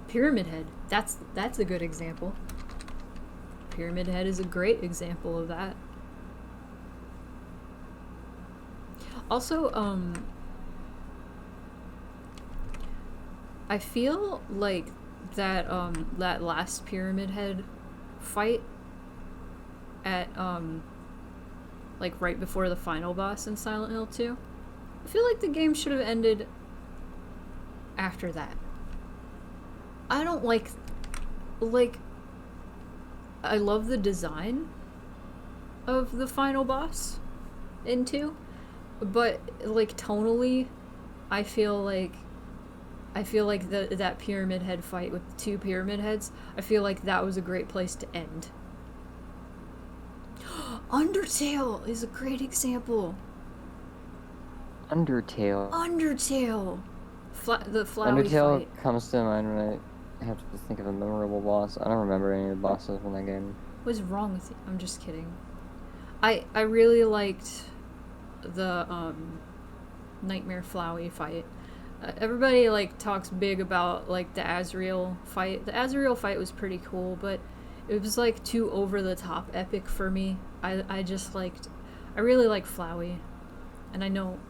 Pyramid Head, that's a good example. Pyramid Head is a great example of that. Also, I feel like that that last Pyramid Head fight at like right before the final boss in Silent Hill 2, I feel like the game should have ended after that. I don't like I love the design of the final boss in 2, but like tonally I feel like that Pyramid Head fight with the 2 Pyramid Heads, I feel like that was a great place to end. Undertale is a great example. Undertale. The Flowey Undertale fight. comes to mind when I have to think of a memorable boss. I don't remember any of the bosses from that game. What's wrong with you? I'm just kidding. I really liked the Nightmare Flowey fight. Everybody like talks big about like the Azrael fight. The Azrael fight was pretty cool, but it was like too over the top epic for me. I really like Flowey, and I know,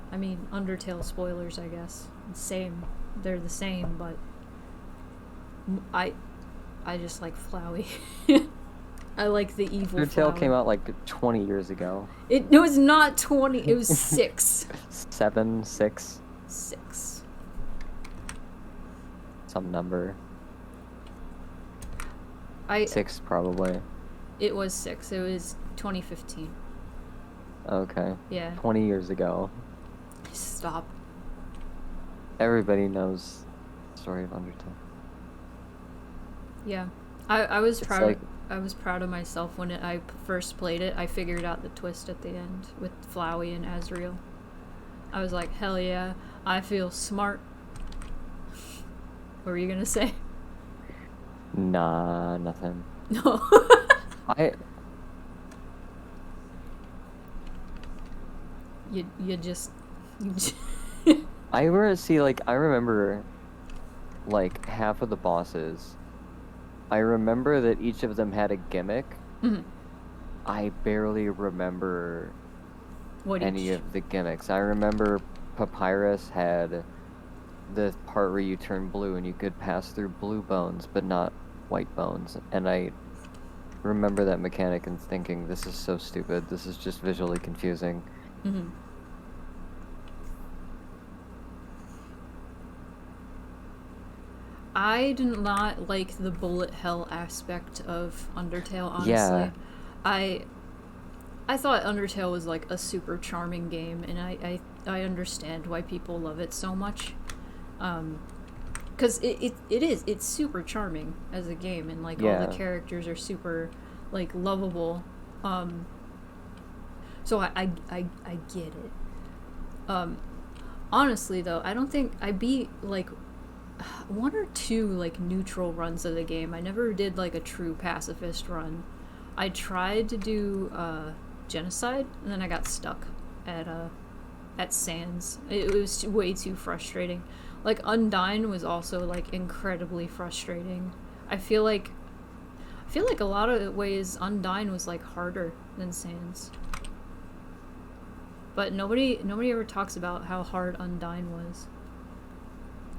I mean, Undertale spoilers, I guess. Same, they're the same, but I just like Flowey. I like the evil Undertale Flowey. came out like 20 years ago. It was not 20. It was 6. 7, 6. 6. Some number. 6 probably. It was 6. It was 2015. Okay. Yeah. 20 years ago. Stop. Everybody knows the story of Undertale. Yeah. I was It's proud. like- I was proud of myself when I first played it. I figured out the twist at the end with Flowey and Azriel. I was like, hell yeah, I feel smart. What were you gonna say? Nah, nothing. No. I you just. I remember like half of the bosses. I remember that each of them had a gimmick. Mhm. I barely remember What any each? of the gimmicks. I remember Papyrus had the part where you turn blue and you could pass through blue bones but not white bones. And I remember that mechanic and thinking, this is so stupid. This is just visually confusing. Mhm. I did not like the bullet hell aspect of Undertale, honestly. Yeah. I thought Undertale was like a super charming game, and I understand why people love it so much. Because it's super charming as a game, and like all Yeah. the characters are super like lovable. So I get it. Honestly though, I don't think I beat like 1 or 2 like neutral runs of the game. I never did like a true pacifist run. I tried to do genocide, and then I got stuck at Sans. It was way too frustrating. Like Undyne was also like incredibly frustrating. I feel like a lot of ways Undyne was like harder than Sans. But nobody ever talks about how hard Undyne was.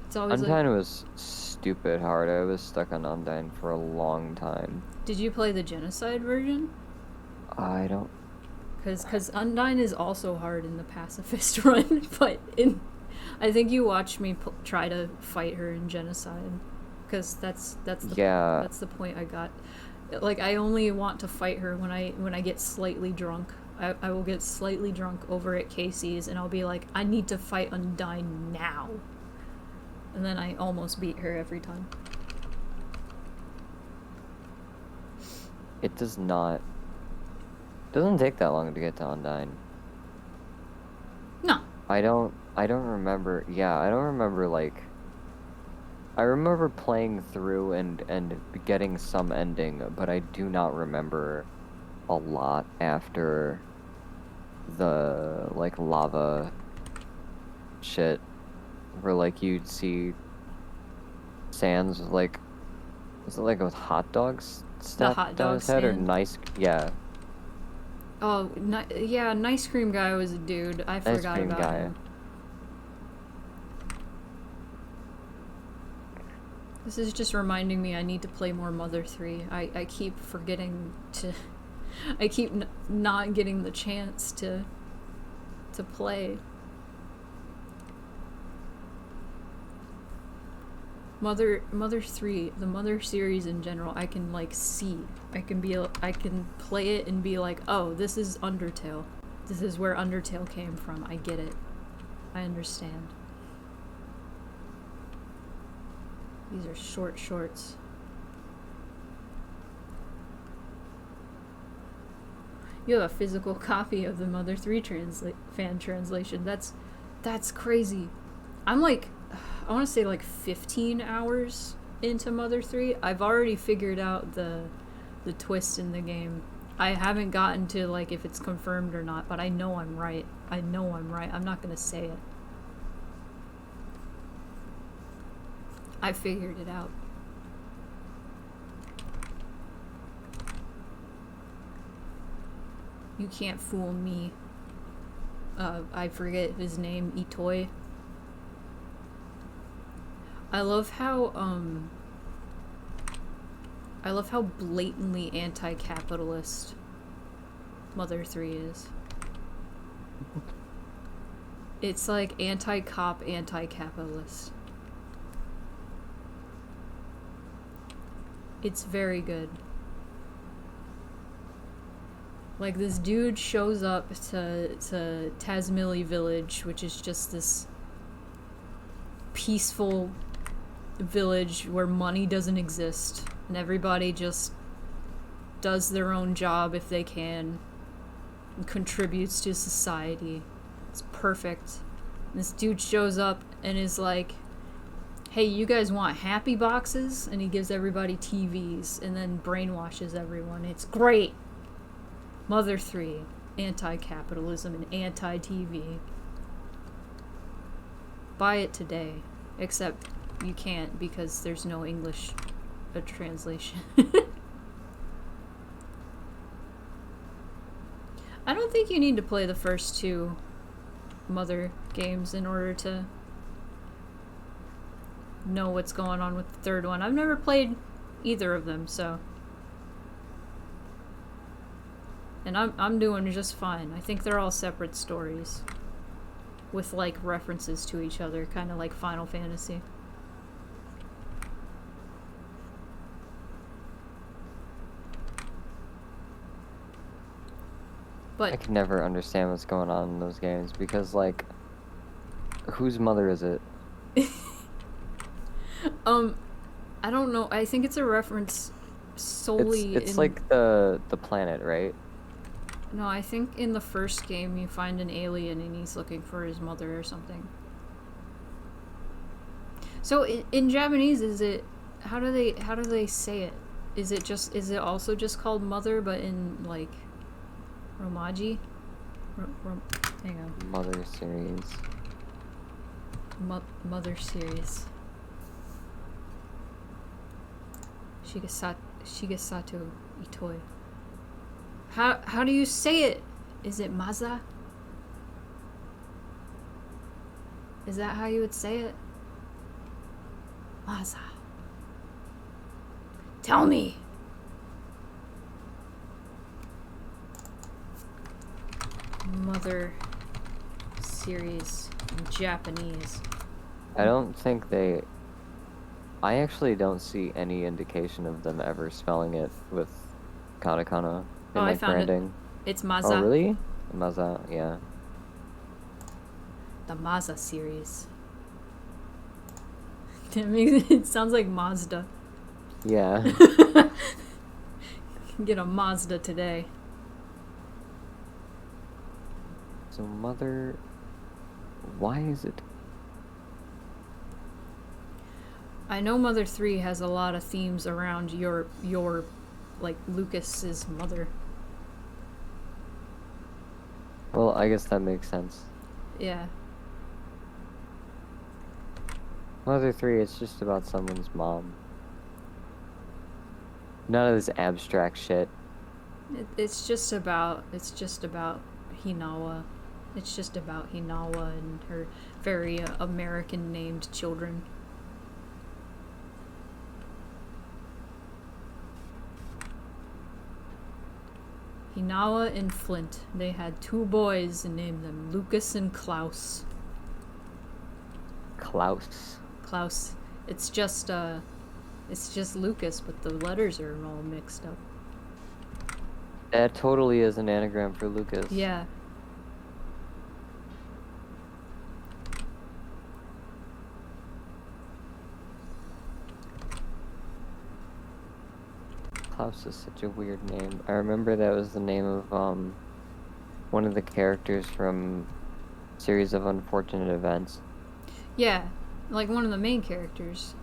It's always like, Undyne was stupid hard. I was stuck on Undyne for a long time. did you play the genocide version? I don't. Because Undyne is also hard in the pacifist run, but I think you watched me try to fight her in genocide, because that's the point I got. Like, I only want to fight her when I get slightly drunk. I will get slightly drunk over at Casey's, and I'll be like, I need to fight Undyne now. And then I almost beat her every time. It doesn't take that long to get to Undyne. No. I don't remember. Yeah, I don't remember, like, I remember playing through and getting some ending, but I do not remember a lot after the, like, lava shit, where, like, you'd see Sans, like, was it, like, with hot dogs stuff hot down dog his head, or stand? nice, yeah, Oh, yeah, Nice Cream Guy was a dude. I forgot Cream about Guy. him. This is just reminding me I need to play more Mother 3. I keep forgetting to... I keep not getting the chance to play. Mother 3, the Mother series in general, I can like see. I can play it and be like, oh, this is Undertale. This is where Undertale came from. I get it. I understand. These are short shorts. You have a physical copy of the Mother 3 fan translation. That's crazy. I'm like, I want to say like 15 hours into Mother 3. I've already figured out the twist in the game. I haven't gotten to like if it's confirmed or not, but I know I'm right. I'm not gonna say it. I figured it out. You can't fool me. I forget his name, Itoi. I love how blatantly anti-capitalist Mother 3 is. It's like anti-cop, anti-capitalist. It's very good. Like, this dude shows up to Tasmili Village, which is just this peaceful village where money doesn't exist, and everybody just does their own job if they can, and contributes to society. It's perfect. And this dude shows up and is like, hey, you guys want happy boxes? And he gives everybody TVs and then brainwashes everyone. It's great. Mother 3, anti-capitalism and anti-TV. Buy it today. Except you can't because there's no English translation. I don't think you need to play the first 2 Mother games in order to know what's going on with the 3rd one. I've never played either of them, so... And I'm doing just fine. I think they're all separate stories. With, like, references to each other, kind of like Final Fantasy. But I can never understand what's going on in those games because, like, whose mother is it? I don't know. I think it's a reference solely It's in... like the planet, right? No, I think in the first game you find an alien and he's looking for his mother or something. So in Japanese, is it... How do they say it? Is it also just called mother, but in, like, Romaji? Hang on. Mother series. Mother series. Shigesato Itoi. How do you say it? Is it Maza? Is that how you would say it? Maza. Tell me! Mother series in Japanese. I don't think they... I actually don't see any indication of them ever spelling it with katakana in, Oh, I like, found branding. it. It's Maza. Oh, really? Maza, yeah. The Maza series. It sounds like Mazda. Yeah. Get a Mazda today. So Mother... Why is it... I know Mother 3 has a lot of themes around your like, Lucas's mother. Well, I guess that makes sense. Yeah. Mother 3, it's just about someone's mom. None of this abstract shit. It's just about Hinawa. It's just about Hinawa and her very American named children. Hinawa and Flint. They had 2 boys and named them Lucas and Klaus. Klaus. Klaus. It's just Lucas, but the letters are all mixed up. That totally is an anagram for Lucas. Yeah. Klaus is such a weird name. I remember that was the name of one of the characters from Series of Unfortunate Events. Yeah. Like one of the main characters.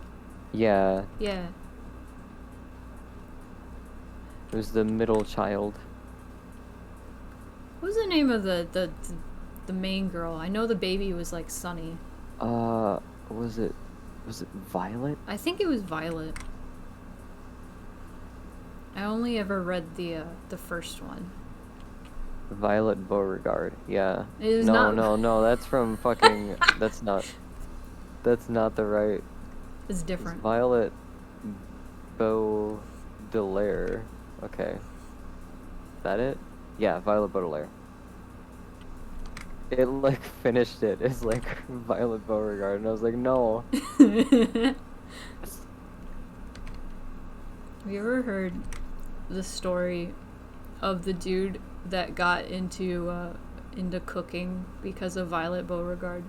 Yeah, Yeah. it was the middle child. What was the name of the main girl? I know the baby was like Sunny. Was it Violet? I think it was Violet. I only ever read the first one. Violet Beauregard, yeah. It is No, not- no, that's from fucking... that's not the right... It's It's different. Violet Baudelaire. Okay. Is that it? Yeah, Violet Baudelaire. It, like, finished it as, like, Violet Beauregard, and I was like, no. Have you ever heard the story of the dude that got into cooking because of Violet Beauregard.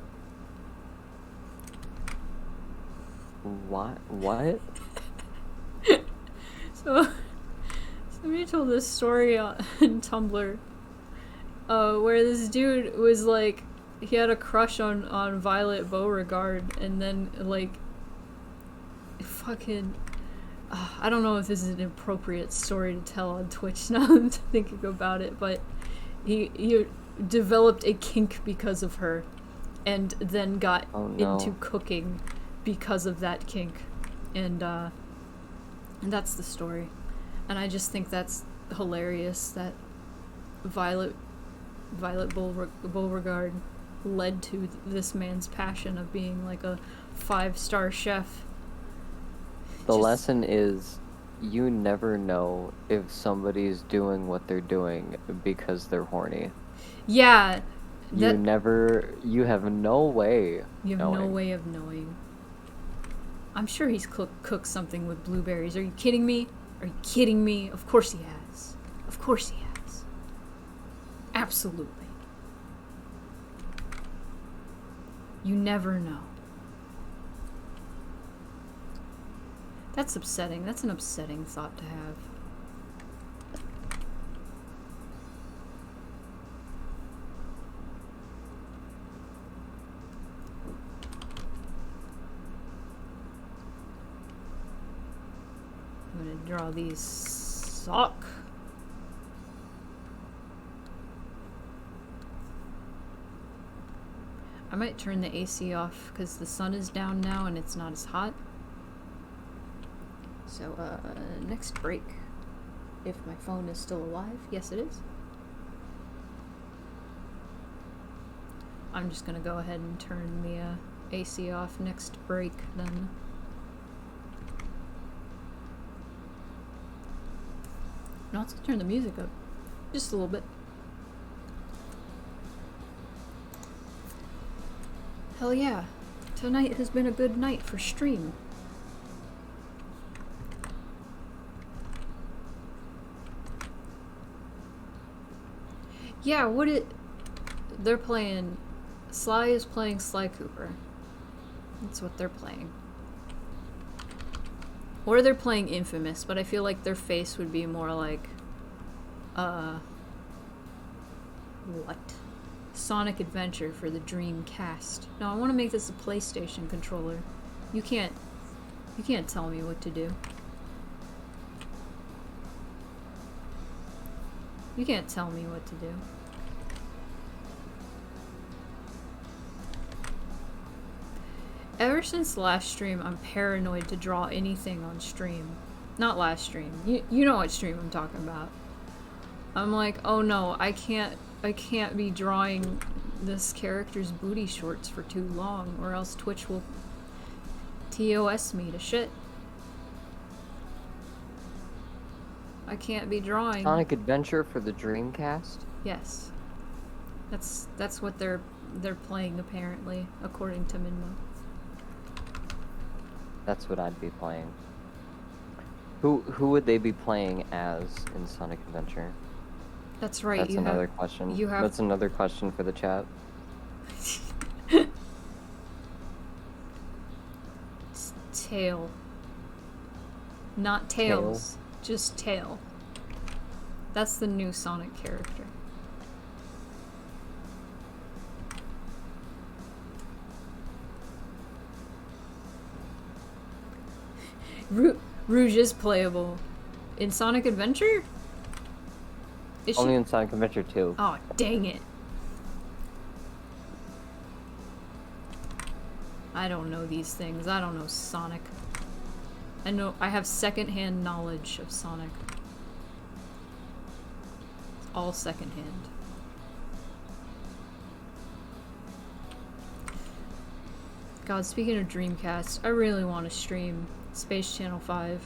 What? What? So, somebody told this story on Tumblr, where this dude was like, he had a crush on Violet Beauregard, and then like, fucking, I don't know if this is an appropriate story to tell on Twitch now that I'm thinking about it, but he developed a kink because of her, and then got into cooking because of that kink, and that's the story. And I just think that's hilarious that Violet Beauregard led to this man's passion of being like a 5-star chef. The lesson is, you never know if somebody's doing what they're doing because they're horny. Yeah. You have no way. You have no way of knowing. I'm sure he's cooked something with blueberries. Are you kidding me? Are you kidding me? Of course he has. Of course he has. Absolutely. You never know. That's upsetting. That's an upsetting thought to have. I'm gonna draw these sock. I might turn the AC off because the sun is down now and it's not as hot. So, next break. If my phone is still alive. Yes, it is. I'm just gonna go ahead and turn the AC off next break then. No, let's turn the music up. Just a little bit. Hell yeah. Tonight has been a good night for stream. Yeah, they're playing, Sly is playing Sly Cooper. That's what they're playing. Or they're playing Infamous, but I feel like their face would be more like, what? Sonic Adventure for the Dreamcast. No, I want to make this a PlayStation controller. You can't tell me what to do. You can't tell me what to do. Ever since last stream, I'm paranoid to draw anything on stream. Not last stream. You know what stream I'm talking about. I'm like, oh no, I can't be drawing this character's booty shorts for too long, or else Twitch will TOS me to shit. I can't be drawing. Sonic Adventure for the Dreamcast? Yes. That's what they're playing apparently, according to Minmo. That's what I'd be playing. Who would they be playing as in Sonic Adventure? That's right. That's another question. That's another question for the chat. It's Tail. Not Tails. Just Tail. That's the new Sonic character. Rouge is playable. In Sonic Adventure? Only in Sonic Adventure 2. Oh, dang it. I don't know these things. I don't know Sonic. I have secondhand knowledge of Sonic. It's all secondhand. God, speaking of Dreamcast, I really want to stream Space Channel 5.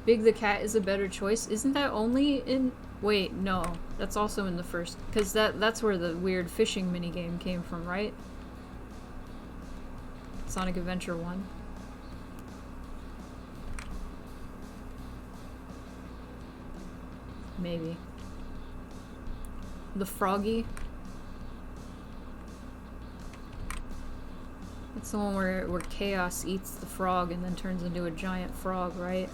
Big the Cat is a better choice. Isn't that only in... Wait, no. That's also in the first... Because that's where the weird fishing minigame came from, right? Sonic Adventure 1. Maybe. The Froggy. It's the one where Chaos eats the frog and then turns into a giant frog, right?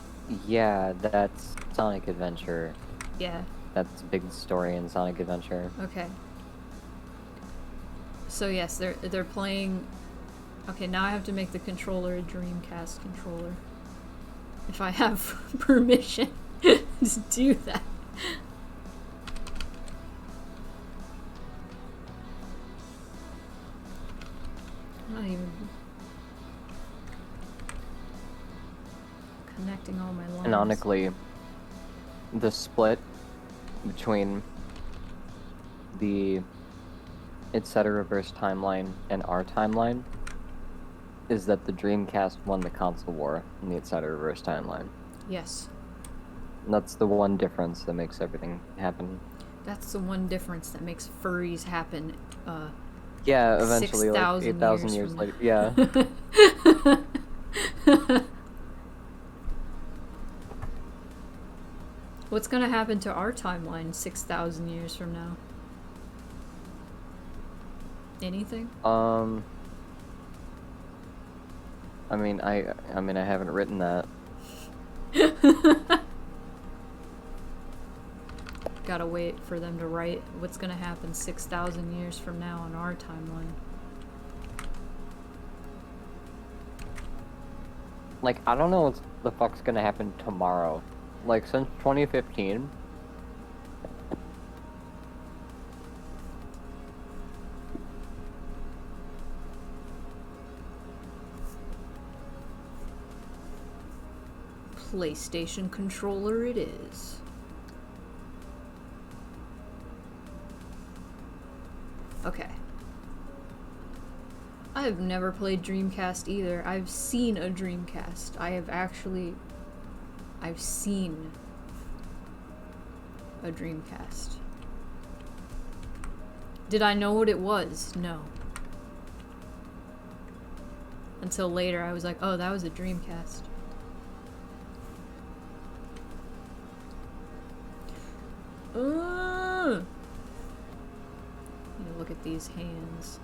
Yeah, that's Sonic Adventure. Yeah. That's a big story in Sonic Adventure. Okay. So yes, they're playing. Okay, now I have to make the controller a Dreamcast controller. If I have permission to do that. I'm not even connecting all my lines. Canonically, the split between the It's Set a Reverse timeline and our timeline is that the Dreamcast won the console war in the It's Set a Reverse timeline. Yes. And that's the one difference that makes everything happen. That's the one difference that makes furries happen. Yeah, eventually, 6,000 like 8,000 years years from later. now. Yeah. What's gonna happen to our timeline 6,000 years from now? Anything? I mean, I haven't written that. Gotta wait for them to write what's gonna happen 6,000 years from now on our timeline. Like, I don't know what the fuck's gonna happen tomorrow. Like, since 2015, PlayStation controller it is. Okay. I have never played Dreamcast either. I've seen a Dreamcast. I've seen a Dreamcast. Did I know what it was? No. Until later, I was like, oh, that was a Dreamcast. Look at these hands.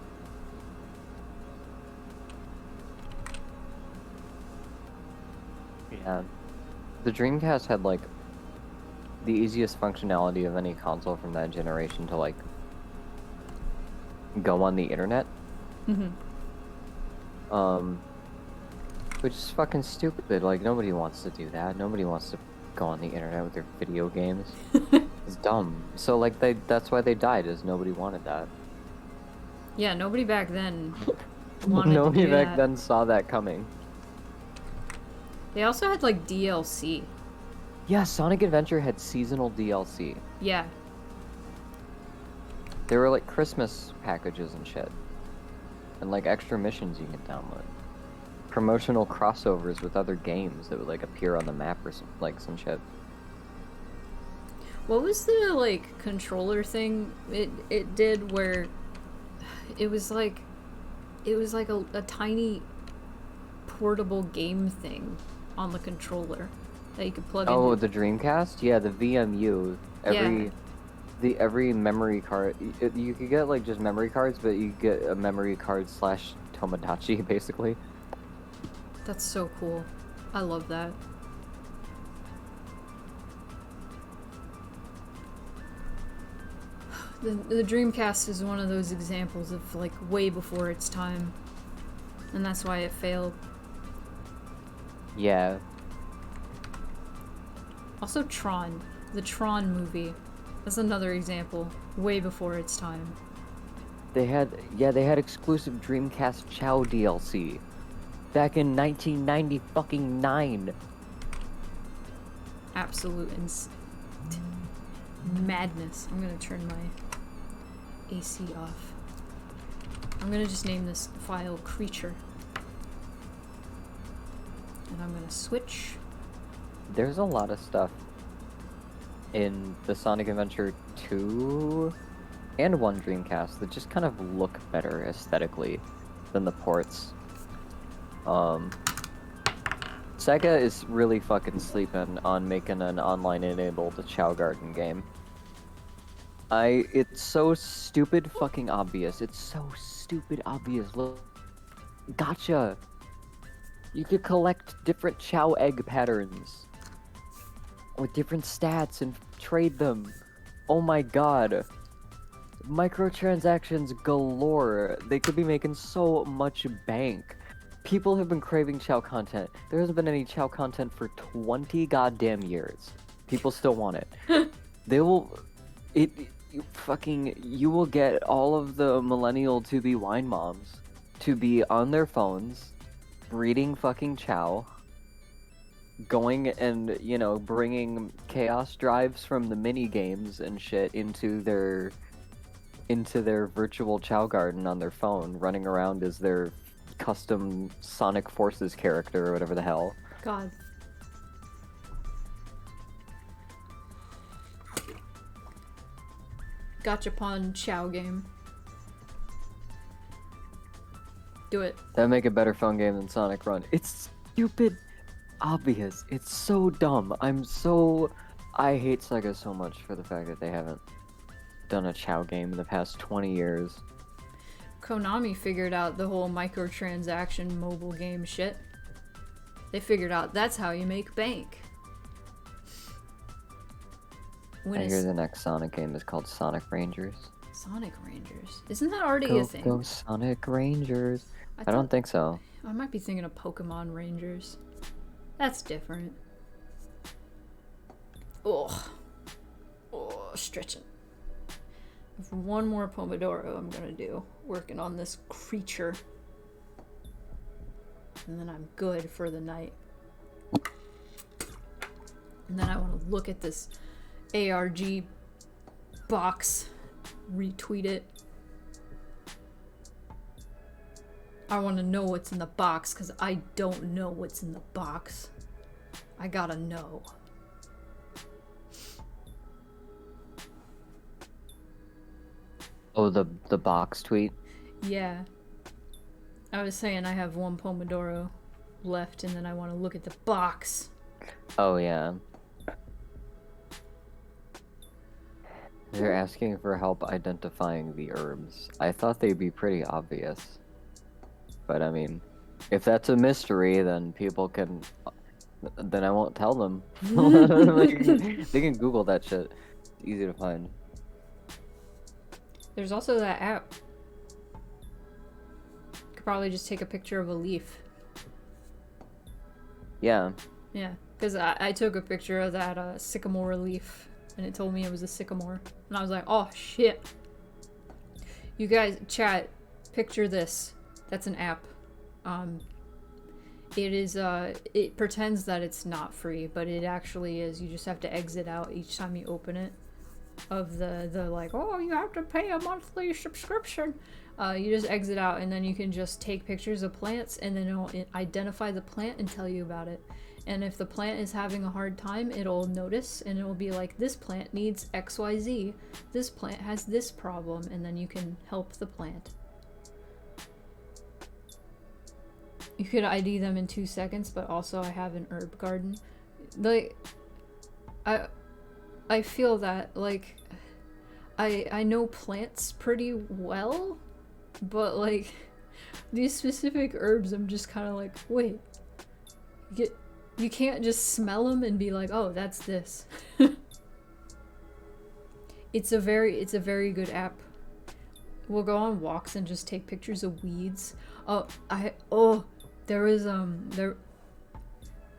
yeah. The Dreamcast had, like, the easiest functionality of any console from that generation to, like, go on the internet. Mm-hmm. Which is fucking stupid. Like, nobody wants to do that. Nobody wants to go on the internet with their video games. It's dumb. So, like, that's why they died, is nobody wanted that. Yeah, nobody back then wanted Nobody to do back that. then saw that coming. They also had, like, DLC. Yeah, Sonic Adventure had seasonal DLC. Yeah. There were, like, Christmas packages and shit. And, like, extra missions you could download. Promotional crossovers with other games that would, like, appear on the map or some, like, some shit. What was the, like, controller thing it did where it was like a tiny portable game thing on the controller that you could plug in. Oh, the Dreamcast? Yeah, the VMU. Every memory card, you could get, like, just memory cards, but you could get a memory card / Tomodachi, basically. That's so cool. I love that. The Dreamcast is one of those examples of, like, way before its time. And that's why it failed. Yeah. Also Tron. The Tron movie. That's another example. Way before its time. They had exclusive Dreamcast Chow DLC. Back in 1999. Absolute madness. I'm gonna turn my AC off. I'm gonna just name this file Creature. And I'm gonna switch. There's a lot of stuff in the Sonic Adventure 2 and 1 Dreamcast that just kind of look better aesthetically than the ports. Sega is really fucking sleeping on making an online-enabled Chow Garden game. It's so stupid fucking obvious. It's so stupid obvious. Look, gotcha. You could collect different Chow egg patterns with different stats and trade them. Oh my god. Microtransactions galore. They could be making so much bank. People have been craving Chow content. There hasn't been any Chow content for 20 goddamn years. People still want it. They will... You will get all of the millennial to-be wine moms to be on their phones, breeding fucking Chow, going and, you know, bringing chaos drives from the mini games and shit into their virtual Chow Garden on their phone, running around as their custom Sonic Forces character or whatever the hell. God. Gachapon Chow game. Do it. That'd make a better phone game than Sonic Run. It's stupid obvious. It's so dumb. I hate Sega so much for the fact that they haven't done a Chow game in the past 20 years. Konami figured out the whole microtransaction mobile game shit. They figured out that's how you make bank. I hear the next Sonic game is called Sonic Rangers. Sonic Rangers? Isn't that already a thing? Go Sonic Rangers. I don't think so. I might be thinking of Pokemon Rangers. That's different. Oh, stretching. One more Pomodoro I'm gonna do, working on this creature. And then I'm good for the night. And then I want to look at this ARG box, retweet it. I want to know what's in the box because I don't know what's in the box. I gotta know. Oh, the box tweet? Yeah. I was saying I have one Pomodoro left and then I want to look at the box. Oh, yeah. They're asking for help identifying the herbs. I thought they'd be pretty obvious. But I mean, if that's a mystery, then people can... Then I won't tell them. Like, they can Google that shit. It's easy to find. There's also that app. Could probably just take a picture of a leaf. Yeah. Yeah, because I took a picture of that sycamore leaf, and it told me it was a sycamore. And I was like, oh shit. You guys, chat, picture this. That's an app. It is, it pretends that it's not free, but it actually is. You just have to exit out each time you open it. Of the like, oh, you have to pay a monthly subscription. You just exit out and then you can just take pictures of plants and then it'll identify the plant and tell you about it. And if the plant is having a hard time, it'll notice and it'll be like, this plant needs XYZ. This plant has this problem, and then you can help the plant. You could ID them in 2 seconds, but also I have an herb garden. Like, I feel that, like, I know plants pretty well, but, like, these specific herbs, I'm just kind of like, wait, you can't just smell them and be like, oh, that's this. It's a very good app. We'll go on walks and just take pictures of weeds. There was,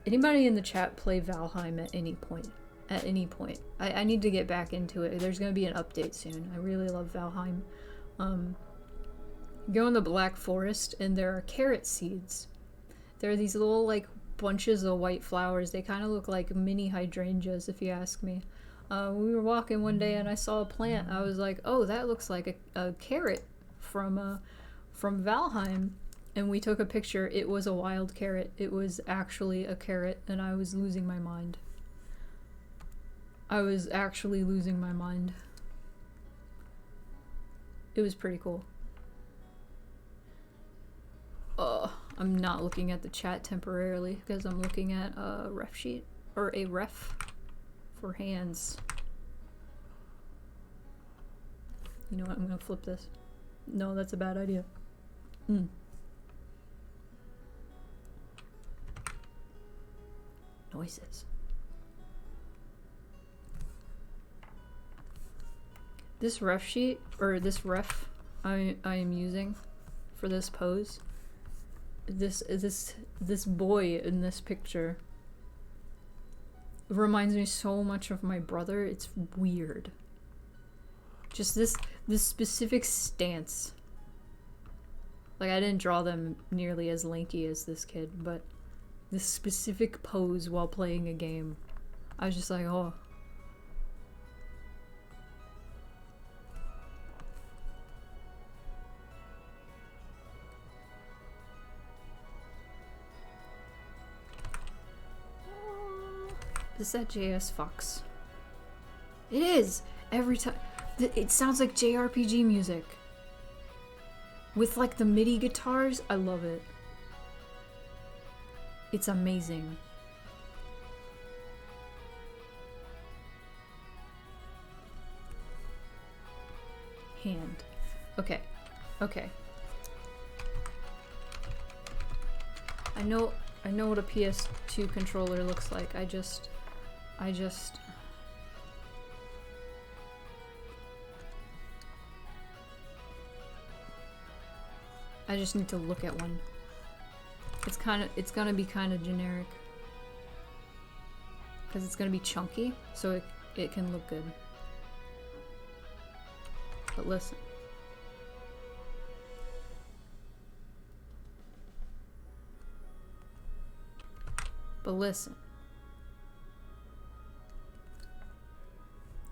anybody in the chat play Valheim at any point? At any point. I need to get back into it. There's gonna be an update soon. I really love Valheim. Go in the Black Forest and there are carrot seeds. There are these little like bunches of white flowers. They kind of look like mini hydrangeas if you ask me. We were walking one day and I saw a plant. I was like, oh, that looks like a carrot from Valheim. And we took a picture. It was a wild carrot. It was actually a carrot and I was losing my mind. I was actually losing my mind. It was pretty cool. I'm not looking at the chat temporarily because I'm looking at a ref sheet or a ref for hands. You know what? I'm gonna flip this. No, that's a bad idea. Noises. This ref sheet, or this ref I am using for this pose, this boy in this picture reminds me so much of my brother. It's weird. Just this specific stance. Like, I didn't draw them nearly as lanky as this kid, but this specific pose while playing a game, I was just like, oh. Is that JS Fox? It is! Every time. It sounds like JRPG music. With like the MIDI guitars, I love it. It's amazing. Hand. Okay. Okay. I know what a PS2 controller looks like. I just need to look at one. It's gonna be kind of generic. Because it's gonna be chunky, so it can look good. But listen. But listen.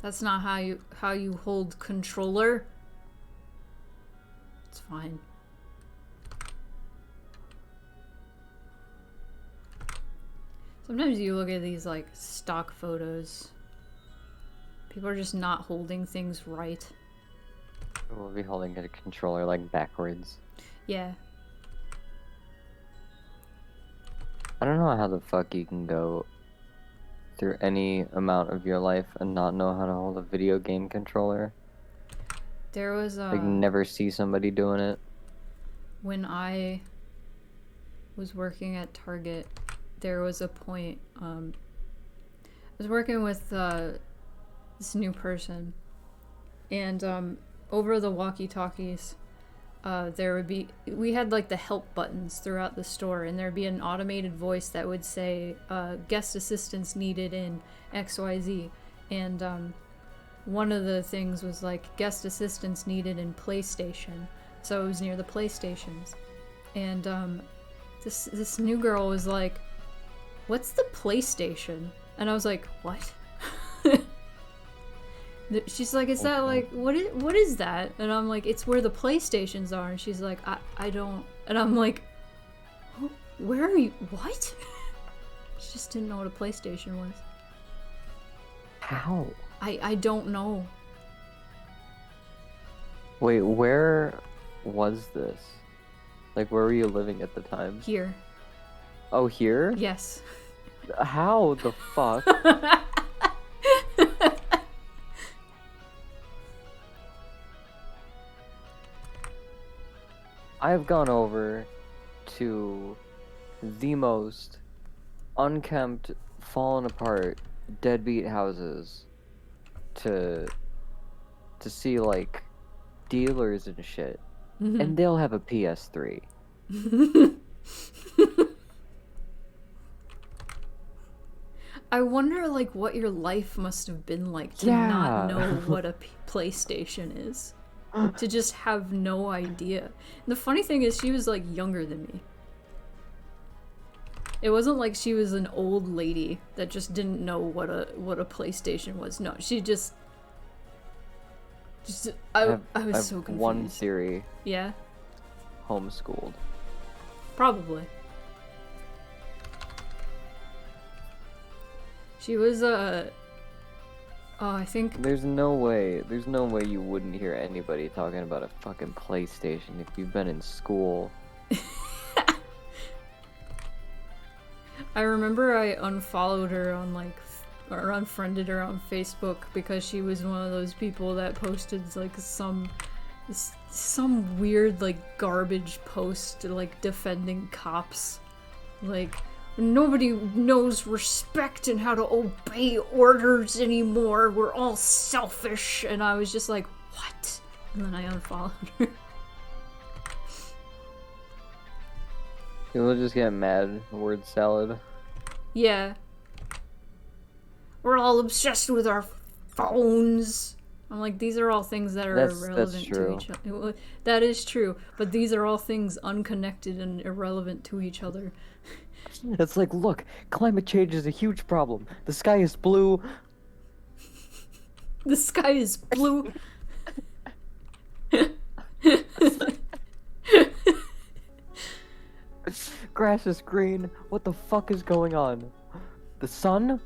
That's not how you hold controller. It's fine. Sometimes you look at these like stock photos. People are just not holding things right. We'll be holding a controller like backwards. Yeah. I don't know how the fuck you can go through any amount of your life and not know how to hold a video game controller. There was like never see somebody doing it. When I was working at Target, there was a point, I was working with this new person, and over the walkie-talkies, we had like the help buttons throughout the store, and there'd be an automated voice that would say, guest assistance needed in XYZ, and one of the things was like, guest assistance needed in PlayStation, so it was near the PlayStations, and this new girl was like, what's the PlayStation? And I was like, what? She's like, is that like, what is that? And I'm like, it's where the PlayStations are. And she's like, I don't. And I'm like, where are you? What? She just didn't know what a PlayStation was. How? I don't know. Wait, where was this? Like, where were you living at the time? Here. Oh, here? Yes. How the fuck? I've gone over to the most unkempt, fallen apart, deadbeat houses to see like dealers and shit, and they'll have a PS3. I wonder like what your life must have been like to not know what a PlayStation is. To just have no idea. And the funny thing is, she was like younger than me. It wasn't like she was an old lady that just didn't know what a PlayStation was. No, she just I was so confused. One theory. Yeah. Homeschooled. Probably. She was I think there's no way you wouldn't hear anybody talking about a fucking PlayStation if you've been in school. I remember I unfollowed her on like, or unfriended her on Facebook because she was one of those people that posted like some weird like garbage post like defending cops. Like, nobody knows respect and how to obey orders anymore. We're all selfish. And I was just like, what? And then I unfollowed her. People just get mad. Word salad. Yeah. We're all obsessed with our phones. I'm like, these are all things that are irrelevant to each other. That is true, but these are all things unconnected and irrelevant to each other. It's like, look, climate change is a huge problem. The sky is blue. The sky is blue. Grass is green. What the fuck is going on? The sun?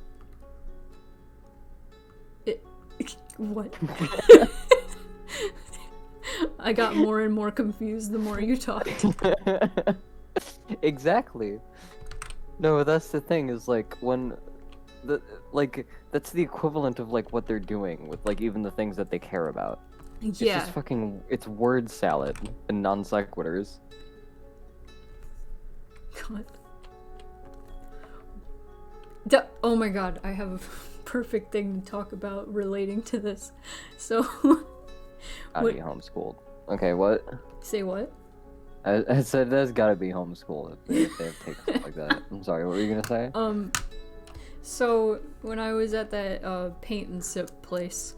What? I got more and more confused the more you talked. Exactly. No, that's the thing, is like when that's the equivalent of like what they're doing with like even the things that they care about. It's Yeah. just it's word salad and non sequiturs. God. Oh my god, I have a perfect thing to talk about relating to this. So, Gotta be homeschooled. Okay, what? Say what? I said that's gotta be homeschooled if they have takes like that. I'm sorry, what were you gonna say? So when I was at that paint and sip place,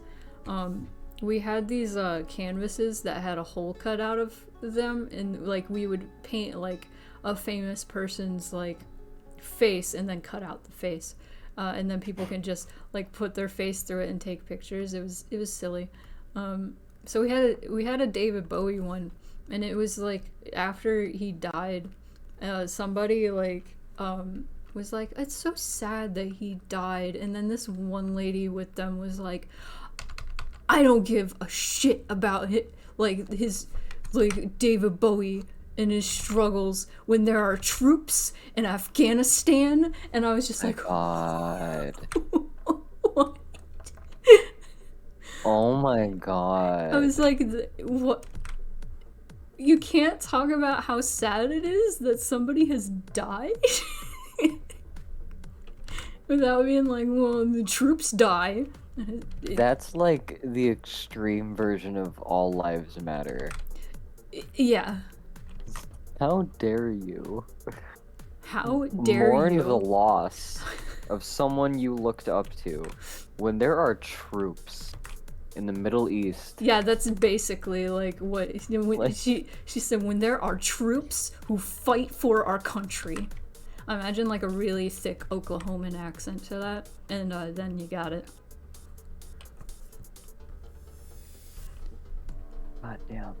we had these canvases that had a hole cut out of them, and like we would paint like a famous person's like face and then cut out the face, and then people can just like put their face through it and take pictures. It was silly. So we had a David Bowie one, and it was like after he died, somebody like was like, it's so sad that he died, and then this one lady with them was like, I don't give a shit about it, like his like David Bowie and his struggles when there are troops in Afghanistan. And I was just like, God. what? Oh my god. I was like, what? You can't talk about how sad it is that somebody has died without being like, well, the troops die. That's like the extreme version of all lives matter. Yeah. How dare you? How dare mourn you? the loss of someone you looked up to when there are troops in the Middle East. Yeah, that's basically like what Like- she said, when there are troops who fight for our country. Imagine like a really thick Oklahoman accent to that, and then you got it. God damn.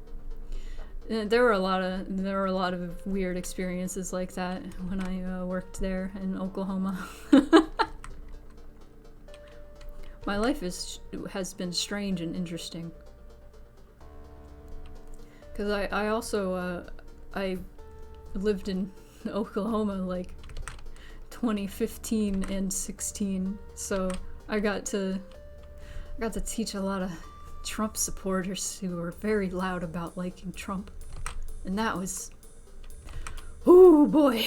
There were a lot of weird experiences like that when I worked there in Oklahoma. My life has been strange and interesting. Cause I also I lived in Oklahoma like 2015 and 16, so I got to teach a lot of Trump supporters who were very loud about liking Trump. And that was... oh boy!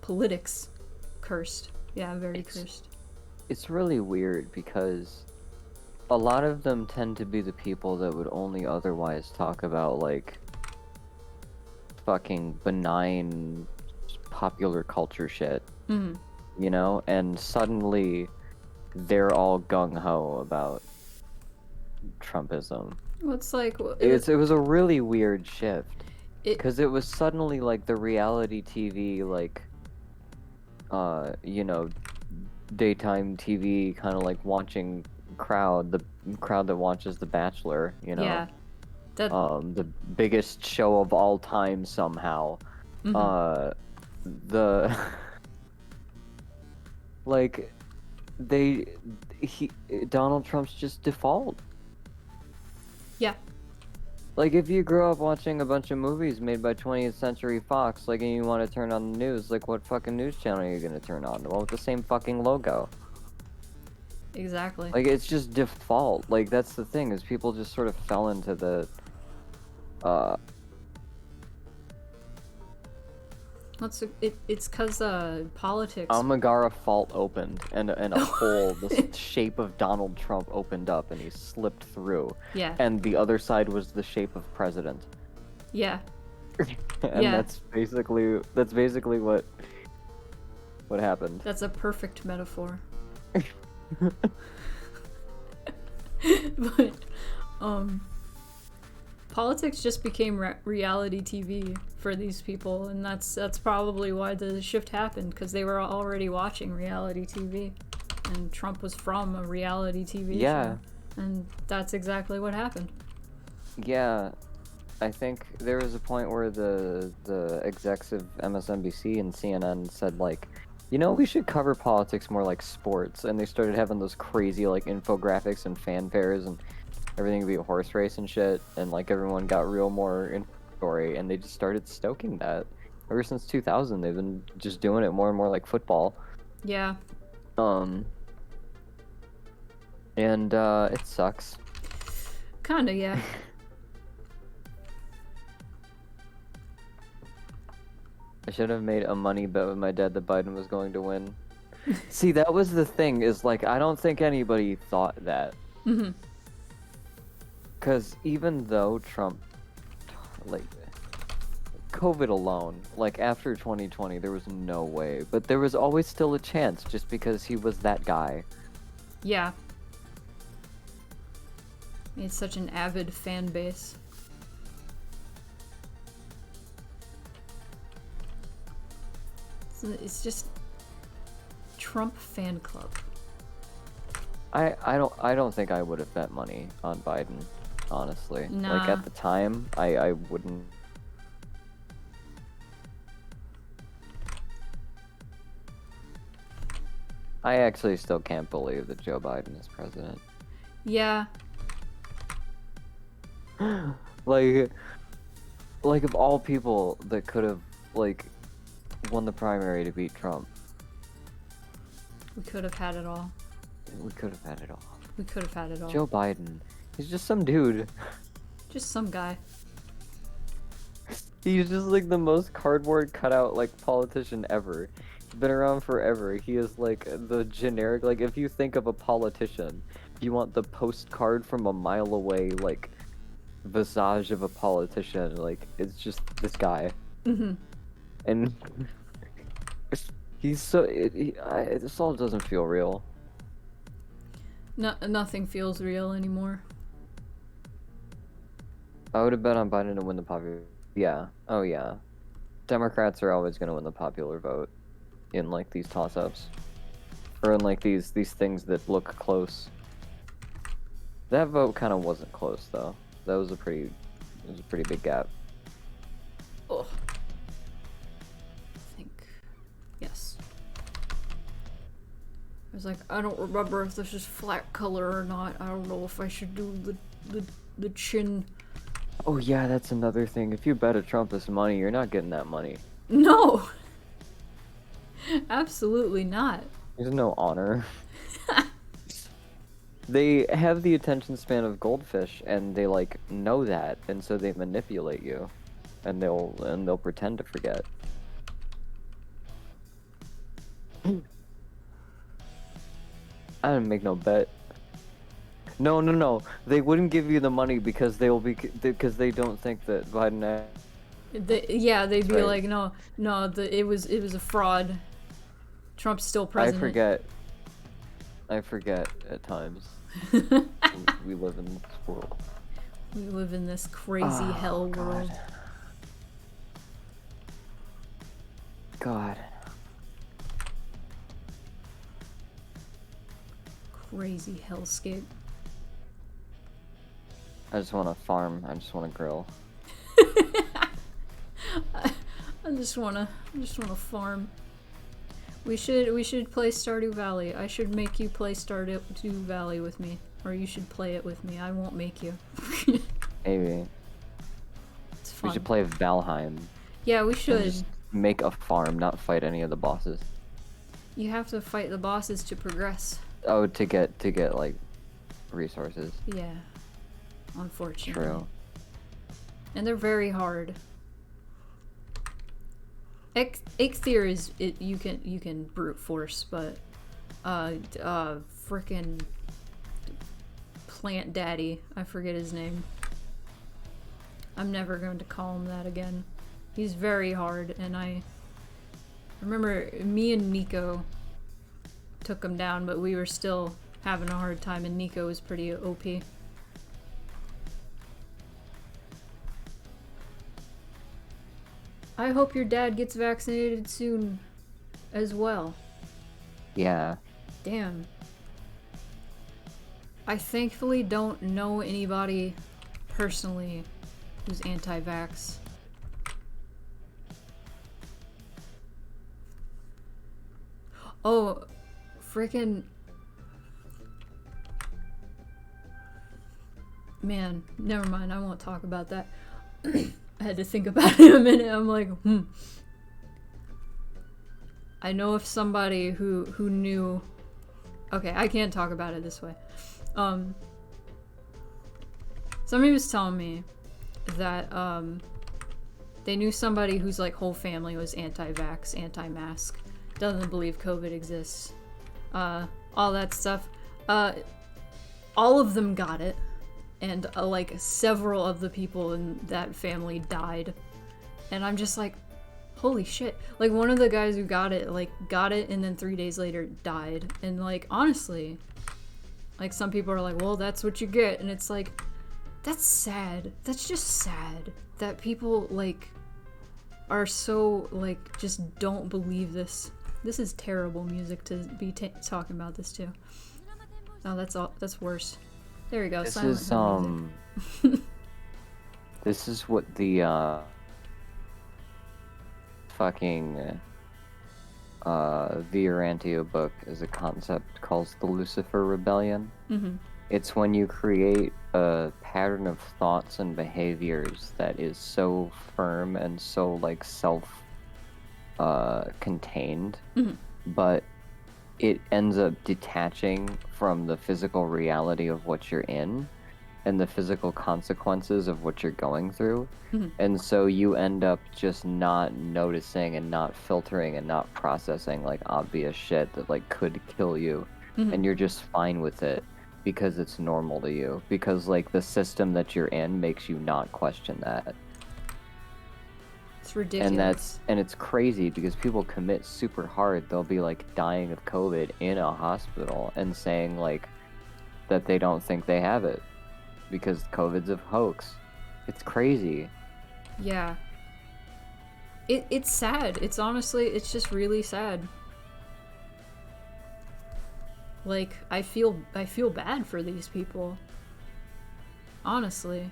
Politics. Cursed. Yeah, very cursed. It's really weird because a lot of them tend to be the people that would only otherwise talk about like fucking benign popular culture shit. Mm. You know? And suddenly they're all gung-ho about Trumpism. Well, it's like... It was a really weird shift. It- Because it was suddenly like the reality TV, like, you know, daytime TV kind of like watching crowd, the crowd that watches The Bachelor, you know? Yeah. That... The biggest show of all time somehow. Mhm. Like, Donald Trump's just default. Yeah. Like, if you grew up watching a bunch of movies made by 20th Century Fox, like, and you want to turn on the news, like, what fucking news channel are you gonna turn on? Well, with the same fucking logo. Exactly. Like, it's just default. Like, that's the thing, is people just sort of fell into the, It's cause politics. Amagara fault opened, and a hole the shape of Donald Trump opened up, and he slipped through. Yeah. And the other side was the shape of president. Yeah. And Yeah. that's basically what happened. That's a perfect metaphor. But politics just became reality TV for these people, and that's probably why the shift happened, because they were already watching reality TV, and Trump was from a reality TV Yeah. show, and that's exactly what happened. Yeah, I think there was a point where the execs of MSNBC and CNN said, like, you know, we should cover politics more like sports, and they started having those crazy, like, infographics and fanfares, and everything would be a horse race and shit, and, like, everyone got real more in story, and they just started stoking that. Ever since 2000, they've been just doing it more and more like football. Yeah. And it sucks. Kinda, yeah. I should have made a money bet with my dad that Biden was going to win. See, that was the thing, is, like, I don't think anybody thought that. Mm-hmm. Because even though Trump, like, COVID alone, like, after 2020, there was no way. But there was always still a chance, just because he was that guy. Yeah. He had such an avid fan base. It's just Trump fan club. I don't think I would have bet money on Biden, honestly. Nah. Like, at the time, I wouldn't. I actually still can't believe that Joe Biden is president. Yeah. Like, of all people that could have, like, won the primary to beat Trump, We could have had it all. we could have had it all. We could have had it all. Joe Biden, he's just some dude. Just some guy. He's just, like, the most cardboard cutout, like, politician ever. He's been around forever. He is, like, the generic, like, if you think of a politician, you want the postcard from a mile away, like, visage of a politician. Like, it's just this guy. Mm-hmm. And he's so, this all doesn't feel real. No, nothing feels real anymore. I would have bet on Biden to win the popular. Yeah. Oh yeah. Democrats are always going to win the popular vote in, like, these toss-ups, or in, like, these things that look close. That vote kind of wasn't close though. That was a pretty big gap. Oh. I think. Yes. I was like, I don't remember if this is flat color or not. I don't know if I should do the chin. Oh yeah, that's another thing. If you bet a Trump this money, you're not getting that money. No! Absolutely not. There's no honor. They have the attention span of goldfish, and they, like, know that, and so they manipulate you, and they'll pretend to forget. I didn't make no bet. No. They wouldn't give you the money because because they don't think that Biden. They'd be Right. like, no, it was a fraud. Trump's still president. I forget at times. We live in this world. We live in this crazy hell world. God. Crazy hellscape. I just want to farm. I just want to grill. I just wanna farm. We should play Stardew Valley. I should make you play Stardew Valley with me, or you should play it with me. I won't make you. Maybe. We should play Valheim. Yeah, we And should. just make a farm, not fight any of the bosses. You have to fight the bosses to progress. Oh, to get like resources. Yeah. Unfortunately. True. And they're very hard. Eikthyr is you can brute force, but frickin' Plant Daddy, I forget his name. I'm never going to call him that again. He's very hard, and I remember me and Nico took him down, but we were still having a hard time, and Nico was pretty OP. I hope your dad gets vaccinated soon as well. Yeah. Damn. I thankfully don't know anybody personally who's anti-vax. Oh, frickin'... Man, never mind, I won't talk about that. I had to think about it a minute. I'm like, I know of somebody who knew. Okay, I can't talk about it this way. Somebody was telling me that they knew somebody whose like whole family was anti-vax, anti-mask, doesn't believe COVID exists, all that stuff. All of them got it. And like several of the people in that family died. And I'm just like, holy shit. Like one of the guys who got it and then 3 days later died. And like, honestly, like some people are like, well, that's what you get. And it's like, that's sad. That's just sad that people like are so like, just don't believe this. This is terrible music to be talking about this too. Oh, that's worse. There we go. This Silent is this is what the fucking Viorantio book as a concept calls the Lucifer Rebellion. Mm-hmm. It's when you create a pattern of thoughts and behaviors that is so firm and so like self contained, but it ends up detaching from the physical reality of what you're in and the physical consequences of what you're going through. And so you end up just not noticing and not filtering and not processing like obvious shit that like could kill you. And you're just fine with it because it's normal to you, because like the system that you're in makes you not question that. It's ridiculous. And it's crazy because people commit super hard. They'll be like dying of COVID in a hospital and saying like that they don't think they have it because COVID's a hoax. It's crazy. Yeah. It's sad. It's honestly, it's just really sad. Like I feel bad for these people. Honestly.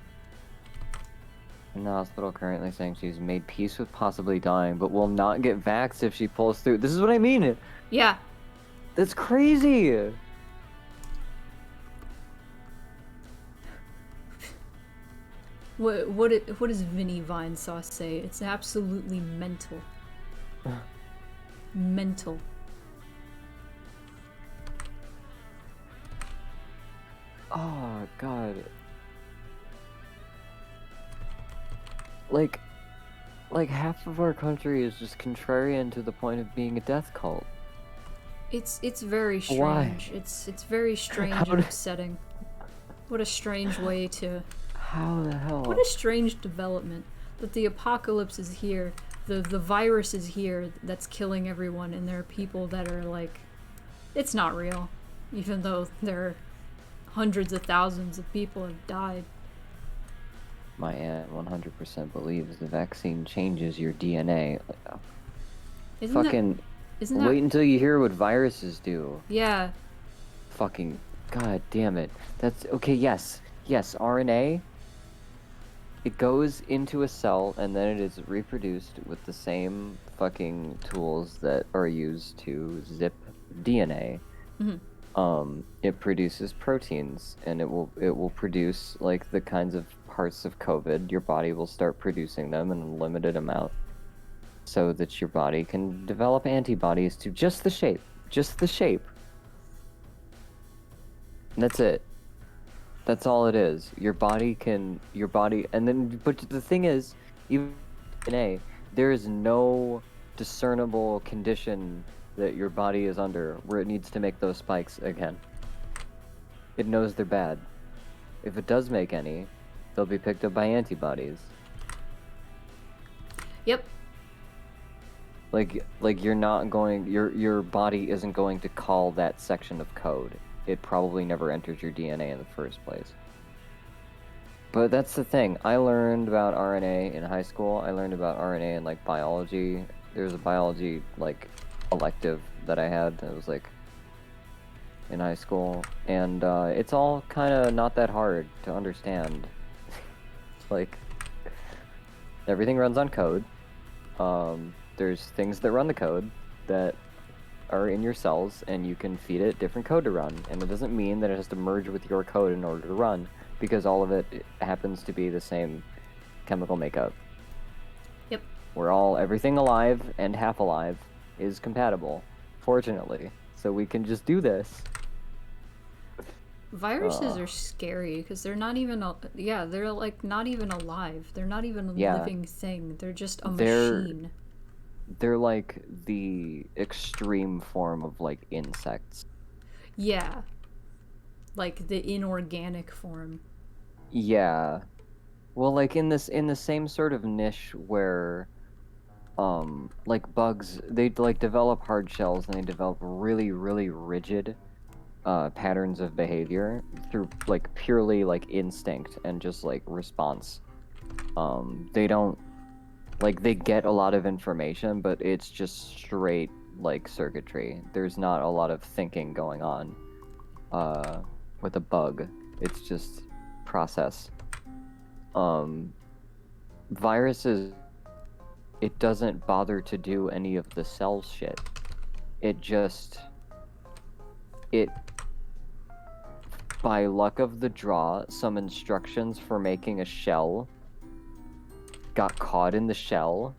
In the hospital currently saying she's made peace with possibly dying, but will not get vaxxed if she pulls through. This is what I mean! Yeah. That's crazy! What does Vinny Vine Sauce say? It's absolutely mental. Mental. Oh, God. Like half of our country is just contrarian to the point of being a death cult. It's very strange. Why? It's very strange and upsetting. What a strange way to... How the hell? What a strange development. That the apocalypse is here, the virus is here that's killing everyone, and there are people that are like, it's not real. Even though there are hundreds of thousands of people have died. My aunt 100% believes the vaccine changes your DNA. Isn't that... Wait until you hear what viruses do. Yeah. Fucking god damn it. That's okay, yes, RNA. It goes into a cell and then it is reproduced with the same fucking tools that are used to zip DNA. it produces proteins, and it will produce like the kinds of parts of COVID. Your body will start producing them in a limited amount, so that your body can develop antibodies to just the shape, just the shape. And that's it. That's all it is. Your body, and then, but the thing is, even DNA, there is no discernible condition that your body is under where it needs to make those spikes again. It knows they're bad. If it does make any, they'll be picked up by antibodies. Yep. Like you're not going, your body isn't going to call that section of code. It probably never enters your DNA in the first place. But that's the thing. I learned about RNA in high school. I learned about RNA in like biology. There's a biology like elective that I had that was like in high school, and it's all kind of not that hard to understand. Like, everything runs on code. There's things that run the code that are in your cells, and you can feed it different code to run, and it doesn't mean that it has to merge with your code in order to run, because all of it happens to be the same chemical makeup. Yep. Everything alive and half alive is compatible, fortunately. So we can just do this. Viruses are scary because they're not even they're like not even alive. They're not even a living thing. They're just a machine. They're like the extreme form of like insects. Yeah. Like the inorganic form. Yeah. Well, like in the same sort of niche where like bugs, they like develop hard shells, and they develop really, really rigid patterns of behavior through like purely like instinct and just like response. They don't, like, they get a lot of information, but it's just straight like circuitry. There's not a lot of thinking going on with a bug. It's just process. Viruses, it doesn't bother to do any of the cell shit. It by luck of the draw, some instructions for making a shell got caught in the shell,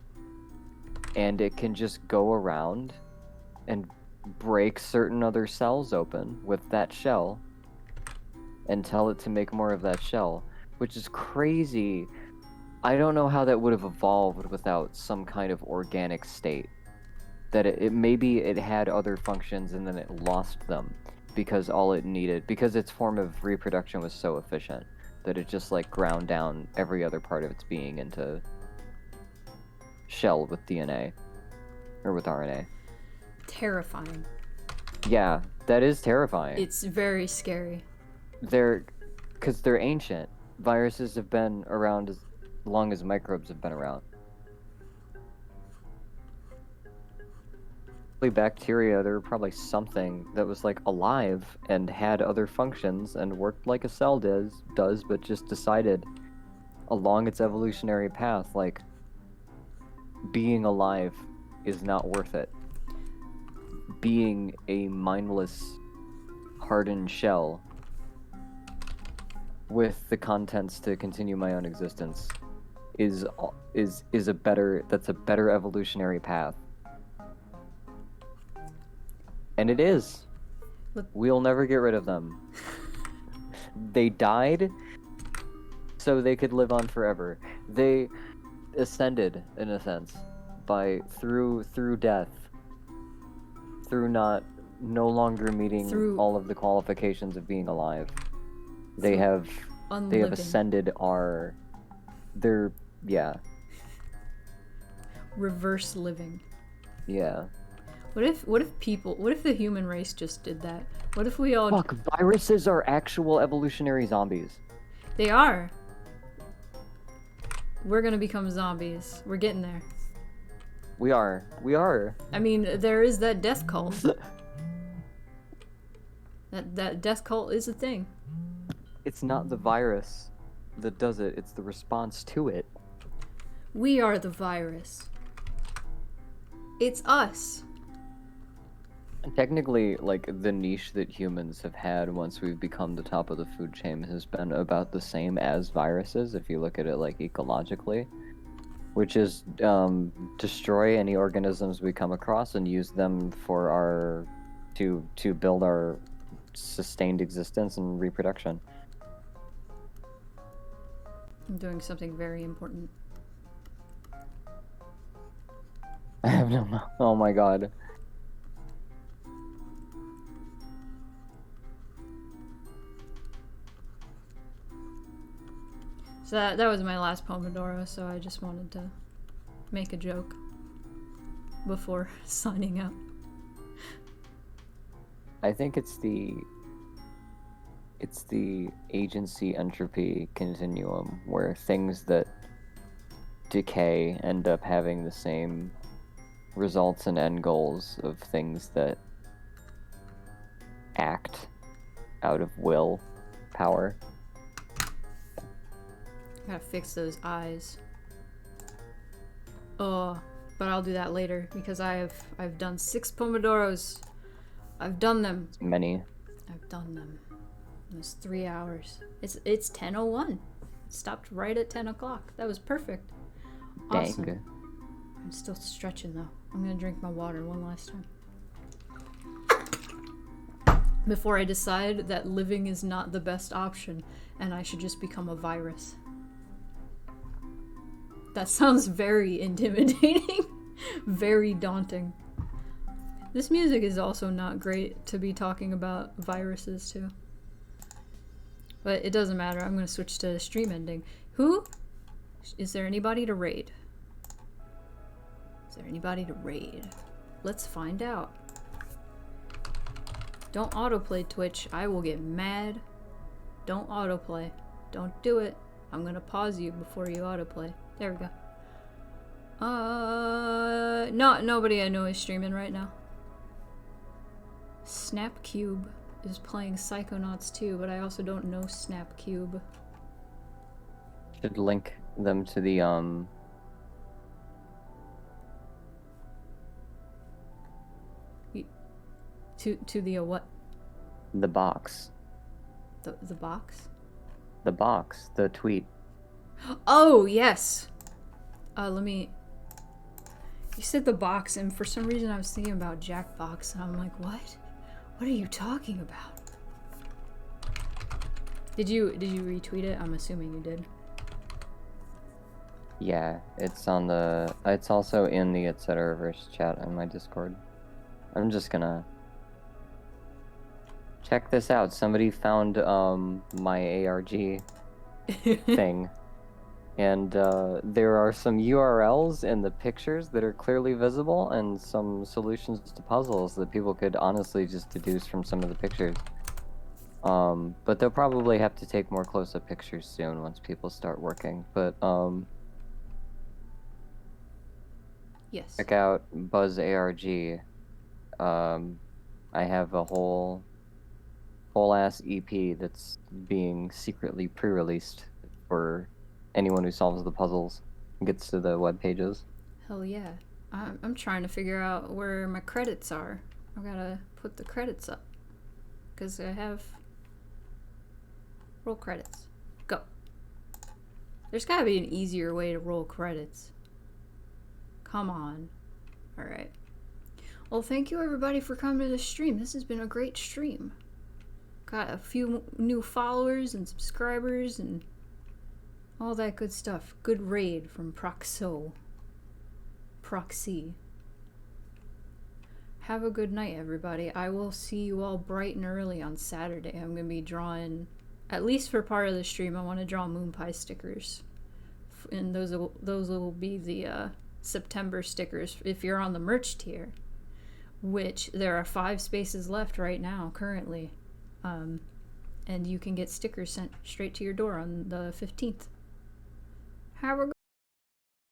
and it can just go around and break certain other cells open with that shell and tell it to make more of that shell, which is crazy. I don't know how that would have evolved without some kind of organic state. That it maybe it had other functions and then it lost them because because its form of reproduction was so efficient that it just like ground down every other part of its being into shell with DNA or with RNA. Terrifying. Yeah, that is terrifying. It's very scary. Because they're ancient. Viruses have been around as long as microbes have been around. Bacteria, there were probably something that was like alive and had other functions and worked like a cell does, but just decided along its evolutionary path, like, being alive is not worth it. Being a mindless, hardened shell with the contents to continue my own existence is a better evolutionary path. And it is. We'll never get rid of them. They died so they could live on forever. They ascended, in a sense, through death, through no longer meeting all of the qualifications of being alive. They have ascended reverse living. Yeah. What if the human race just did that? What if we all... Fuck, viruses are actual evolutionary zombies. They are. We're gonna become zombies. We're getting there. We are. I mean, there is that death cult. that death cult is a thing. It's not the virus that does it, it's the response to it. We are the virus. It's us. Technically, like, the niche that humans have had once we've become the top of the food chain has been about the same as viruses, if you look at it, like, ecologically, which is destroy any organisms we come across and use them for our to build our sustained existence and reproduction. I'm doing something very important. I have no. Oh my god. So that was my last Pomodoro, so I just wanted to make a joke before signing out. I think it's the agency entropy continuum where things that decay end up having the same results and end goals of things that act out of will power. Gotta fix those eyes. Oh, but I'll do that later because I've done 6 Pomodoros. I've done them. Many. I've done them. It was 3 hours. It's 10:01. It stopped right at 10 o'clock. That was perfect. Awesome. Dang. I'm still stretching though. I'm gonna drink my water one last time. Before I decide that living is not the best option and I should just become a virus. That sounds very intimidating. Very daunting. This music is also not great to be talking about viruses too. But it doesn't matter. I'm gonna switch to stream ending. Who? Is there anybody to raid? Is there anybody to raid? Let's find out. Don't autoplay Twitch. I will get mad. Don't autoplay. Don't do it. I'm gonna pause you before you autoplay. There we go. Nobody I know is streaming right now. Snapcube is playing Psychonauts 2, but I also don't know Snapcube. Should link them to the To the what? the box. The box? The box, the tweet. Oh, yes. Let me... You said the box, and for some reason I was thinking about Jackbox, and I'm like, what? What are you talking about? Did you retweet it? I'm assuming you did. Yeah, it's on the. It's also in the Etceteraverse chat on my Discord. I'm just gonna check this out. Somebody found my ARG thing, and there are some URLs in the pictures that are clearly visible, and some solutions to puzzles that people could honestly just deduce from some of the pictures. But they'll probably have to take more close-up pictures soon once people start working. But Yes. check out Buzz ARG. I have a whole ass EP that's being secretly pre-released for anyone who solves the puzzles and gets to the web pages. Hell yeah. I'm trying to figure out where my credits are. I gotta put the credits up. Because I have... Roll credits. Go. There's gotta be an easier way to roll credits. Come on. Alright. Well, thank you everybody for coming to the stream. This has been a great stream. Got a few new followers and subscribers and all that good stuff. Good raid from Proxy. Have a good night, everybody. I will see you all bright and early on Saturday. I'm going to be drawing, at least for part of the stream, I want to draw moon pie stickers. And those will be the September stickers if you're on the merch tier, which there are 5 spaces left right now, currently. And you can get stickers sent straight to your door on the 15th. Have a good